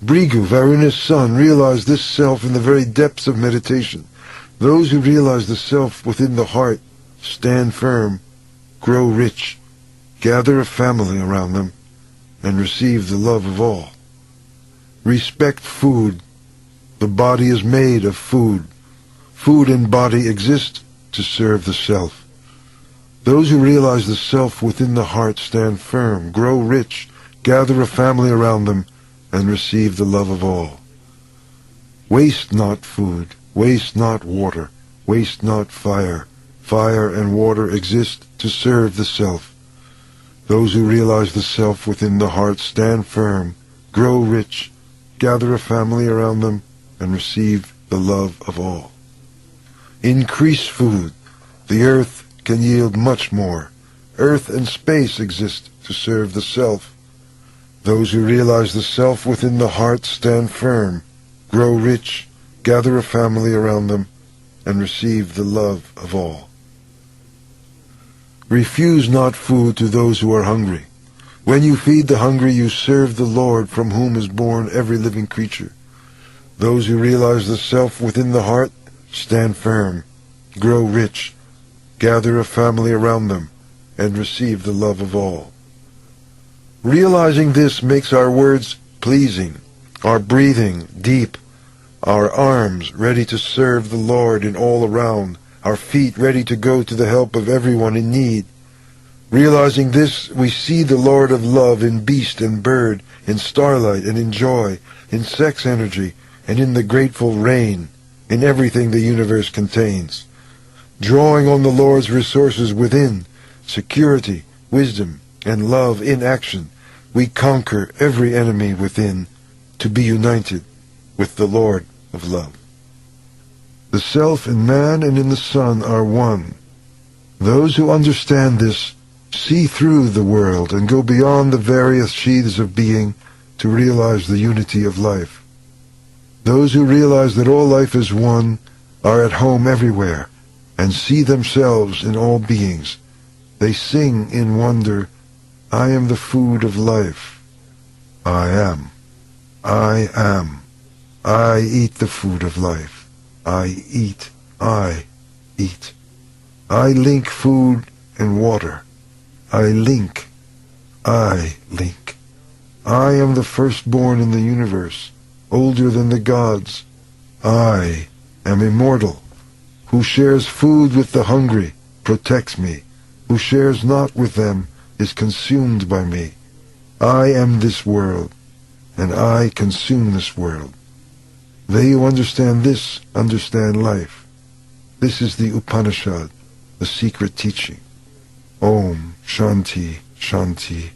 Bhrigu, Varuna's son, realized this self in the very depths of meditation. Those who realize the self within the heart stand firm, grow rich, gather a family around them, and receive the love of all. Respect food. The body is made of food. Food and body exist to serve the self. Those who realize the self within the heart stand firm, grow rich, gather a family around them, and receive the love of all. Waste not food, waste not water, waste not fire. Fire and water exist to serve the self. Those who realize the self within the heart stand firm, grow rich, gather a family around them, and receive the love of all. Increase food. The earth can yield much more. Earth and space exist to serve the self. Those who realize the self within the heart stand firm, grow rich, gather a family around them, and receive the love of all. Refuse not food to those who are hungry. When you feed the hungry, you serve the Lord from whom is born every living creature. Those who realize the self within the heart stand firm, grow rich, gather a family around them, and receive the love of all. Realizing this makes our words pleasing, our breathing deep, our arms ready to serve the Lord in all around, our feet ready to go to the help of everyone in need. Realizing this, we see the Lord of love in beast and bird, in starlight and in joy, in sex energy, and in the grateful rain, in everything the universe contains. Drawing on the Lord's resources within, security, wisdom, and love in action, we conquer every enemy within to be united with the Lord of love. The self in man and in the sun are one. Those who understand this see through the world and go beyond the various sheaths of being to realize the unity of life. Those who realize that all life is one are at home everywhere and see themselves in all beings. They sing in wonder, I am the food of life. I am. I am. I eat the food of life. I eat. I eat. I link food and water. I link. I link. I am the firstborn in the universe, older than the gods. I am immortal. Who shares food with the hungry protects me. Who shares not with them is consumed by me. I am this world, and I consume this world. They who understand this understand life. This is the Upanishad, the secret teaching. Om Shanti, Shanti,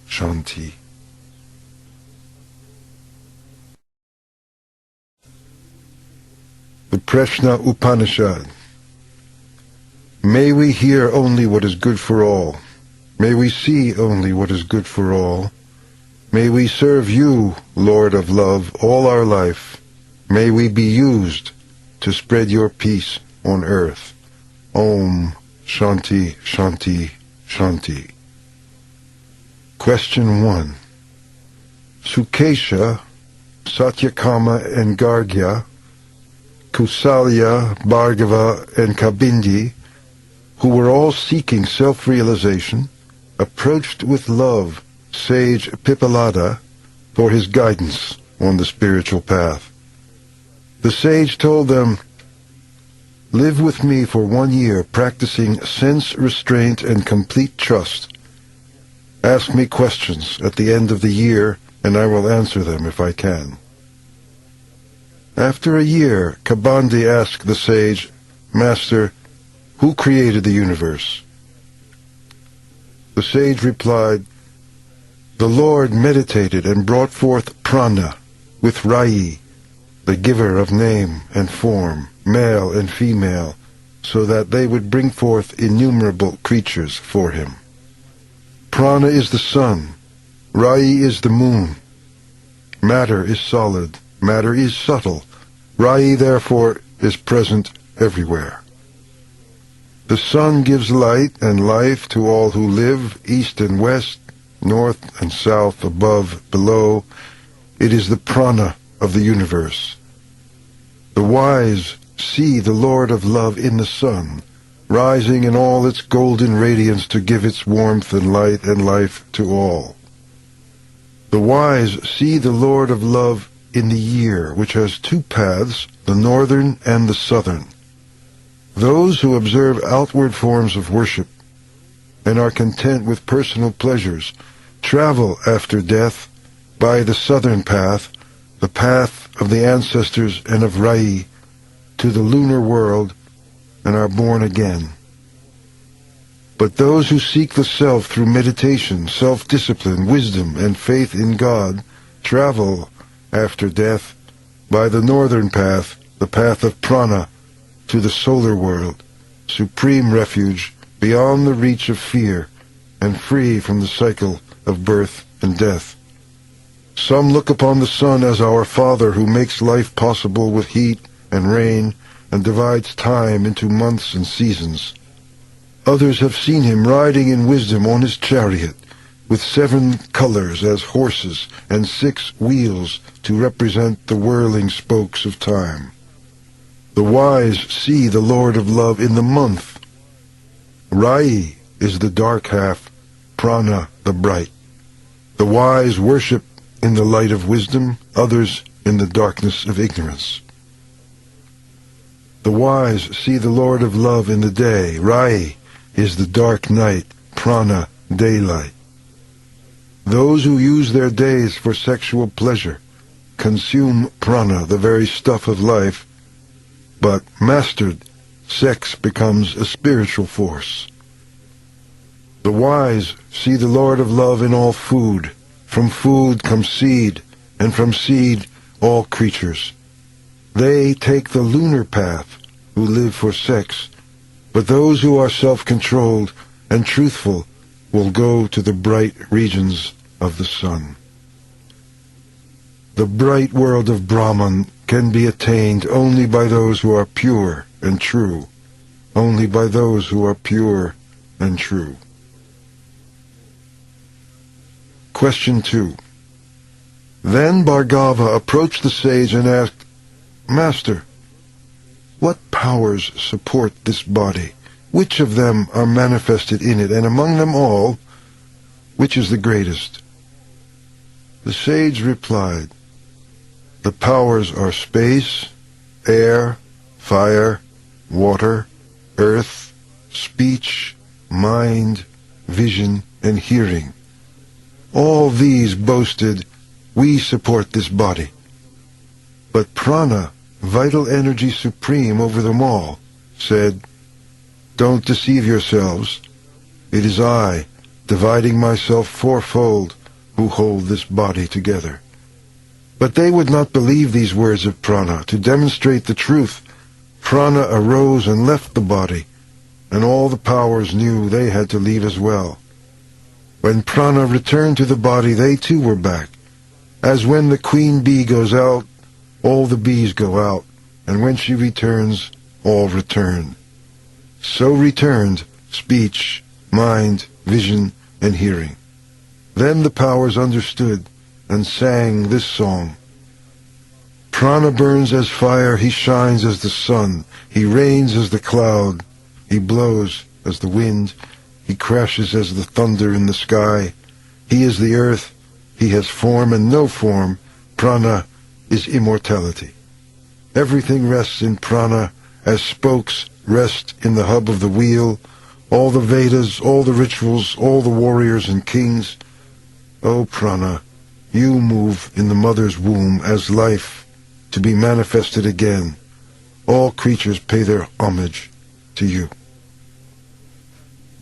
Shanti. The Prashna Upanishad. May we hear only what is good for all. May we see only what is good for all. May we serve you, Lord of love, all our life. May we be used to spread your peace on earth. Om Shanti, Shanti, Shanti. Question 1. Sukesha, Satyakama and Gargya, Kausalya, Bhargava, and Kabindi, who were all seeking self-realization, approached with love sage Pippalada for his guidance on the spiritual path. The sage told them, live with me for 1 year, practicing sense restraint and complete trust. Ask me questions at the end of the year, and I will answer them if I can. After a year, Kabindi asked the sage, Master, who created the universe? The sage replied, the Lord meditated and brought forth prana with Rayi, the giver of name and form, male and female, so that they would bring forth innumerable creatures for him. Prana is the sun, Rayi is the moon. Matter is solid, matter is subtle. Rayi, therefore, is present everywhere. The sun gives light and life to all who live, east and west, north and south, above, below. It is the prana of the universe. The wise see the Lord of love in the sun, rising in all its golden radiance to give its warmth and light and life to all. The wise see the Lord of love in the year, which has 2 paths, the northern and the southern. Those who observe outward forms of worship and are content with personal pleasures, travel after death by the southern path, the path of the ancestors and of Rai, to the lunar world, and are born again. But those who seek the self through meditation, self-discipline, wisdom, and faith in God travel after death by the northern path, the path of prana, to the solar world, supreme refuge beyond the reach of fear and free from the cycle of birth and death. Some look upon the sun as our father who makes life possible with heat and rain and divides time into months and seasons. Others have seen him riding in wisdom on his chariot, with 7 colors as horses and 6 wheels to represent the whirling spokes of time. The wise see the Lord of Love in the month. Rai is the dark half, prana the bright. The wise worship in the light of wisdom, others in the darkness of ignorance. The wise see the Lord of Love in the day. Rai is the dark night, prana daylight. Those who use their days for sexual pleasure consume prana, the very stuff of life, but mastered, sex becomes a spiritual force. The wise see the Lord of Love in all food. From food comes seed, and from seed all creatures. They take the lunar path who live for sex, but those who are self-controlled and truthful will go to the bright regions of the sun. The bright world of Brahman can be attained only by those who are pure and true. Only by those who are pure and true. Question 2. Then Bhargava approached the sage and asked, Master, what powers support this body? Which of them are manifested in it? And among them all, which is the greatest? The sage replied, the powers are space, air, fire, water, earth, speech, mind, vision, and hearing. All these boasted, we support this body. But prana, vital energy supreme over them all, said, don't deceive yourselves. It is I, dividing myself fourfold, who hold this body together. But they would not believe these words of prana. To demonstrate the truth, prana arose and left the body, and all the powers knew they had to leave as well. When prana returned to the body, they too were back. As when the queen bee goes out, all the bees go out, and when she returns, all return. So returned speech, mind, vision, and hearing. Then the powers understood and sang this song. Prana burns as fire, he shines as the sun, he rains as the cloud, he blows as the wind, he crashes as the thunder in the sky. He is the earth, he has form and no form. Prana is immortality. Everything rests in prana as spokes rest in the hub of the wheel. All the Vedas, all the rituals, all the warriors and kings. O prana, you move in the mother's womb as life to be manifested again. All creatures pay their homage to you.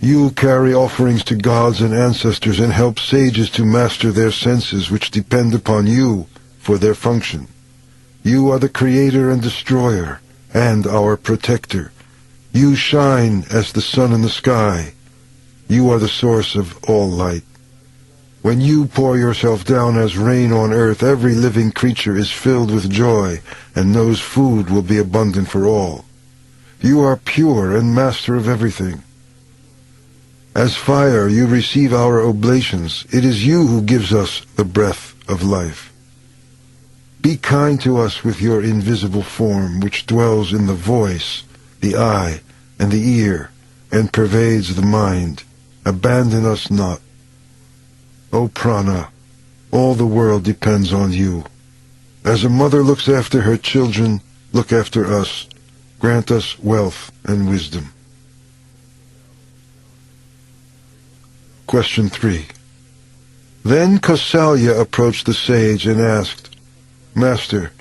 You carry offerings to gods and ancestors and help sages to master their senses which depend upon you for their function. You are the creator and destroyer and our protector. You shine as the sun in the sky. You are the source of all light. When you pour yourself down as rain on earth, every living creature is filled with joy and knows food will be abundant for all. You are pure and master of everything. As fire, you receive our oblations. It is you who gives us the breath of life. Be kind to us with your invisible form, which dwells in the voice, the eye, and the ear, and pervades the mind. Abandon us not. O prana, all the world depends on you. As a mother looks after her children, look after us. Grant us wealth and wisdom. Question 3. Then Kausalya approached the sage and asked, Master,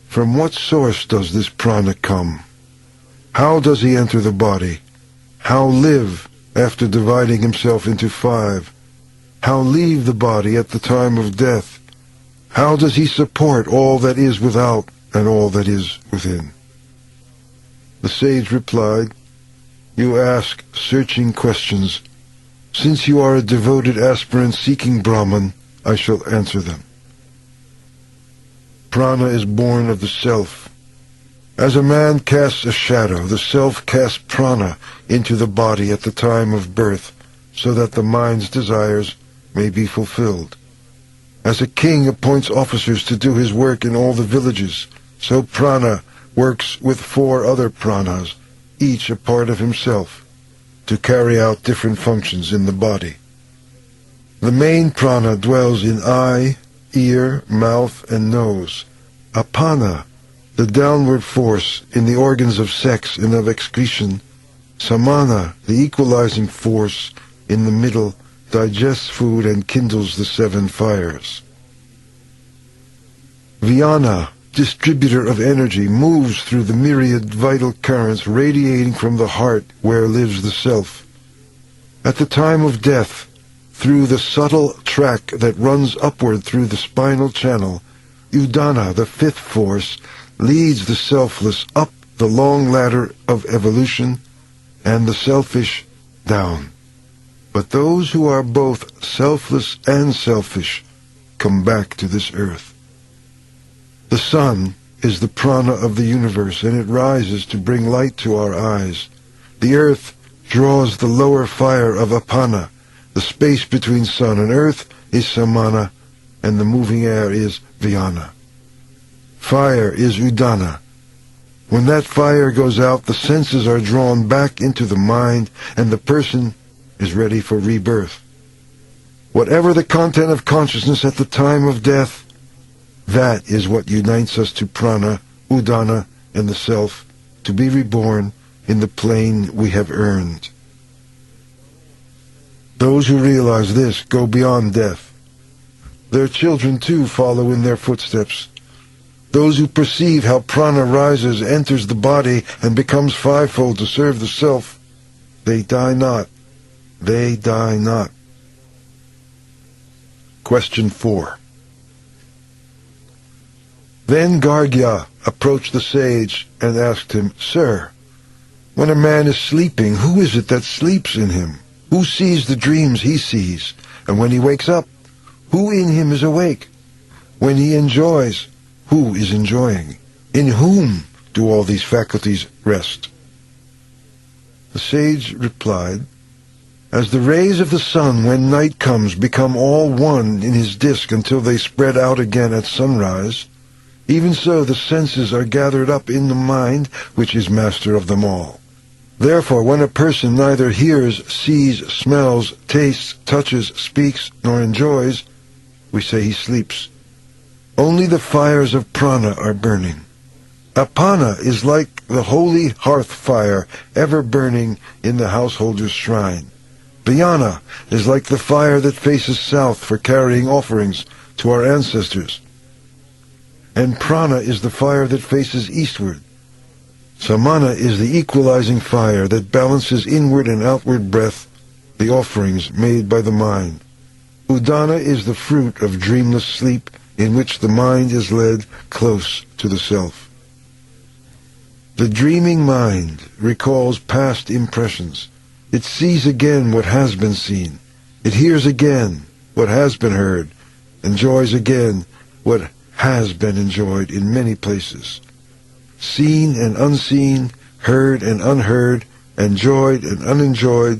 from what source does this prana come? How does he enter the body? How live after dividing himself into 5? How leave the body at the time of death? How does he support all that is without and all that is within? The sage replied, You ask searching questions. Since you are a devoted aspirant seeking Brahman, I shall answer them. Prana is born of the self. As a man casts a shadow, the self casts prana into the body at the time of birth, so that the mind's desires may be fulfilled. As a king appoints officers to do his work in all the villages, so prana works with 4 other pranas, each a part of himself, to carry out different functions in the body. The main prana dwells in eye, ear, mouth, and nose. Apana, the downward force in the organs of sex and of excretion. Samana, the equalizing force in the middle, digests food and kindles the 7 fires. Vyana, distributor of energy, moves through the myriad vital currents radiating from the heart where lives the self. At the time of death, through the subtle track that runs upward through the spinal channel, Udana, the 5th force, leads the selfless up the long ladder of evolution and the selfish down. But those who are both selfless and selfish come back to this earth. The sun is the prana of the universe, and it rises to bring light to our eyes. The earth draws the lower fire of Apana. The space between sun and earth is Samana, and the moving air is Vyana. Fire is Udana. When that fire goes out, the senses are drawn back into the mind, and the person is ready for rebirth. Whatever the content of consciousness at the time of death, that is what unites us to prana, udana, and the self, to be reborn in the plane we have earned. Those who realize this go beyond death. Their children too follow in their footsteps. Those who perceive how prana rises, enters the body, and becomes 5-fold to serve the self, they die not. They die not. Question 4. Then Gargya approached the sage and asked him, Sir, when a man is sleeping, who is it that sleeps in him? Who sees the dreams he sees? And when he wakes up, who in him is awake? When he enjoys, who is enjoying? In whom do all these faculties rest? The sage replied, As the rays of the sun, when night comes, become all one in his disk until they spread out again at sunrise, even so the senses are gathered up in the mind, which is master of them all. Therefore, when a person neither hears, sees, smells, tastes, touches, speaks, nor enjoys, we say he sleeps. Only the fires of prana are burning. Apana is like the holy hearth fire ever burning in the householder's shrine. Vyana is like the fire that faces south for carrying offerings to our ancestors. And prana is the fire that faces eastward. Samana is the equalizing fire that balances inward and outward breath, the offerings made by the mind. Udana is the fruit of dreamless sleep in which the mind is led close to the self. The dreaming mind recalls past impressions. It sees again what has been seen. It hears again what has been heard, enjoys again what has been enjoyed in many places. Seen and unseen, heard and unheard, enjoyed and unenjoyed,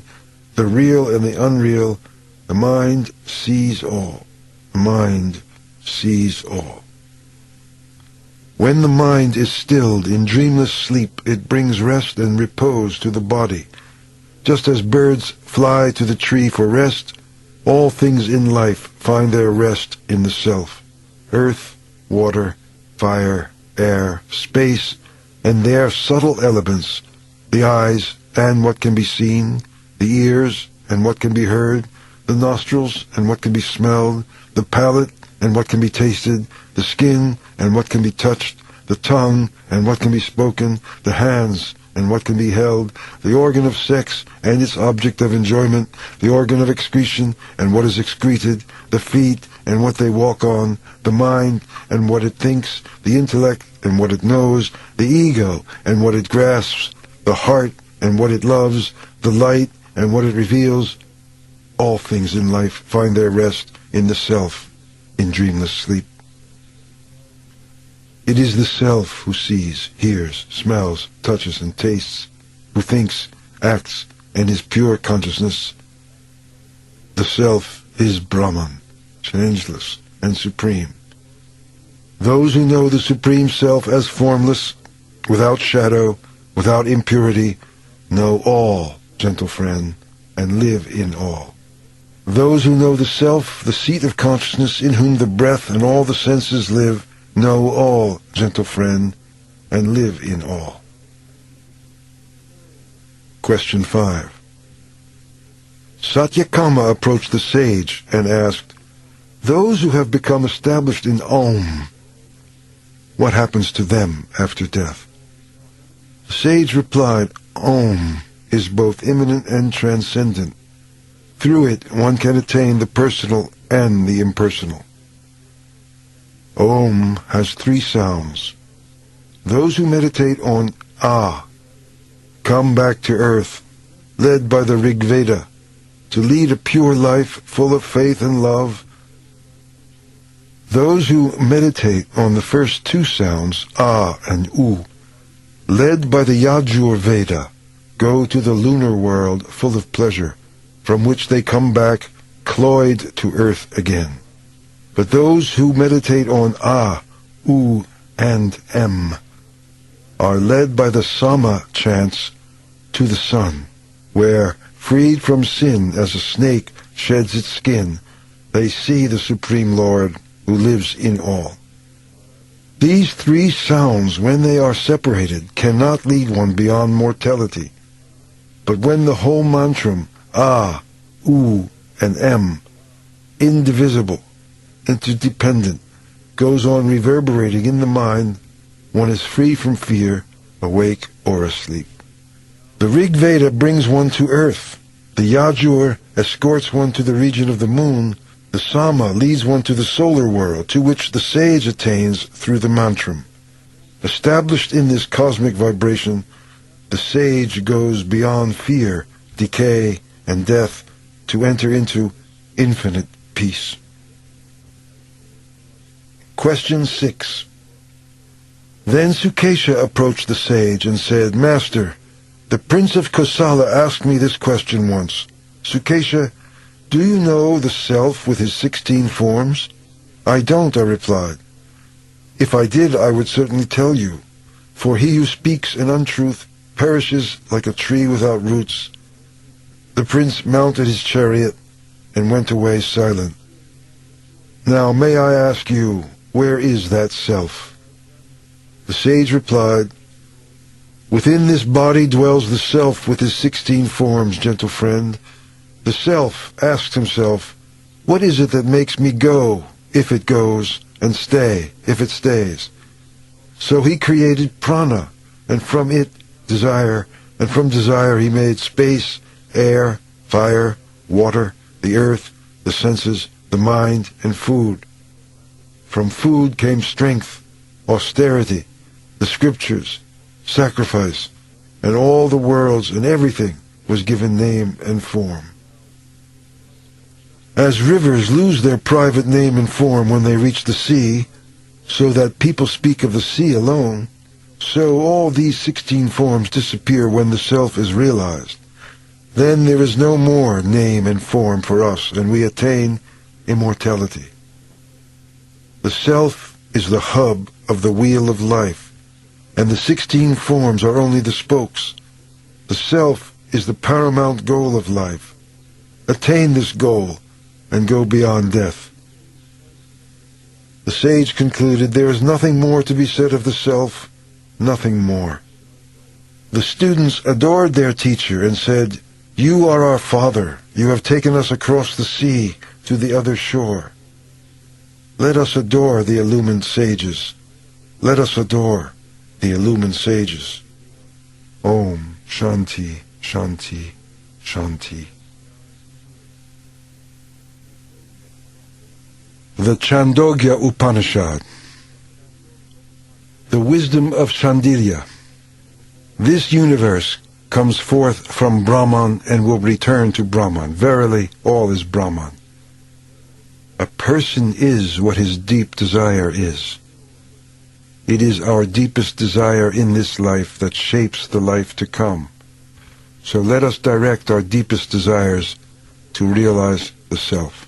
the real and the unreal, the mind sees all. The mind sees all. When the mind is stilled in dreamless sleep, it brings rest and repose to the body. Just as birds fly to the tree for rest, all things in life find their rest in the self. Earth, water, fire, air, space, and their subtle elements, the eyes and what can be seen, the ears and what can be heard, the nostrils and what can be smelled, the palate and what can be tasted, the skin and what can be touched, the tongue and what can be spoken, the hands and what can be held, the organ of sex and its object of enjoyment, the organ of excretion and what is excreted, the feet and what they walk on, the mind and what it thinks, the intellect and what it knows, the ego and what it grasps, the heart and what it loves, the light and what it reveals. All things in life find their rest in the self, in dreamless sleep. It is the self who sees, hears, smells, touches, and tastes, who thinks, acts, and is pure consciousness. The self is Brahman, changeless and supreme. Those who know the Supreme Self as formless, without shadow, without impurity, know all, gentle friend, and live in all. Those who know the Self, the seat of consciousness in whom the breath and all the senses live, know all, gentle friend, and live in all. Question 5. Satyakama approached the sage and asked, "Those who have become established in Om, what happens to them after death?" The sage replied, "Om is both immanent and transcendent. Through it one can attain the personal and the impersonal. Om has 3 sounds. Those who meditate on A come back to earth, led by the Rig Veda, to lead a pure life full of faith and love. Those who meditate on the first 2 sounds, A and U, led by the Yajur Veda, go to the lunar world full of pleasure, from which they come back cloyed to earth again. But those who meditate on A, U, and M are led by the Sama chants to the sun, where, freed from sin as a snake sheds its skin, they see the Supreme Lord who lives in all. These 3 sounds, when they are separated, cannot lead one beyond mortality. But when the whole mantram, A, U, and M, indivisible, interdependent, goes on reverberating in the mind, one is free from fear, awake or asleep. The Rig Veda brings one to earth, the Yajur escorts one to the region of the moon, the Sama leads one to the solar world, to which the sage attains through the mantram. Established in this cosmic vibration, the sage goes beyond fear, decay, and death to enter into infinite peace. Question 6. Then Sukesha approached the sage and said, "Master, the prince of Kosala asked me this question once. Sukesha, do you know the self with his 16 forms?" "I don't," I replied. "If I did, I would certainly tell you, for he who speaks an untruth perishes like a tree without roots." The prince mounted his chariot and went away silent. "Now may I ask you, where is that self?" The sage replied, "Within this body dwells the self with his 16 forms, gentle friend. The self asks himself, what is it that makes me go, if it goes, and stay, if it stays? So he created prana, and from it desire, and from desire he made space, air, fire, water, the earth, the senses, the mind, and food. From food came strength, austerity, the scriptures, sacrifice, and all the worlds and everything was given name and form. As rivers lose their private name and form when they reach the sea, so that people speak of the sea alone, so all these 16 forms disappear when the self is realized. Then there is no more name and form for us, and we attain immortality. The self is the hub of the wheel of life, and the 16 forms are only the spokes. The self is the paramount goal of life. Attain this goal and go beyond death. The sage concluded, there is nothing more to be said of the self, nothing more. The students adored their teacher and said, You are our father. You have taken us across the sea to the other shore. Let us adore the illumined sages. Let us adore the illumined sages. Om Shanti, Shanti, Shanti. The Chandogya Upanishad. The wisdom of Shandilya. This universe comes forth from Brahman and will return to Brahman. Verily, all is Brahman. A person is what his deep desire is. It is our deepest desire in this life that shapes the life to come. So let us direct our deepest desires to realize the self.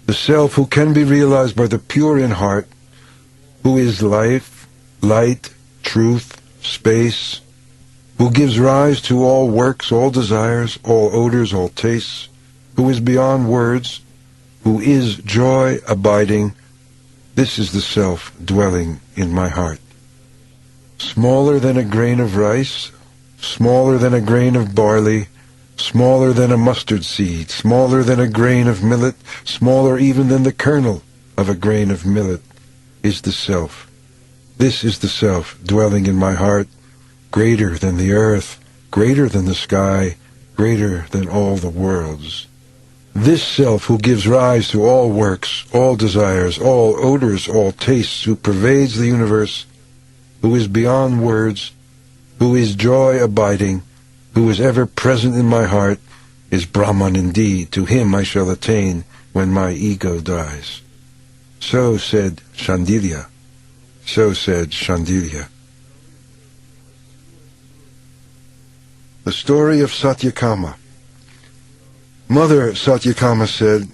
The self who can be realized by the pure in heart, who is life, light, truth, space, who gives rise to all works, all desires, all odors, all tastes, who is beyond words, who is joy abiding. This is the self dwelling in my heart. Smaller than a grain of rice, smaller than a grain of barley, smaller than a mustard seed, smaller than a grain of millet, smaller even than the kernel of a grain of millet, is the self. This is the self dwelling in my heart, greater than the earth, greater than the sky, greater than all the worlds. This self who gives rise to all works, all desires, all odors, all tastes, who pervades the universe, who is beyond words, who is joy abiding, who is ever present in my heart, is Brahman indeed. To him I shall attain when my ego dies. So said Shandilya. So said Shandilya. The story of Satyakama. Mother Satyakama said,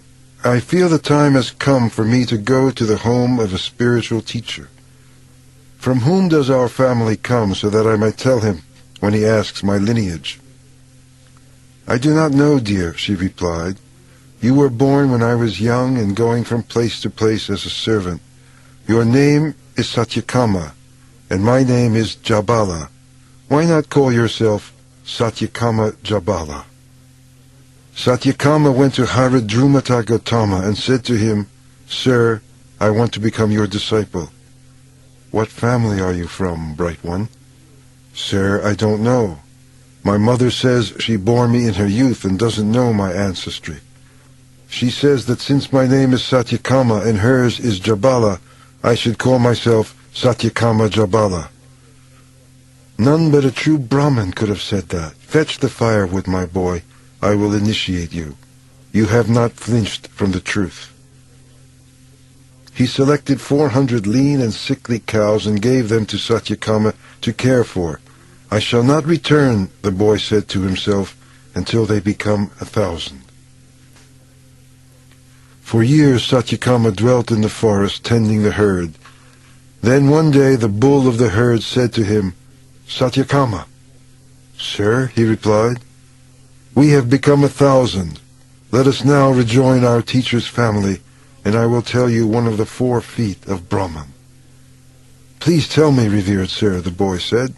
I feel the time has come for me to go to the home of a spiritual teacher. From whom does our family come, so that I might tell him when he asks my lineage? I do not know, dear, she replied. You were born when I was young and going from place to place as a servant. Your name is Satyakama, and my name is Jabala. Why not call yourself Satyakama Jabala? Satyakama went to Haridrumata Gautama and said to him, Sir, I want to become your disciple. What family are you from, bright one? Sir, I don't know. My mother says she bore me in her youth and doesn't know my ancestry. She says that since my name is Satyakama and hers is Jabala, I should call myself Satyakama Jabala. None but a true Brahman could have said that. Fetch the firewood, my boy. I will initiate you. You have not flinched from the truth. He selected 400 lean and sickly cows and gave them to Satyakama to care for. I shall not return, the boy said to himself, until they become 1,000. For years Satyakama dwelt in the forest tending the herd. Then one day the bull of the herd said to him, Satyakama. Sir, he replied, we have become 1,000. Let us now rejoin our teacher's family, and I will tell you one of the 4 feet of Brahman. Please tell me, revered sir, the boy said.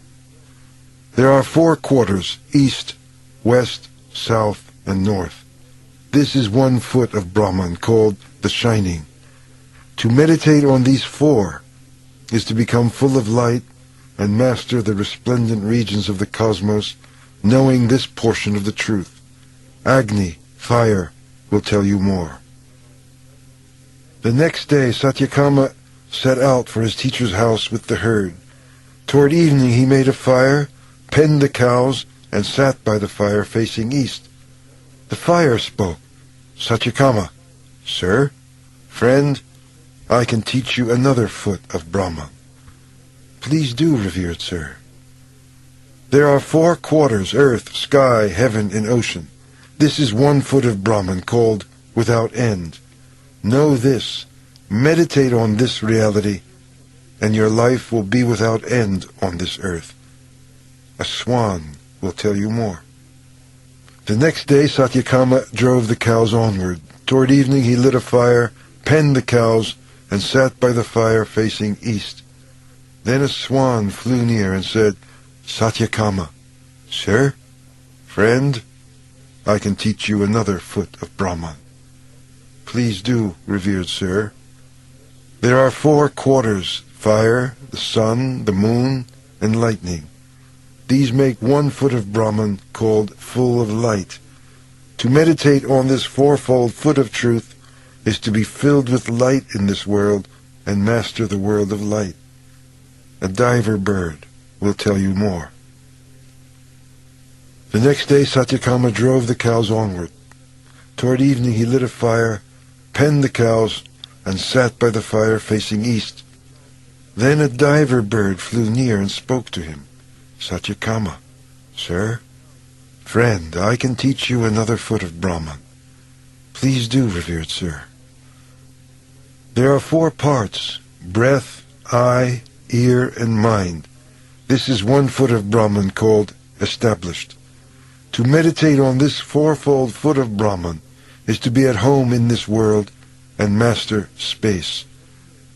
There are 4 quarters, east, west, south, and north. This is 1 foot of Brahman, called the Shining. To meditate on these 4 is to become full of light and master the resplendent regions of the cosmos, knowing this portion of the truth. Agni, fire, will tell you more. The next day Satyakama set out for his teacher's house with the herd. Toward evening he made a fire, penned the cows, and sat by the fire facing east. The fire spoke. Satyakama, Sir, friend, I can teach you another foot of Brahman. Please do, revered sir. There are 4 quarters, earth, sky, heaven, and ocean. This is 1 foot of Brahman, called without end. Know this, meditate on this reality, and your life will be without end on this earth. A swan will tell you more. The next day Satyakama drove the cows onward. Toward evening he lit a fire, penned the cows, and sat by the fire facing east. Then a swan flew near and said, Satyakama, Sir, Friend, I can teach you another foot of Brahman. Please do, revered sir. There are 4 quarters: fire, the sun, the moon, and lightning. These make 1 foot of Brahman called full of light. To meditate on this 4-fold foot of truth is to be filled with light in this world and master the world of light. A diver bird will tell you more. The next day Satyakama drove the cows onward. Toward evening he lit a fire, penned the cows, and sat by the fire facing east. Then a diver bird flew near and spoke to him. Satyakama, sir, friend, I can teach you another foot of Brahman. Please do, revered sir. There are 4 parts: breath, eye, ear, and mind. This is 1 foot of Brahman called established. To meditate on this 4-fold foot of Brahman is to be at home in this world and master space.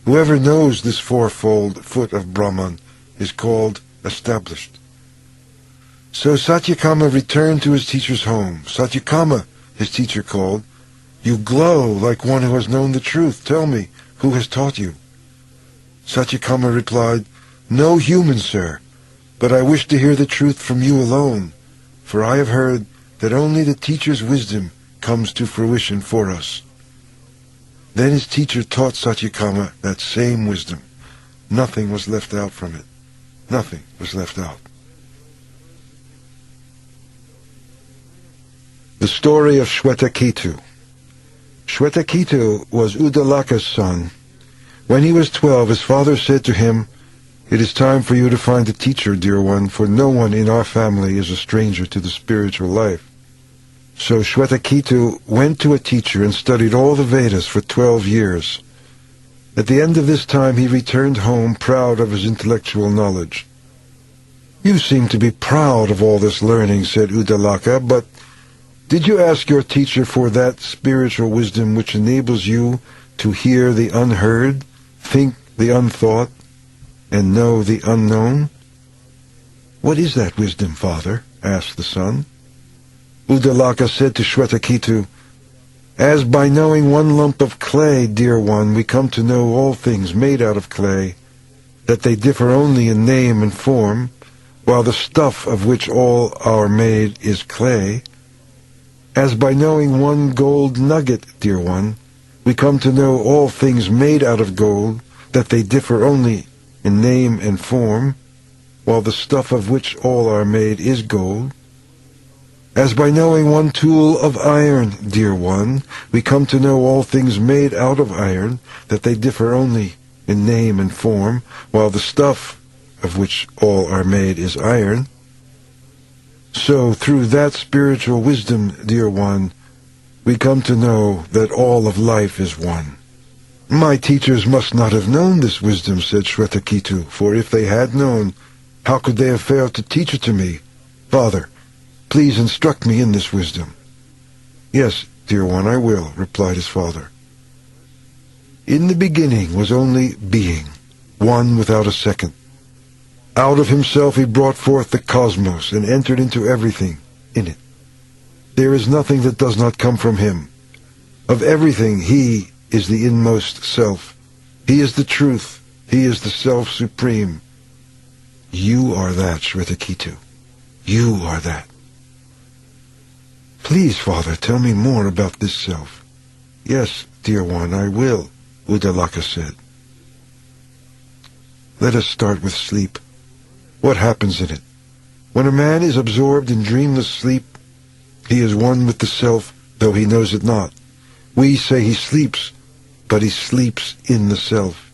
Whoever knows this 4-fold foot of Brahman is called established. So Satyakama returned to his teacher's home. Satyakama, his teacher called, you glow like one who has known the truth. Tell me, who has taught you? Satyakama replied, no human, sir, but I wish to hear the truth from you alone, for I have heard that only the teacher's wisdom comes to fruition for us. Then his teacher taught Satyakama that same wisdom. Nothing was left out from it. Nothing was left out. The story of Shwetaketu. Shwetaketu was Uddalaka's son. When he was 12, his father said to him, it is time for you to find a teacher, dear one, for no one in our family is a stranger to the spiritual life. So Shwetaketu went to a teacher and studied all the Vedas for 12 years. At the end of this time he returned home proud of his intellectual knowledge. You seem to be proud of all this learning, said Uddalaka, but did you ask your teacher for that spiritual wisdom which enables you to hear the unheard, think the unthought, and know the unknown? What is that wisdom, father? Asked the son. Uddalaka said to Shwetaketu, as by knowing 1 lump of clay, dear one, we come to know all things made out of clay, that they differ only in name and form, while the stuff of which all are made is clay. As by knowing 1 gold nugget, dear one, we come to know all things made out of gold, that they differ only in name and form, while the stuff of which all are made is gold. As by knowing 1 tool of iron, dear one, we come to know all things made out of iron, that they differ only in name and form, while the stuff of which all are made is iron. So, through that spiritual wisdom, dear one, we come to know that all of life is one. My teachers must not have known this wisdom, said Shwetaketu, for if they had known, how could they have failed to teach it to me? Father, please instruct me in this wisdom. Yes, dear one, I will, replied his father. In the beginning was only being, one without a second. Out of himself he brought forth the cosmos and entered into everything in it. There is nothing that does not come from him. Of everything he is the inmost self. He is the truth. He is the self supreme. You are that, Shwetaketu. You are that. Please, father, tell me more about this self. Yes, dear one, I will, Uddalaka said. Let us start with sleep. What happens in it? When a man is absorbed in dreamless sleep, he is one with the self, though he knows it not. We say he sleeps, but he sleeps in the self.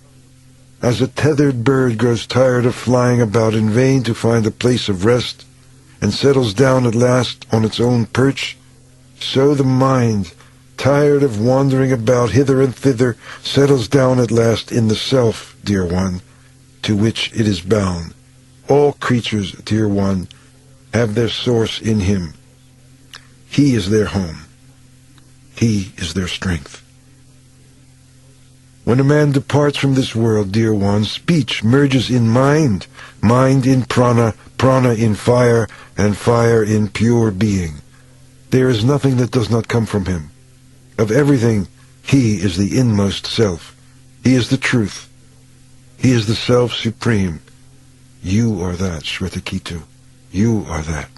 As a tethered bird grows tired of flying about in vain to find a place of rest, and settles down at last on its own perch, so the mind, tired of wandering about hither and thither, settles down at last in the self, dear one, to which it is bound. All creatures, dear one, have their source in him. He is their home. He is their strength. When a man departs from this world, dear one, speech merges in mind, mind in prana, prana in fire, and fire in pure being. There is nothing that does not come from him. Of everything, he is the inmost self. He is the truth. He is the self supreme. You are that, Shvetaketu. You are that.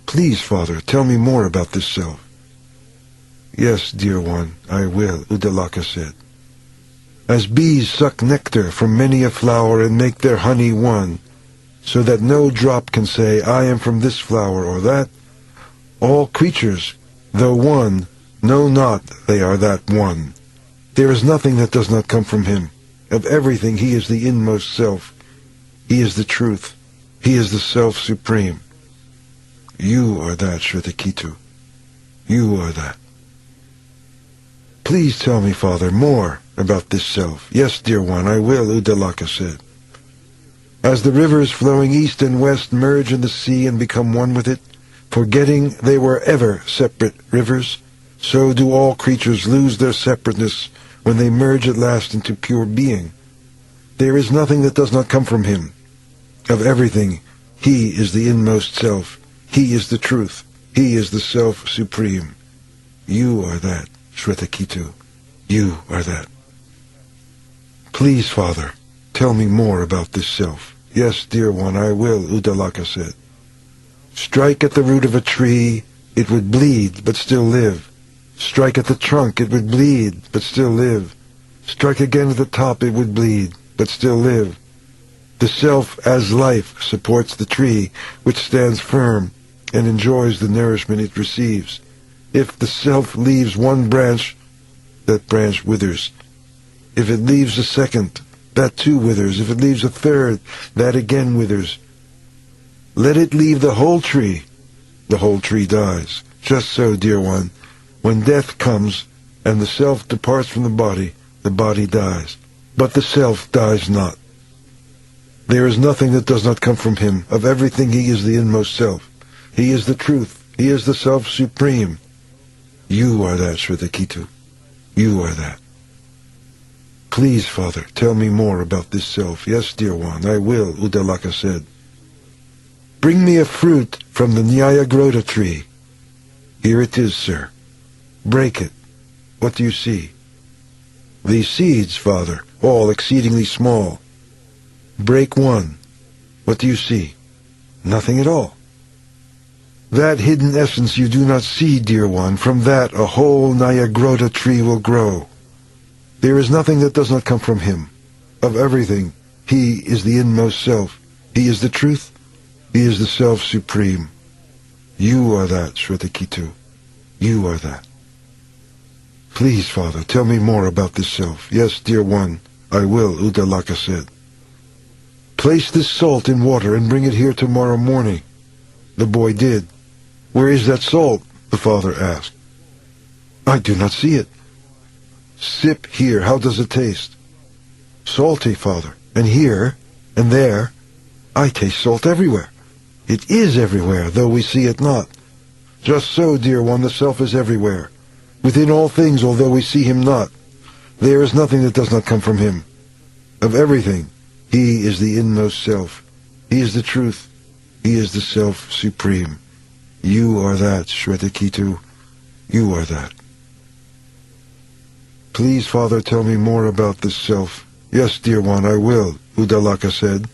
Please, Father, tell me more about this self. Yes, dear one, I will, Uddalaka said. As bees suck nectar from many a flower and make their honey one, so that no drop can say, I am from this flower or that, all creatures, though one, know not they are that one. There is nothing that does not come from him. Of everything he is the inmost self. He is the truth. He is the self supreme. You are that, Shvetaketu. You are that. Please tell me, Father, more about this self. Yes, dear one, I will, Uddalaka said. As the rivers flowing east and west merge in the sea and become one with it, forgetting they were ever separate rivers, so do all creatures lose their separateness when they merge at last into pure being. There is nothing that does not come from him. Of everything, he is the inmost self. He is the truth. He is the self supreme. You are that, Shvetaketu. You are that. Please, Father, tell me more about this self. Yes, dear one, I will, Uddalaka said. Strike at the root of a tree, it would bleed, but still live. Strike at the trunk, it would bleed, but still live. Strike again at the top, it would bleed, but still live. The self as life supports the tree, which stands firm and enjoys the nourishment it receives. If the self leaves one branch, that branch withers. If it leaves a second, that too withers. If it leaves a third, that again withers. Let it leave the whole tree dies. Just so, dear one, when death comes and the self departs from the body dies. But the self dies not. There is nothing that does not come from him. Of everything he is the inmost self. He is the truth. He is the self supreme. You are that, Shvetaketu. You are that. Please, Father, tell me more about this self. Yes, dear one, I will, Uddalaka said. Bring me a fruit from the Nyayagrota tree. Here it is, sir. Break it. What do you see? These seeds, Father, all exceedingly small. Break one. What do you see? Nothing at all. That hidden essence you do not see, dear one, from that a whole Nyayagrota tree will grow. There is nothing that does not come from him. Of everything, he is the inmost self. He is the truth. He is the self supreme. You are that, Shvetaketu. You are that. Please, Father, tell me more about this self. Yes, dear one, I will, Uddalaka said. Place this salt in water and bring it here tomorrow morning. The boy did. Where is that salt? The father asked. I do not see it. Sip here. How does it taste? Salty, Father. And here, and there, I taste salt everywhere. It is everywhere, though we see it not. Just so, dear one, the self is everywhere. Within all things, although we see him not. There is nothing that does not come from him. Of everything, he is the inmost self. He is the truth. He is the self supreme. You are that, Shvetaketu. You are that. Please, Father, tell me more about this self. Yes, dear one, I will, Uddalaka said.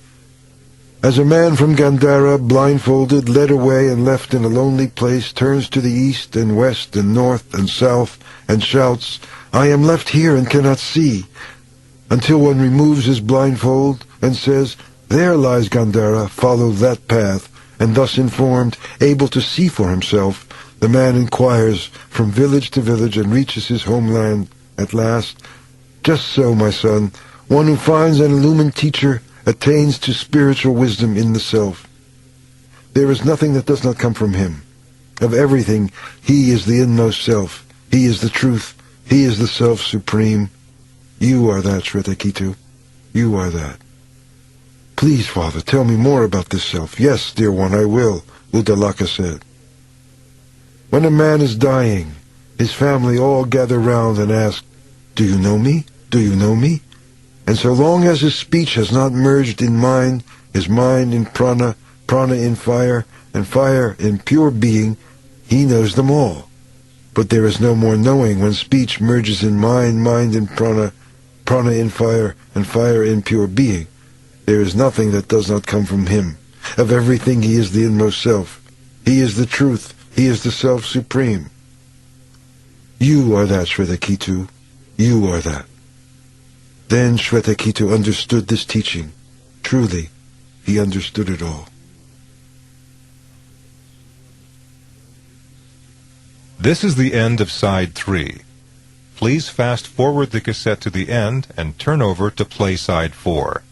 As a man from Gandhara, blindfolded, led away and left in a lonely place, turns to the east and west and north and south and shouts, I am left here and cannot see, until one removes his blindfold and says, there lies Gandhara, follow that path, and thus informed, able to see for himself, the man inquires from village to village and reaches his homeland at last. Just so, my son, one who finds an illumined teacher attains to spiritual wisdom in the self. There is nothing that does not come from him. Of everything, he is the inmost self. He is the truth. He is the self supreme. You are that, Shvetaketu. You are that. Please, Father, tell me more about this self. Yes, dear one, I will, Uddalaka said. When a man is dying, his family all gather round and ask, Do you know me? Do you know me? And so long as his speech has not merged in mind, his mind in prana, prana in fire, and fire in pure being, he knows them all. But there is no more knowing when speech merges in mind, mind in prana, prana in fire, and fire in pure being. There is nothing that does not come from him. Of everything he is the inmost self. He is the truth. He is the self supreme. You are that, Shvetaketu. You are that. Then Shvetaketu understood this teaching. Truly, he understood it all. This is the end of side 3. Please fast forward the cassette to the end and turn over to play side 4.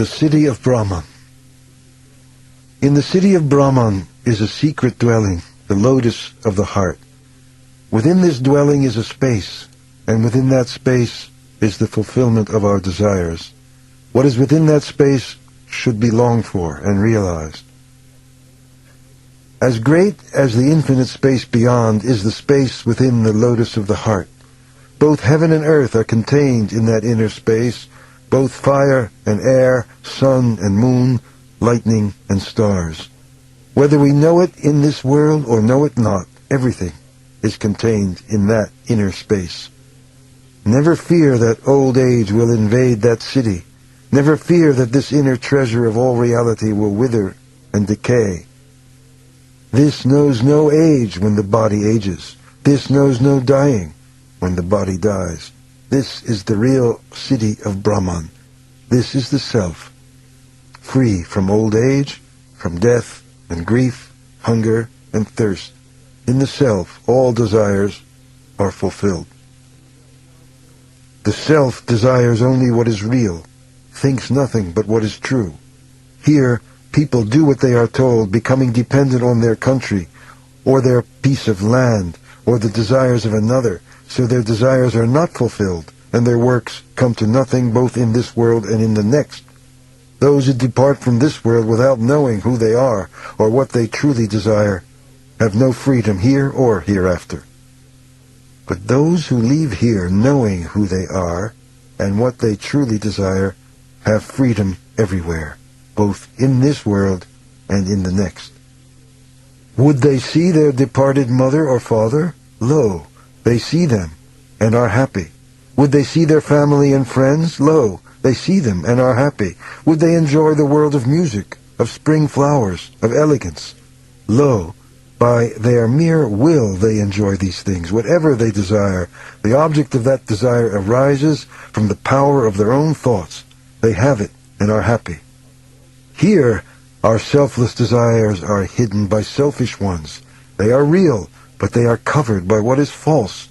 The city of Brahman. In the city of Brahman is a secret dwelling, the lotus of the heart. Within this dwelling is a space, and within that space is the fulfillment of our desires. What is within that space should be longed for and realized. As great as the infinite space beyond is the space within the lotus of the heart. Both heaven and earth are contained in that inner space, both fire and air, sun and moon, lightning and stars. Whether we know it in this world or know it not, everything is contained in that inner space. Never fear that old age will invade that city. Never fear that this inner treasure of all reality will wither and decay. This knows no age when the body ages. This knows no dying when the body dies. This is the real city of Brahman. This is the self, free from old age, from death and grief, hunger and thirst. In the self, all desires are fulfilled. The self desires only what is real, thinks nothing but what is true. Here, people do what they are told, becoming dependent on their country, or their piece of land, or the desires of another, so their desires are not fulfilled, and their works come to nothing both in this world and in the next. Those who depart from this world without knowing who they are, or what they truly desire, have no freedom here or hereafter. But those who leave here knowing who they are, and what they truly desire, have freedom everywhere, both in this world and in the next. Would they see their departed mother or father? Lo, they see them, and are happy. Would they see their family and friends? Lo, they see them, and are happy. Would they enjoy the world of music, of spring flowers, of elegance? Lo, by their mere will they enjoy these things, whatever they desire. The object of that desire arises from the power of their own thoughts. They have it, and are happy. Here, our selfless desires are hidden by selfish ones. They are real, but they are covered by what is false.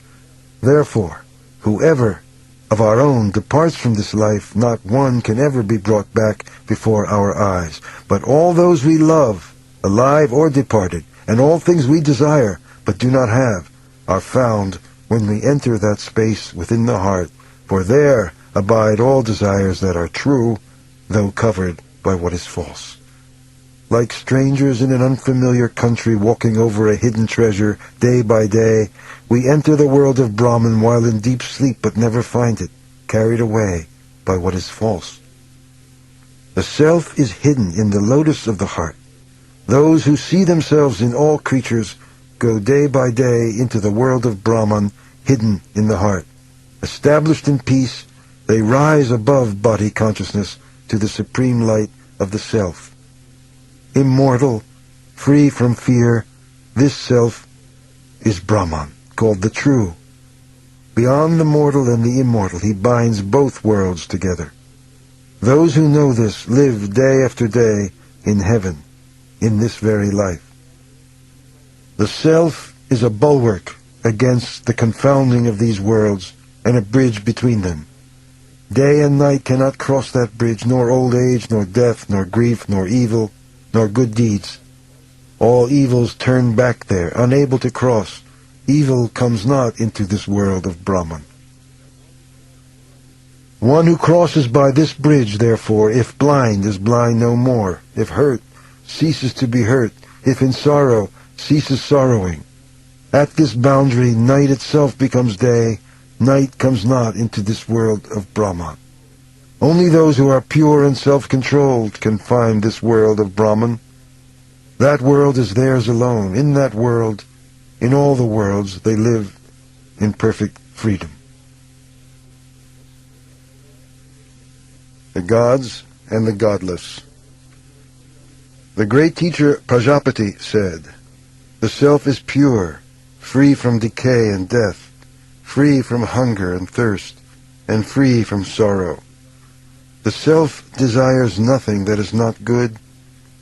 Therefore, whoever of our own departs from this life, not one can ever be brought back before our eyes. But all those we love, alive or departed, and all things we desire but do not have, are found when we enter that space within the heart, for there abide all desires that are true, though covered by what is false. Like strangers in an unfamiliar country walking over a hidden treasure day by day, we enter the world of Brahman while in deep sleep but never find it, carried away by what is false. The self is hidden in the lotus of the heart. Those who see themselves in all creatures go day by day into the world of Brahman, hidden in the heart. Established in peace, they rise above body consciousness to the supreme light of the self. Immortal, free from fear, this self is Brahman, called the true. Beyond the mortal and the immortal, he binds both worlds together. Those who know this live day after day in heaven, in this very life. The self is a bulwark against the confounding of these worlds and a bridge between them. Day and night cannot cross that bridge, nor old age, nor death, nor grief, nor evil, nor good deeds. All evils turn back there, unable to cross. Evil comes not into this world of Brahman. One who crosses by this bridge, therefore, if blind, is blind no more. If hurt, ceases to be hurt. If in sorrow, ceases sorrowing. At this boundary, night itself becomes day. Night comes not into this world of Brahman. Only those who are pure and self-controlled can find this world of Brahman. That world is theirs alone. In that world, in all the worlds, they live in perfect freedom. The gods and the godless. The great teacher Prajapati said, "The self is pure, free from decay and death, free from hunger and thirst, and free from sorrow. The self desires nothing that is not good,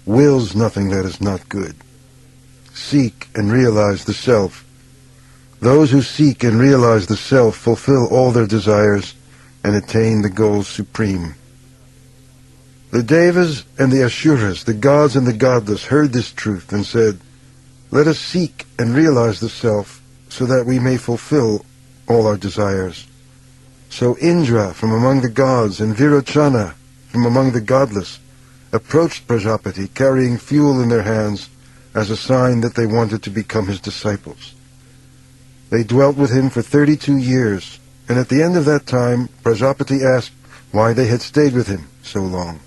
wills nothing that is not good. Seek and realize the self. Those who seek and realize the self fulfill all their desires and attain the goal supreme." The Devas and the Asuras, the gods and the godless, heard this truth and said, "Let us seek and realize the self so that we may fulfill all our desires." So Indra from among the gods and Virochana from among the godless approached Prajapati carrying fuel in their hands as a sign that they wanted to become his disciples. They dwelt with him for 32 years, and at the end of that time Prajapati asked why they had stayed with him so long.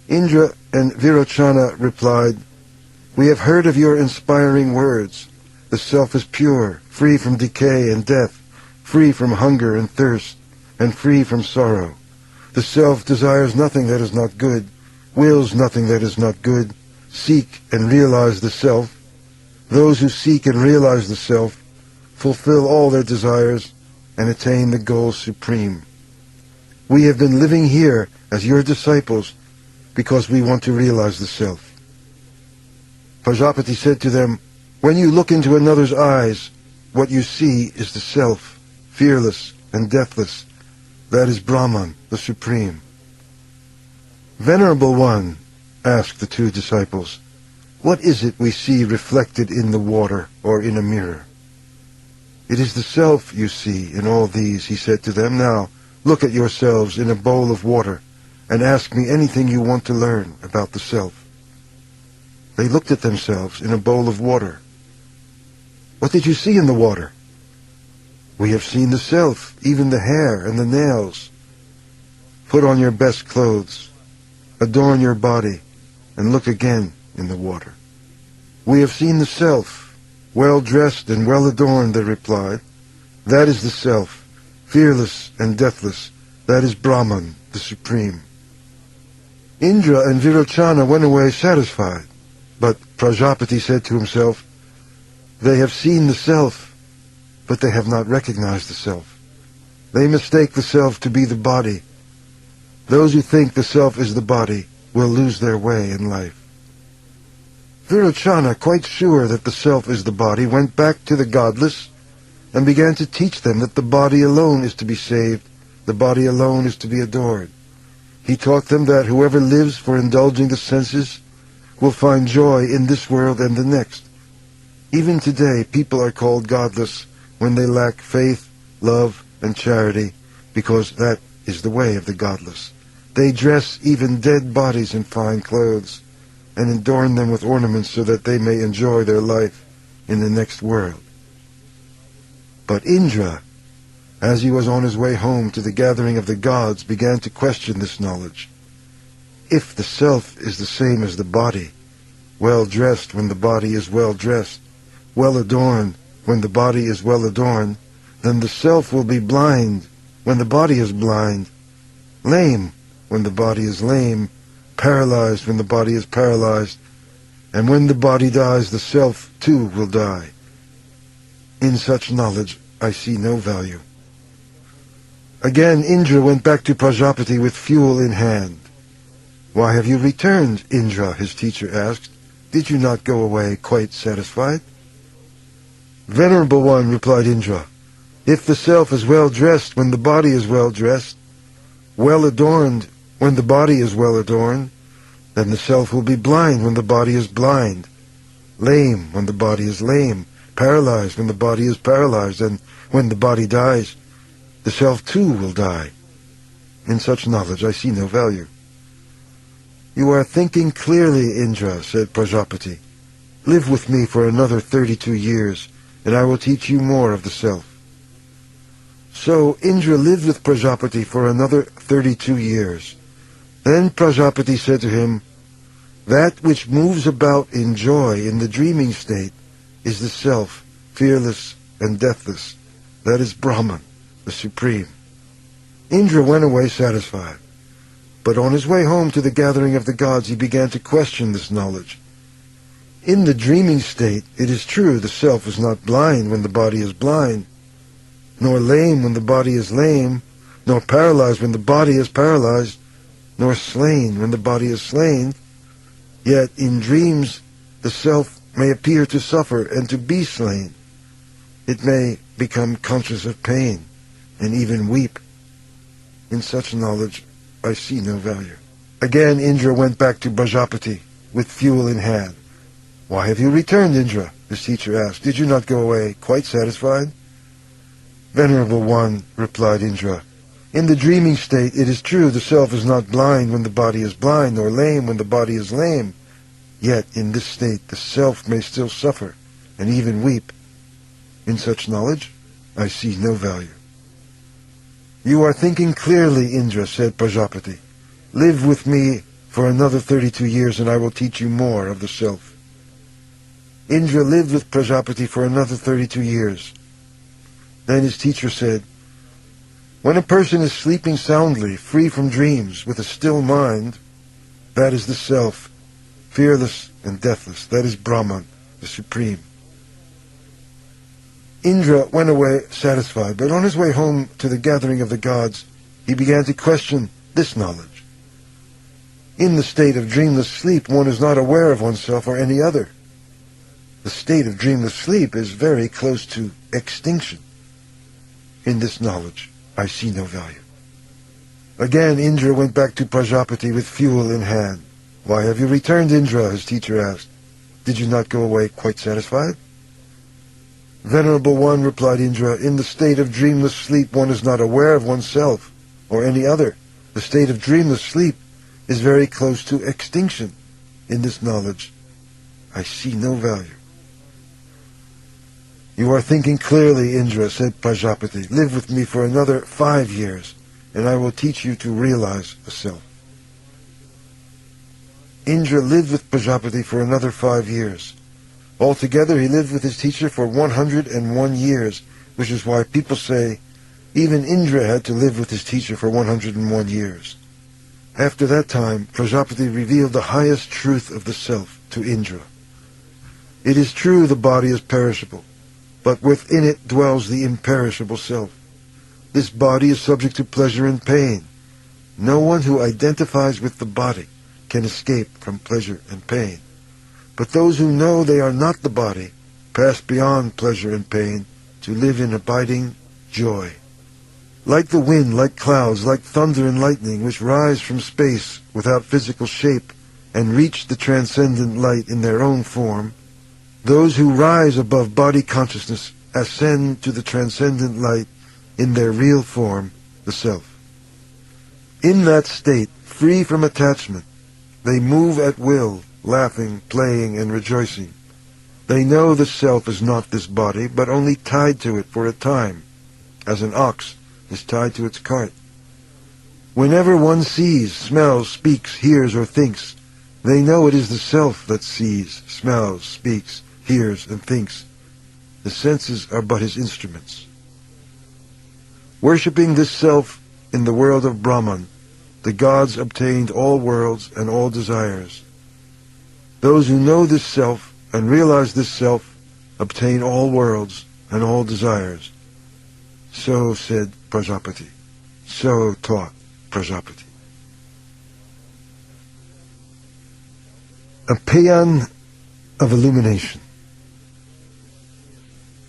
Indra and Virochana replied, "We have heard of your inspiring words. The self is pure, free from decay and death, free from hunger and thirst, and free from sorrow. The self desires nothing that is not good, wills nothing that is not good. Seek and realize the self. Those who seek and realize the self fulfill all their desires and attain the goal supreme. We have been living here as your disciples because we want to realize the self." Prajapati said to them, "When you look into another's eyes, what you see is the self, fearless and deathless. That is Brahman, the Supreme." "Venerable One," asked the two disciples, "what is it we see reflected in the water or in a mirror?" "It is the self you see in all these," he said to them. "Now, look at yourselves in a bowl of water and ask me anything you want to learn about the self." They looked at themselves in a bowl of water. "What did you see in the water?" "We have seen the self, even the hair and the nails." "Put on your best clothes, adorn your body, and look again in the water." "We have seen the self, well dressed and well adorned," they replied. "That is the self, fearless and deathless. That is Brahman, the Supreme." Indra and Virochana went away satisfied, but Prajapati said to himself, "They have seen the self, but they have not recognized the self. They mistake the self to be the body. Those who think the self is the body will lose their way in life." Virochana, quite sure that the self is the body, went back to the godless and began to teach them that the body alone is to be saved, the body alone is to be adored. He taught them that whoever lives for indulging the senses will find joy in this world and the next. Even today, people are called godless when they lack faith, love, and charity, because that is the way of the godless. They dress even dead bodies in fine clothes and adorn them with ornaments so that they may enjoy their life in the next world. But Indra, as he was on his way home to the gathering of the gods, began to question this knowledge. If the self is the same as the body, well dressed when the body is well dressed, well adorned when the body is well adorned, then the self will be blind when the body is blind, lame when the body is lame, paralyzed when the body is paralyzed, and when the body dies, the self too will die. In such knowledge I see no value." Again Indra went back to Prajapati with fuel in hand. "Why have you returned, Indra?" his teacher asked. "Did you not go away quite satisfied?" "Venerable One," replied Indra, "if the self is well dressed when the body is well dressed, well adorned when the body is well adorned, then the self will be blind when the body is blind, lame when the body is lame, paralyzed when the body is paralyzed, and when the body dies, the self too will die. In such knowledge I see no value. You are thinking clearly, Indra, said Prajapati. Live with me for another 32 years, and I will teach you more of the self. So Indra lived with Prajapati for another 32 years. Then Prajapati said to him, that which moves about in joy in the dreaming state is the self, fearless and deathless. That is Brahman, the Supreme. Indra went away satisfied. But on his way home to the gathering of the gods, he began to question this knowledge. In the dreaming state, it is true the self is not blind when the body is blind, nor lame when the body is lame, nor paralyzed when the body is paralyzed, nor slain when the body is slain. Yet in dreams the self may appear to suffer and to be slain. It may become conscious of pain and even weep. In such knowledge I see no value. Again Indra went back to Prajapati with fuel in hand. Why have you returned, Indra? His teacher asked. Did you not go away quite satisfied? Venerable one, replied Indra, in the dreaming state it is true the self is not blind when the body is blind, nor lame when the body is lame. Yet in this state the self may still suffer and even weep. In such knowledge I see no value. You are thinking clearly, Indra, said Prajapati. Live with me for another 32 years and I will teach you more of the self. Indra lived with Prajapati for another 32 years. Then his teacher said, when a person is sleeping soundly, free from dreams, with a still mind, that is the self, fearless and deathless. That is Brahman, the Supreme. Indra went away satisfied, but on his way home to the gathering of the gods, he began to question this knowledge. In the state of dreamless sleep, one is not aware of oneself or any other. The state of dreamless sleep is very close to extinction. In this knowledge, I see no value. Again, Indra went back to Prajapati with fuel in hand. Why have you returned, Indra? His teacher asked. Did you not go away quite satisfied? Venerable one, replied Indra, in the state of dreamless sleep one is not aware of oneself or any other. The state of dreamless sleep is very close to extinction. In this knowledge, I see no value. You are thinking clearly, Indra, said Prajapati. Live with me for another 5 years, and I will teach you to realize the self. Indra lived with Prajapati for another 5 years. Altogether, he lived with his teacher for 101 years, which is why people say even Indra had to live with his teacher for 101 years. After that time, Prajapati revealed the highest truth of the self to Indra. It is true the body is perishable, but within it dwells the imperishable self. This body is subject to pleasure and pain. No one who identifies with the body can escape from pleasure and pain. But those who know they are not the body pass beyond pleasure and pain to live in abiding joy. Like the wind, like clouds, like thunder and lightning, which rise from space without physical shape and reach the transcendent light in their own form, those who rise above body consciousness ascend to the transcendent light in their real form, the self. In that state, free from attachment, they move at will, laughing, playing, and rejoicing. They know the self is not this body, but only tied to it for a time, as an ox is tied to its cart. Whenever one sees, smells, speaks, hears, or thinks, they know it is the self that sees, smells, speaks, hears, and thinks. The senses are but his instruments. Worshipping this self in the world of Brahman, the gods obtained all worlds and all desires. Those who know this self and realize this self obtain all worlds and all desires. So said Prajapati. So taught Prajapati. A paean of illumination.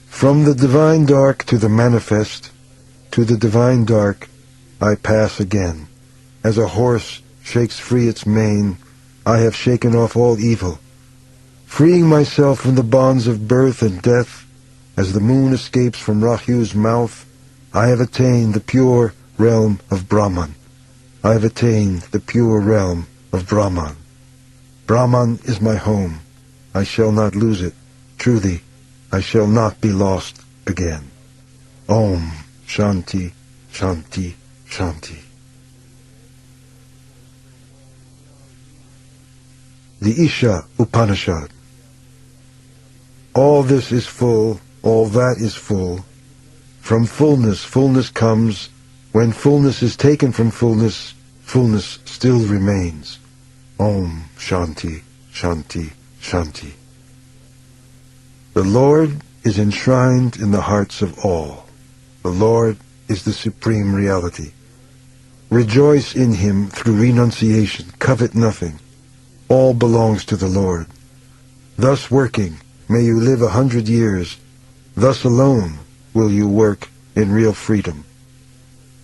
From the divine dark to the manifest, to the divine dark, I pass again. as a horse shakes free its mane, I have shaken off all evil. Freeing myself from the bonds of birth and death, as the moon escapes from Rahu's mouth, I have attained the pure realm of Brahman. I have attained the pure realm of Brahman. Brahman is my home. I shall not lose it. Truly, I shall not be lost again. Om Shanti, Shanti, Shanti. The Isha Upanishad. All this is full, all that is full. From fullness, fullness comes. When fullness is taken from fullness, fullness still remains. Om Shanti, Shanti, Shanti. The Lord is enshrined in the hearts of all. The Lord is the supreme reality. Rejoice in him through renunciation. Covet nothing. All belongs to the Lord. Thus working, may you live 100 years. Thus alone will you work in real freedom.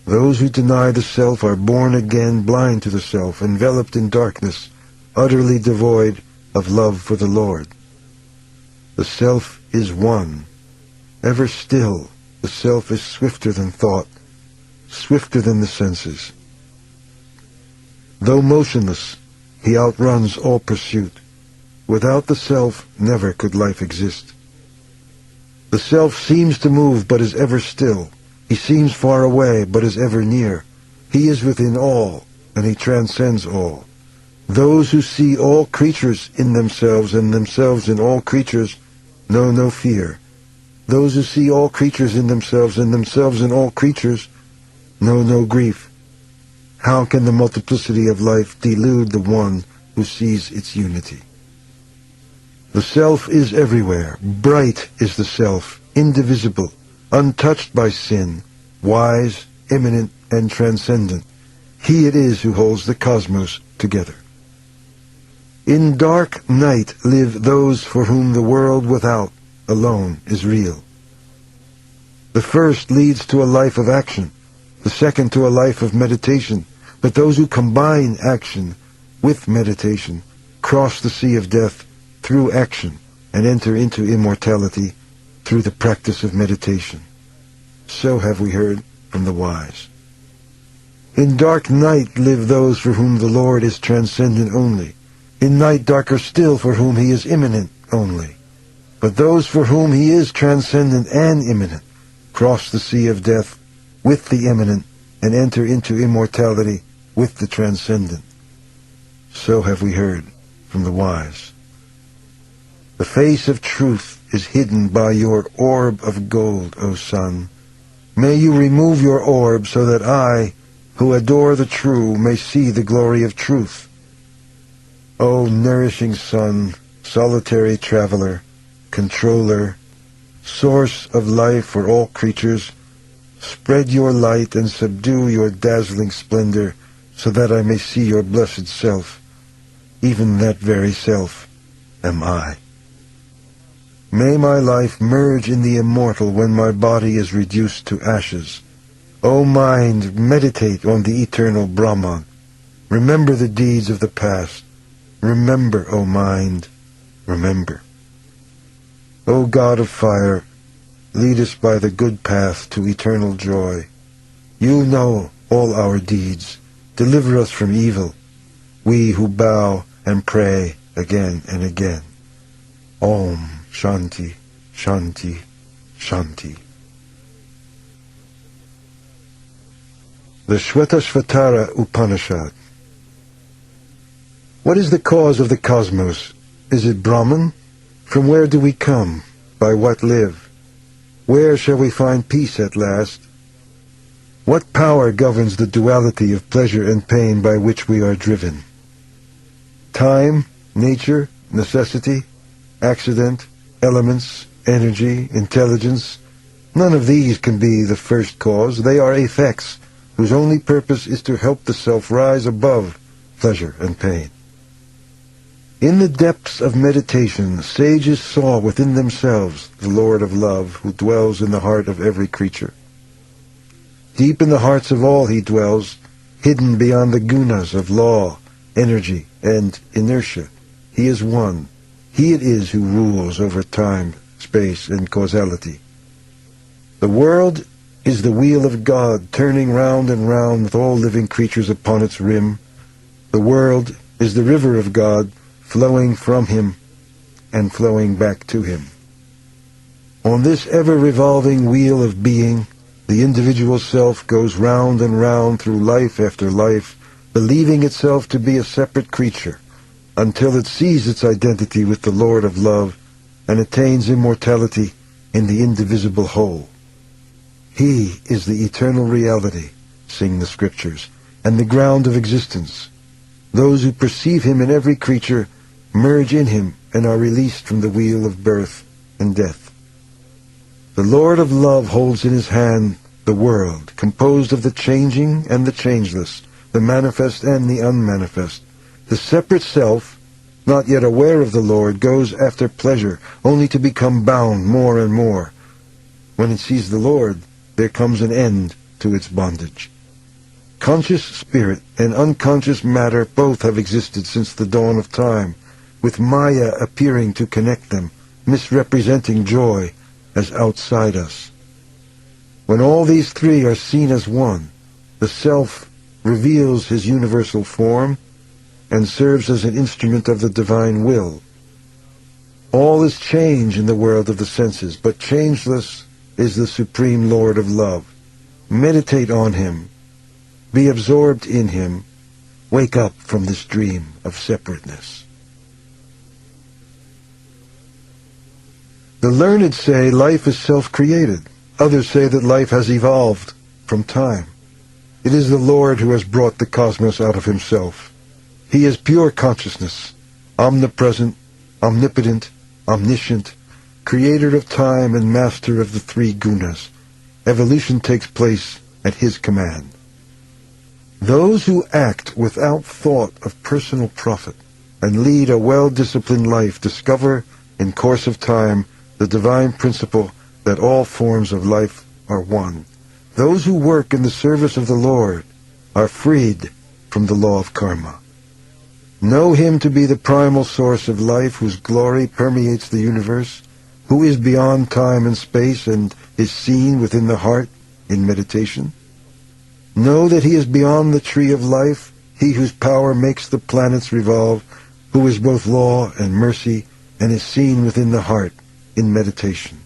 Those who deny the self are born again blind to the self, enveloped in darkness, utterly devoid of love for the Lord. The self is one. Ever still, the self is swifter than thought, swifter than the senses. Though motionless, he outruns all pursuit. Without the self, never could life exist. The self seems to move, but is ever still. He seems far away, but is ever near. He is within all, and he transcends all. Those who see all creatures in themselves, and themselves in all creatures, know no fear. Those who see all creatures in themselves, and themselves in all creatures, know no grief. How can the multiplicity of life delude the one who sees its unity? The self is everywhere. Bright is the self, indivisible, untouched by sin, wise, immanent, and transcendent. He it is who holds the cosmos together. In dark night live those for whom the world without alone is real. The first leads to a life of action, the second to a life of meditation, but those who combine action with meditation cross the sea of death through action and enter into immortality through the practice of meditation. So have we heard from the wise. In dark night live those for whom the Lord is transcendent only. In night darker still for whom he is immanent only. But those for whom he is transcendent and immanent cross the sea of death with the immanent and enter into immortality with the transcendent. So have we heard from the wise. The face of truth is hidden by your orb of gold, O sun. May you remove your orb so that I, who adore the true, may see the glory of truth. O nourishing sun, solitary traveler, controller, source of life for all creatures, spread your light and subdue your dazzling splendor so that I may see your blessed self. Even that very self am I. May my life merge in the immortal when my body is reduced to ashes. O mind, meditate on the eternal Brahman. Remember the deeds of the past. Remember, O mind, remember. O God of fire, lead us by the good path to eternal joy. You know all our deeds. Deliver us from evil, we who bow and pray again and again. Om Shanti, Shanti, Shanti. The Shvetashvatara Upanishad. What is the cause of the cosmos? Is it Brahman? From where do we come? By what live? Where shall we find peace at last? What power governs the duality of pleasure and pain by which we are driven? Time, nature, necessity, accident, elements, energy, intelligence, none of these can be the first cause. They are effects whose only purpose is to help the self rise above pleasure and pain. In the depths of meditation, sages saw within themselves the Lord of love who dwells in the heart of every creature. Deep in the hearts of all he dwells. hidden beyond the gunas of law, energy, and inertia. He is one. He it is who rules over time, space, and causality. The world is the wheel of God, turning round and round with all living creatures upon its rim. The world is the river of God, flowing from him and flowing back to him. On this ever-revolving wheel of being, the individual self goes round and round through life after life, believing itself to be a separate creature, until it sees its identity with the Lord of love and attains immortality in the indivisible whole. He is the eternal reality, sing the scriptures, and the ground of existence. Those who perceive him in every creature merge in him and are released from the wheel of birth and death. The Lord of love holds in his hand the world, composed of the changing and the changeless, the manifest and the unmanifest. The separate self, not yet aware of the Lord, goes after pleasure, only to become bound more and more. When it sees the Lord, there comes an end to its bondage. Conscious spirit and unconscious matter both have existed since the dawn of time, with Maya appearing to connect them, misrepresenting joy as outside us. When all these three are seen as one, the self reveals his universal form and serves as an instrument of the divine will. All is change in the world of the senses, but changeless is the supreme Lord of love. Meditate on him. Be absorbed in him. Wake up from this dream of separateness. The learned say life is self-created. Others say that life has evolved from time. It is the Lord who has brought the cosmos out of himself. He is pure consciousness, omnipresent, omnipotent, omniscient, creator of time and master of the three gunas. Evolution takes place at his command. Those who act without thought of personal profit and lead a well-disciplined life discover, in course of time, the divine principle that all forms of life are one. Those who work in the service of the Lord are freed from the law of karma. Know him to be the primal source of life, whose glory permeates the universe, who is beyond time and space and is seen within the heart in meditation. Know that he is beyond the tree of life, he whose power makes the planets revolve, who is both law and mercy and is seen within the heart in meditation.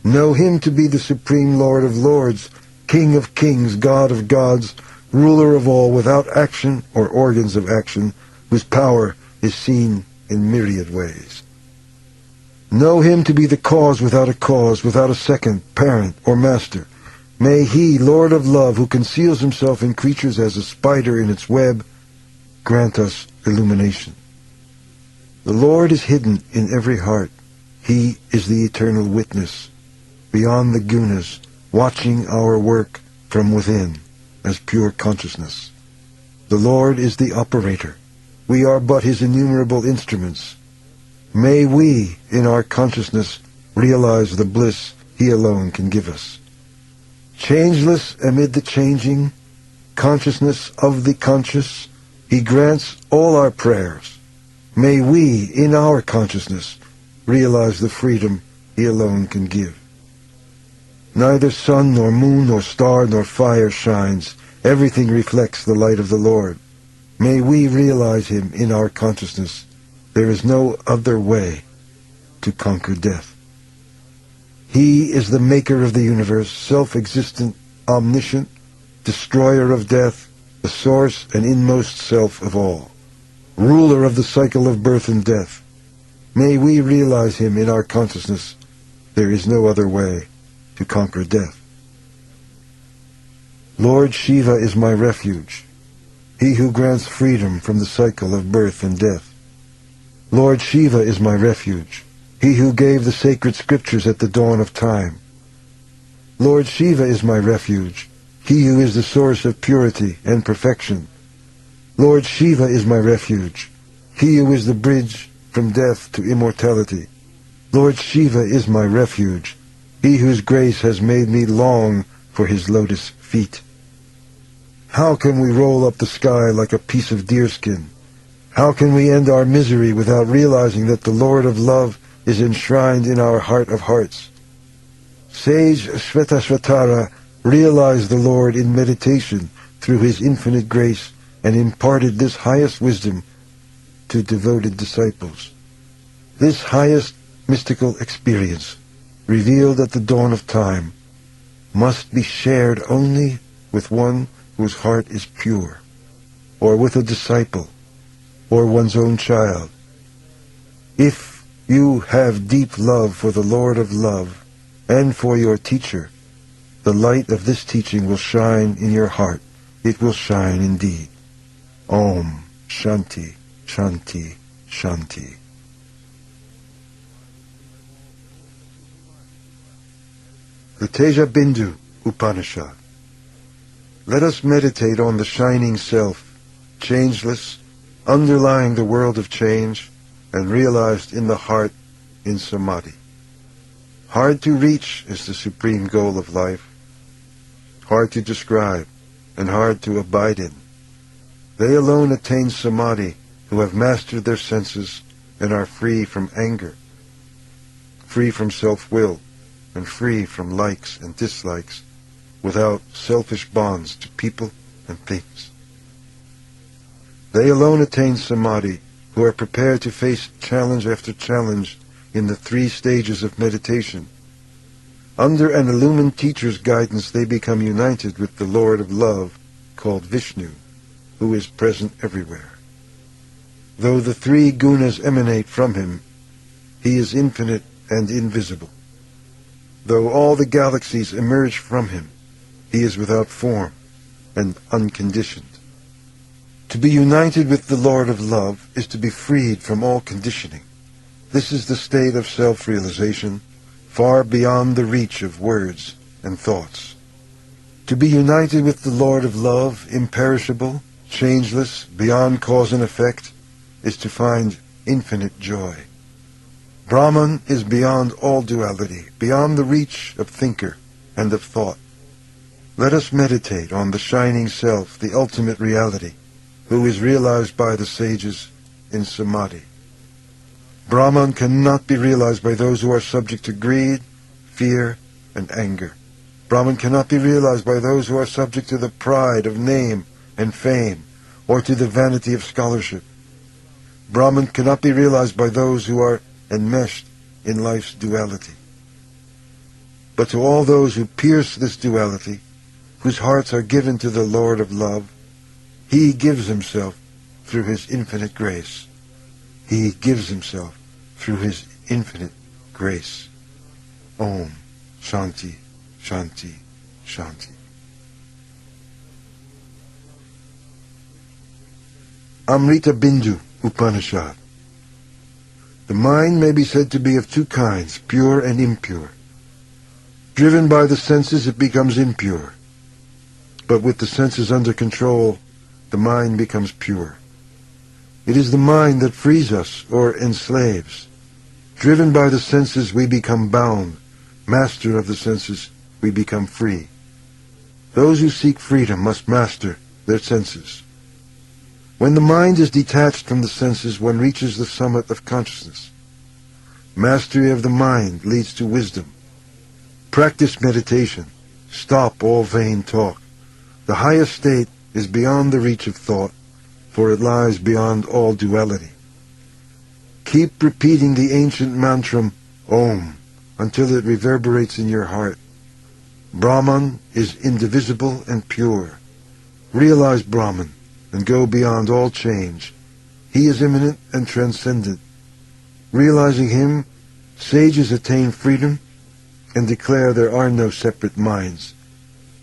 Know him to be the supreme Lord of lords, King of kings, God of gods, ruler of all, without action or organs of action, whose power is seen in myriad ways. Know him to be the cause, without a second, parent, or master. May he, Lord of love, who conceals himself in creatures as a spider in its web, grant us illumination. The Lord is hidden in every heart. He is the eternal witness, beyond the gunas, watching our work from within as pure consciousness. The Lord is the operator. We are but his innumerable instruments. May we, in our consciousness, realize the bliss he alone can give us. Changeless amid the changing, consciousness of the conscious, he grants all our prayers. May we, in our consciousness, realize the freedom he alone can give. Neither sun nor moon nor star nor fire shines. Everything reflects the light of the Lord. May we realize him in our consciousness. There is no other way to conquer death. He is the maker of the universe, self-existent, omniscient, destroyer of death, the source and inmost self of all, ruler of the cycle of birth and death. May we realize him in our consciousness. There is no other way to conquer death. Lord Shiva is my refuge, he who grants freedom from the cycle of birth and death. Lord Shiva is my refuge, he who gave the sacred scriptures at the dawn of time. Lord Shiva is my refuge, he who is the source of purity and perfection. Lord Shiva is my refuge, he who is the bridge from death to immortality. Lord Shiva is my refuge, he whose grace has made me long for his lotus feet. How can we roll up the sky like a piece of deerskin? How can we end our misery without realizing that the Lord of love is enshrined in our heart of hearts? Sage Shvetashvatara realized the Lord in meditation through his infinite grace and imparted this highest wisdom to devoted disciples. This highest mystical experience, revealed at the dawn of time, must be shared only with one whose heart is pure, or with a disciple, or one's own child. If you have deep love for the Lord of love and for your teacher, the light of this teaching will shine in your heart. It will shine indeed. Om Shanti, Shanti, Shanti. The Tejabindu Upanishad. Let us meditate on the shining self, changeless, underlying the world of change, and realized in the heart in samadhi. Hard to reach is the supreme goal of life, hard to describe, and hard to abide in. They alone attain samadhi who have mastered their senses and are free from anger, free from self-will, and free from likes and dislikes, without selfish bonds to people and things. They alone attain samadhi who are prepared to face challenge after challenge in the 3 stages of meditation. Under an illumined teacher's guidance, they become united with the Lord of love, called Vishnu, who is present everywhere. Though the 3 gunas emanate from him, he is infinite and invisible. Though all the galaxies emerge from him, he is without form and unconditioned. To be united with the Lord of love is to be freed from all conditioning. This is the state of self-realization, far beyond the reach of words and thoughts. To be united with the Lord of love, imperishable, changeless, beyond cause and effect, is to find infinite joy. Brahman is beyond all duality, beyond the reach of thinker and of thought. Let us meditate on the shining self, the ultimate reality, who is realized by the sages in samadhi. Brahman cannot be realized by those who are subject to greed, fear, and anger. Brahman cannot be realized by those who are subject to the pride of name and fame, or to the vanity of scholarship. Brahman cannot be realized by those who are enmeshed in life's duality. But to all those who pierce this duality, whose hearts are given to the Lord of love, he gives himself through his infinite grace. He gives himself through his infinite grace. Om Shanti, Shanti, Shanti. Amrita Bindu Upanishad. The mind may be said to be of 2 kinds, pure and impure. Driven by the senses, it becomes impure. But with the senses under control, the mind becomes pure. It is the mind that frees us or enslaves. Driven by the senses, we become bound. Master of the senses, we become free. Those who seek freedom must master their senses. When the mind is detached from the senses, one reaches the summit of consciousness. Mastery of the mind leads to wisdom. Practice meditation. Stop all vain talk. The highest state is beyond the reach of thought, for it lies beyond all duality. Keep repeating the ancient mantra, Om, until it reverberates in your heart. Brahman is indivisible and pure. Realize Brahman and go beyond all change. He is immanent and transcendent. Realizing him, sages attain freedom and declare there are no separate minds.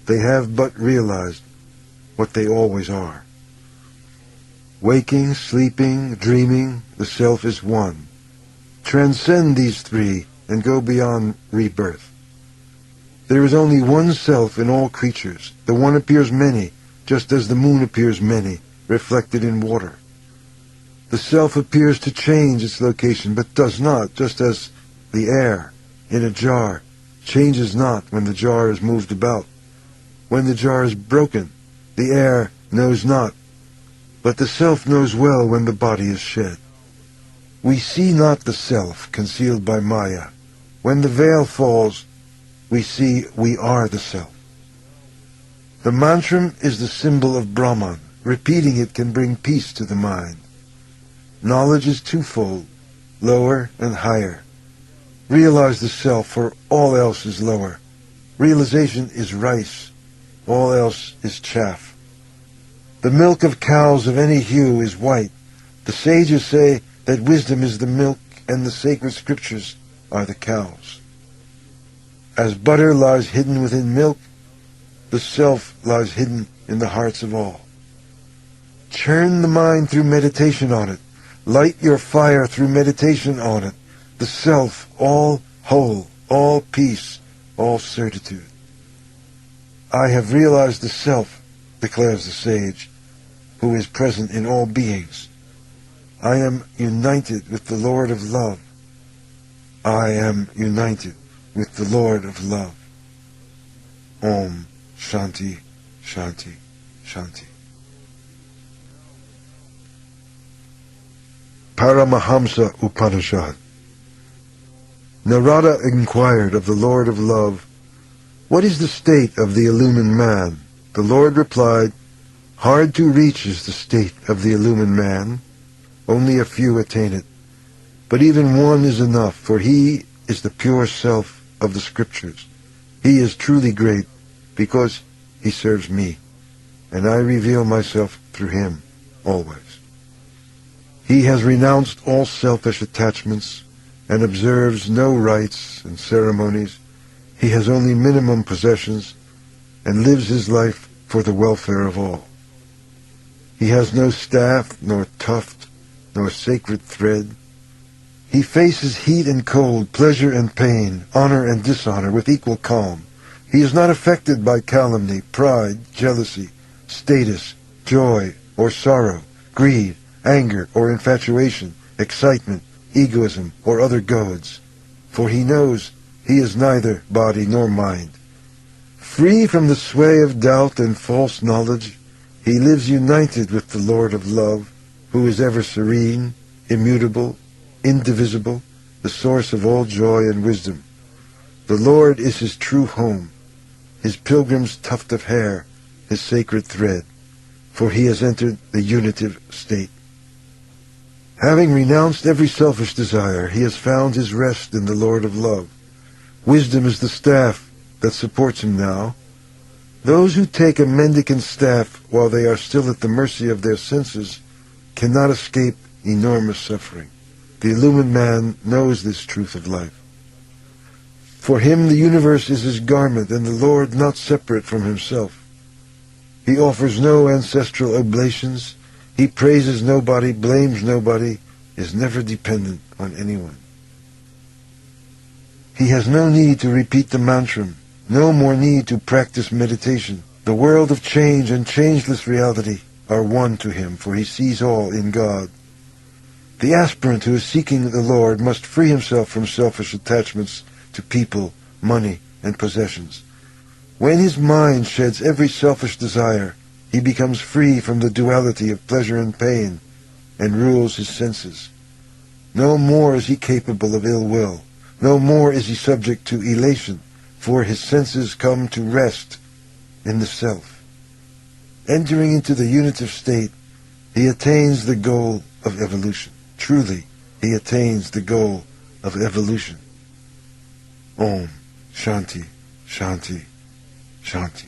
They have but realized what they always are. Waking, sleeping, dreaming, the self is one. Transcend these 3 and go beyond rebirth. There is only one self in all creatures. The one appears many, just as the moon appears many, reflected in water. The self appears to change its location, but does not, just as the air in a jar changes not when the jar is moved about. When the jar is broken, the air knows not, but the self knows well when the body is shed. We see not the self concealed by Maya. When the veil falls, we see we are the self. The mantra is the symbol of Brahman. Repeating it can bring peace to the mind. Knowledge is twofold, lower and higher. Realize the self, for all else is lower. Realization is rice, all else is chaff. The milk of cows of any hue is white. The sages say that wisdom is the milk and the sacred scriptures are the cows. As butter lies hidden within milk, the self lies hidden in the hearts of all. Churn the mind through meditation on it. Light your fire through meditation on it. The self, all whole, all peace, all certitude. I have realized the self, declares the sage, who is present in all beings. I am united with the Lord of love. I am united with the Lord of love. Om Shanti, Shanti, Shanti. Paramahamsa Upanishad. Narada inquired of the Lord of love, "What is the state of the illumined man?" The Lord replied, "Hard to reach is the state of the illumined man. Only a few attain it. But even one is enough, for he is the pure self of the scriptures. He is truly great because he serves me, and I reveal myself through him always. He has renounced all selfish attachments and observes no rites and ceremonies. He has only minimum possessions and lives his life for the welfare of all. He has no staff, nor tuft, nor sacred thread. He faces heat and cold, pleasure and pain, honor and dishonor with equal calm. He is not affected by calumny, pride, jealousy, status, joy, or sorrow, greed, anger, or infatuation, excitement, egoism, or other goads, for he knows he is neither body nor mind. Free from the sway of doubt and false knowledge, he lives united with the Lord of love, who is ever serene, immutable, indivisible, the source of all joy and wisdom. The Lord is his true home, his pilgrim's tuft of hair, his sacred thread, for he has entered the unitive state. Having renounced every selfish desire, he has found his rest in the Lord of love. Wisdom is the staff that supports him now. Those who take a mendicant's staff while they are still at the mercy of their senses cannot escape enormous suffering. The illumined man knows this truth of life. For him the universe is his garment, and the Lord not separate from himself. He offers no ancestral oblations. He praises nobody, blames nobody, is never dependent on anyone. He has no need to repeat the mantra, no more need to practice meditation. The world of change and changeless reality are one to him, for he sees all in God. The aspirant who is seeking the Lord must free himself from selfish attachments to people, money, and possessions. When his mind sheds every selfish desire, he becomes free from the duality of pleasure and pain, and rules his senses. No more is he capable of ill will. No more is he subject to elation, for his senses come to rest in the self. Entering into the unitive state, he attains the goal of evolution. Truly, he attains the goal of evolution. Om Shanti, Shanti, Shanti.